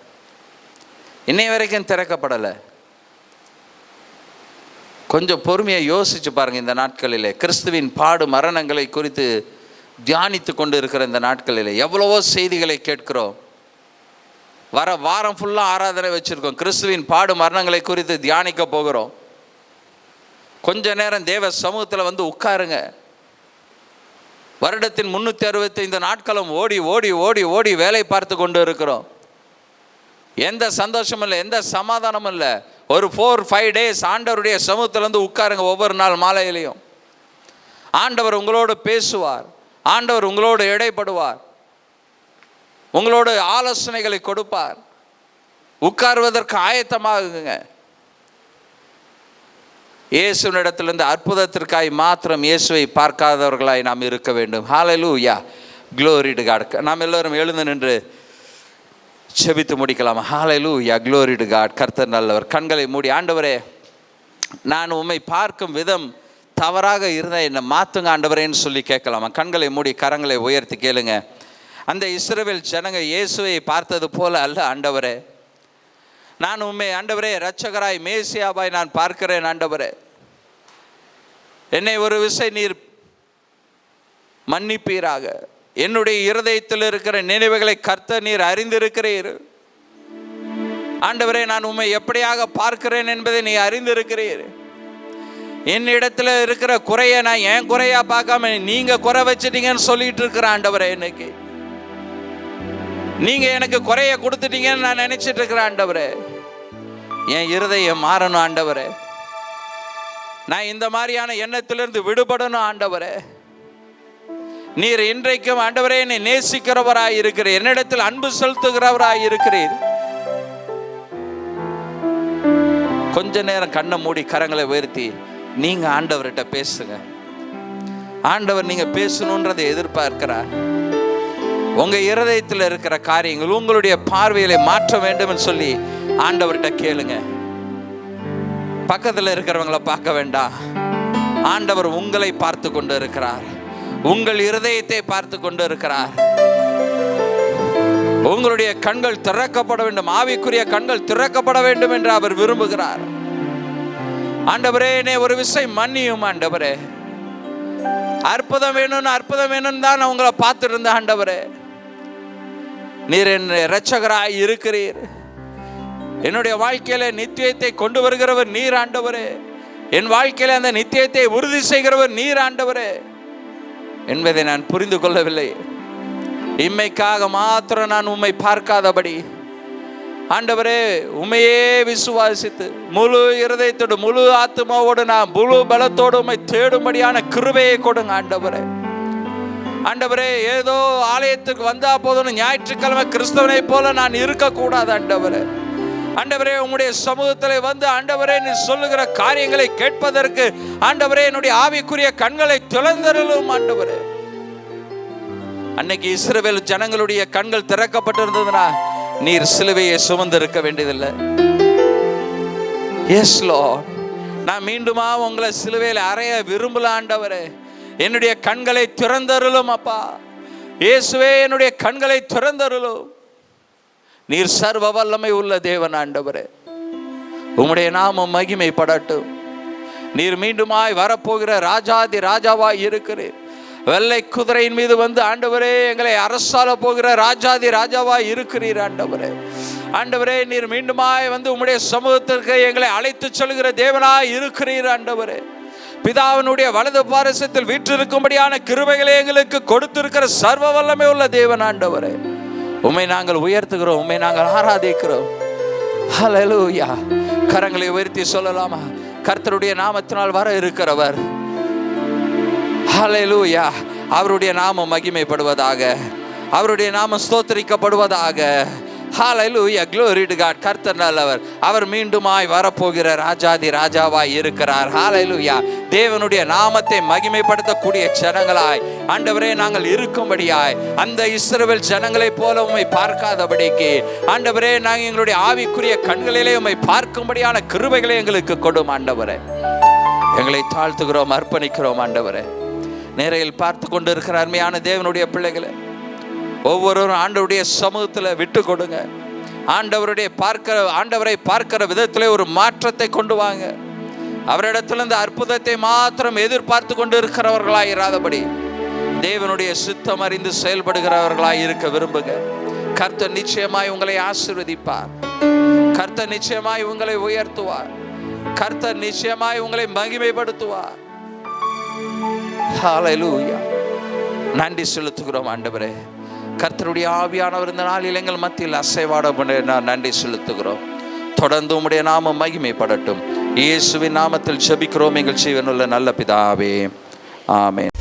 இன்னைய வரைக்கும் திறக்கப்படலை. கொஞ்சம் பொறுமையாக யோசிச்சு பாருங்கள். இந்த நாட்களிலே கிறிஸ்துவின் பாடு மரணங்களை குறித்து தியானித்து கொண்டு இருக்கிற இந்த நாட்களில் எவ்வளவோ செய்திகளை கேட்கிறோம். வர வாரம் ஃபுல்லாக ஆராதனை வச்சுருக்கோம். கிறிஸ்துவின் பாடு மரணங்களை குறித்து தியானிக்க போகிறோம். கொஞ்ச நேரம் தேவ சமூகத்தில் வந்து உட்காருங்க. வருடத்தின் 365 நாட்களும் ஓடி ஓடி ஓடி ஓடி வேலை பார்த்து கொண்டு இருக்கிறோம். எந்த சந்தோஷமும் இல்லை, எந்த சமாதானமும் இல்லை. ஒரு 4-5 டேஸ் ஆண்டவருடைய சமூகத்தில் வந்து உட்காருங்க. ஒவ்வொரு நாள் மாலையிலையும் ஆண்டவர் உங்களோடு பேசுவார். ஆண்டவர் உங்களோடு இடைப்படுவார், உங்களோடு ஆலோசனைகளை கொடுப்பார். உட்காருவதற்கு ஆயத்தமாகுங்க. இயேசுவினிடத்திலிருந்து அற்புதத்திற்காய் மாத்திரம் இயேசுவை பார்க்காதவர்களாய் நாம் இருக்க வேண்டும். ஹல்லேலூயா, க்ளோரி டு காட். நாம் எல்லோரும் எழுந்து நின்று செபித்து முடிக்கலாம். ஹல்லேலூயா, க்ளோரி டு காட். கர்த்தர் நல்லவர். கண்களை மூடி, ஆண்டவரே, நான் உம்மை பார்க்கும் விதம் தவறாக இருந்தால் என்னை மாற்றுங்க ஆண்டவரேன்னு சொல்லி கேட்கலாமா? கண்களை மூடி கரங்களை உயர்த்தி கேளுங்க. அந்த இஸ்ரவேல் ஜனங்க இயேசுவை பார்த்தது போல அல்ல ஆண்டவரே. நான் உம்மை ஆண்டவரே இரட்சகராய் மேசியாவாய் நான் பார்க்கிறேன் ஆண்டவரே. என்னை ஒரு விசை நீர் மன்னிப்பீராக. என்னுடைய இருதயத்தில் இருக்கிற நினைவுகளை கர்த்தர் நீர் அறிந்திருக்கிறீர். ஆண்டவரே, நான் உம்மை எப்படியாக பார்க்கிறேன் என்பதை நீ அறிந்திருக்கிறீர். என்னிடத்துல இருக்கிற குறைய நான் ஏன் குறையா பார்க்காம நீங்க குறை வச்சிட்டீங்கன்னு சொல்லிட்டு இருக்கிற ஆண்டவரே, இன்னைக்கு நீங்க எனக்கு குறைய கொடுத்துட்டீங்கன்னு நான் நினைச்சிட்டு இருக்கிறேன் ஆண்டவரே. என் இருதயம் மாறணும் ஆண்டவரே. நான் இந்த மாதிரியான எண்ணத்திலிருந்து விடுபடணும் ஆண்டவரே. நீர் இன்றைக்கும் ஆண்டவரே என்னை நேசிக்கிறவராய் இருக்கிறீர், என்னிடத்தில் அன்பு செலுத்துகிறவராய் இருக்கிறீர். கொஞ்ச நேரம் கண்ணை மூடி கரங்களை உயர்த்தி நீங்க ஆண்டவர்கிட்ட பேசுங்க. ஆண்டவர் நீங்க பேசணுன்றதை எதிர்பார்க்கிறார். உங்க இருதயத்தில் இருக்கிற காரியங்கள் உங்களுடைய பார்வையில மாற்ற வேண்டும் சொல்லி ஆண்டவர்கிட்ட கேளுங்க. பக்கத்தில் இருக்கிறவங்களை பார்க்க வேண்டாம். ஆண்டவர் உங்களை பார்த்து கொண்டு இருக்கிறார். உங்கள் இருதயத்தை பார்த்து கொண்டு இருக்கிறார். உங்களுடைய கண்கள் திறக்கப்பட வேண்டும், ஆவிக்குரிய கண்கள் திறக்கப்பட வேண்டும் என்று அவர் விரும்புகிறார். ஆண்டவரே, என்னை ஒரு விஷயம் மன்னியும் ஆண்டவரே. அற்புதம் வேணும்னு அற்புதம் வேணும்னு தான் நான் உங்களை பார்த்துட்டு இருந்தேன் ஆண்டவரே. நீர் என் இரட்சகராய் இருக்கிறீர். என்னுடைய வாழ்க்கையில நித்தியத்தை கொண்டு வருகிறவர் நீர் ஆண்டவரே. என் வாழ்க்கையில அந்த நித்தியத்தை உறுதி செய்கிறவர் நீர் ஆண்டவரே என்பதை நான் புரிந்து கொள்ளவில்லை. இம்மைக்காக மாத்திரம் நான் உம்மை பார்க்காதபடி ஆண்டவரே, உம்மையே விசுவாசித்து முழு இருதயத்தோடு முழு ஆத்மாவோடு நான் முழு பலத்தோடு உம்மை தேடும்படியான கிருபையை கொடுங்க ஆண்டவரே. ஆண்டவரே, ஏதோ ஆலயத்துக்கு வந்தா போதும் ஞாயிற்றுக்கிழமை கிறிஸ்தவனை போல நான் இருக்கக்கூடாது ஆண்டவரே. ஆண்டவரே, உம்முடைய சமூகத்தில் வந்து ஆண்டவரே நீ சொல்லுகிற காரியங்களை கேட்பதற்கு ஆண்டவரே என்னுடைய ஆவிக்குரிய கண்களை திறந்தருளும் ஆண்டவரே. அன்னைக்கு இஸ்ரவேல் ஜனங்களுடைய கண்கள் திறக்கப்பட்டிருந்ததுனா நீர் சிலுவையை சுமந்து இருக்க வேண்டியதில்லை. எஸ் லார்ட், நான் மீண்டுமா உங்களை சிலுவையில் அறைய விரும்பல ஆண்டவரே. என்னுடைய கண்களை திறந்தருளும் அப்பா. இயேசுவே, என்னுடைய கண்களை திறந்தருளும். நீர் சர்வ வல்லமை உள்ள தேவன் ஆண்டவரே. உம்முடைய நாமம் மகிமைப்படட்டும். நீர் மீண்டுமாய் வரப்போகிற ராஜாதி ராஜாவாய் இருக்கிறீர். வெள்ளை குதிரையின் மீது வந்து ஆண்டவரே எங்களை அரசாள போகிற ராஜாதி ராஜாவாய் இருக்கிறீர் ஆண்டவரே. ஆண்டவரே, நீர் மீண்டுமாய் வந்து உம்முடைய சமூகத்திற்கு எங்களை அழைத்து செல்கிற தேவனாய் இருக்கிறீர் ஆண்டவரே. பிதாவினுடைய வலது பாரசத்தில் வீற்றிருக்கும்படியான கிருபைகளை எங்களுக்கு கொடுத்திருக்கிற சர்வ வல்லமை உள்ள தேவன் ஆண்டவரே. உம்மை நாங்கள் உயர்த்துகிறோம், உம்மை நாங்கள் ஆராதிக்கிறோம். ஹல்லேலூயா. கரங்களை உயர்த்தி சொல்லலாமா? கர்த்தருடைய நாமத்தினால் வர இருக்கிறவர். ஹல்லேலூயா. அவருடைய நாமம் மகிமைப்படுவதாக, அவருடைய நாமம் ஸ்தோத்திரிக்கப்படுவதாக. ஹல்லேலூயா. glory to God. கர்த்தர் நல்லவர். அவர் மீண்டுமாய் வரப்போகிற ராஜாதி ராஜாவாய் இருக்கிறார். ஹல்லேலூயா. தேவனுடைய நாமத்தை மகிமைப்படுத்தக்கூடிய ஜனங்களாய் ஆண்டவரே நாங்கள் இருக்கும்படியாய், அந்த இஸ்ரவேல் ஜனங்களை போல உம்மை பார்க்காதபடிக்கு ஆண்டவரே நாங்கள் எங்களுடைய ஆவிக்குரிய கண்களிலே உம்மை பார்க்கும்படியான கிருபைகளை எங்களுக்கு கொடும் ஆண்டவரே. எங்களை தாழ்த்துகிறோம், அர்ப்பணிக்கிறோம் ஆண்டவரே. நேரையில் பார்த்து கொண்டு இருக்கிற அருமையான தேவனுடைய பிள்ளைகளை ஒவ்வொருவரும் ஆண்டவருடைய சமூகத்தில் விட்டு கொடுங்க. ஆண்டவரை பார்க்கிற விதத்தில் ஒரு மாற்றத்தை கொண்டு வாங்க. அவரிடத்திலிருந்து அற்புதத்தை மாத்திரம் எதிர்பார்த்து கொண்டு இருக்கிறவர்களாய் இராதபடி தேவனுடைய சித்தம் அறிந்து செயல்படுகிறவர்களாய் இருக்க விரும்புங்க. கர்த்தர் நிச்சயமாய் உங்களை ஆசீர்வதிப்பார். கர்த்தர் நிச்சயமாய் உங்களை உயர்த்துவார். கர்த்தர் நிச்சயமாய் உங்களை மகிமைப்படுத்துவார். ஹல்லேலூயா. நன்றி செலுத்துகிறோம் ஆண்டவரே. கர்த்தருடைய ஆவியானவர் இந்த நாளில் எங்கள் மத்தியில் அசைவாட நான் நன்றி செலுத்துகிறோம். தொடர்ந்து உம்முடைய நாமம் மகிமைப்படட்டும். இயேசுவின் நாமத்தில் ஜெபிக்கிறோம் எங்கள் ஜீவனுள்ள நல்ல பிதாவே. ஆமென்.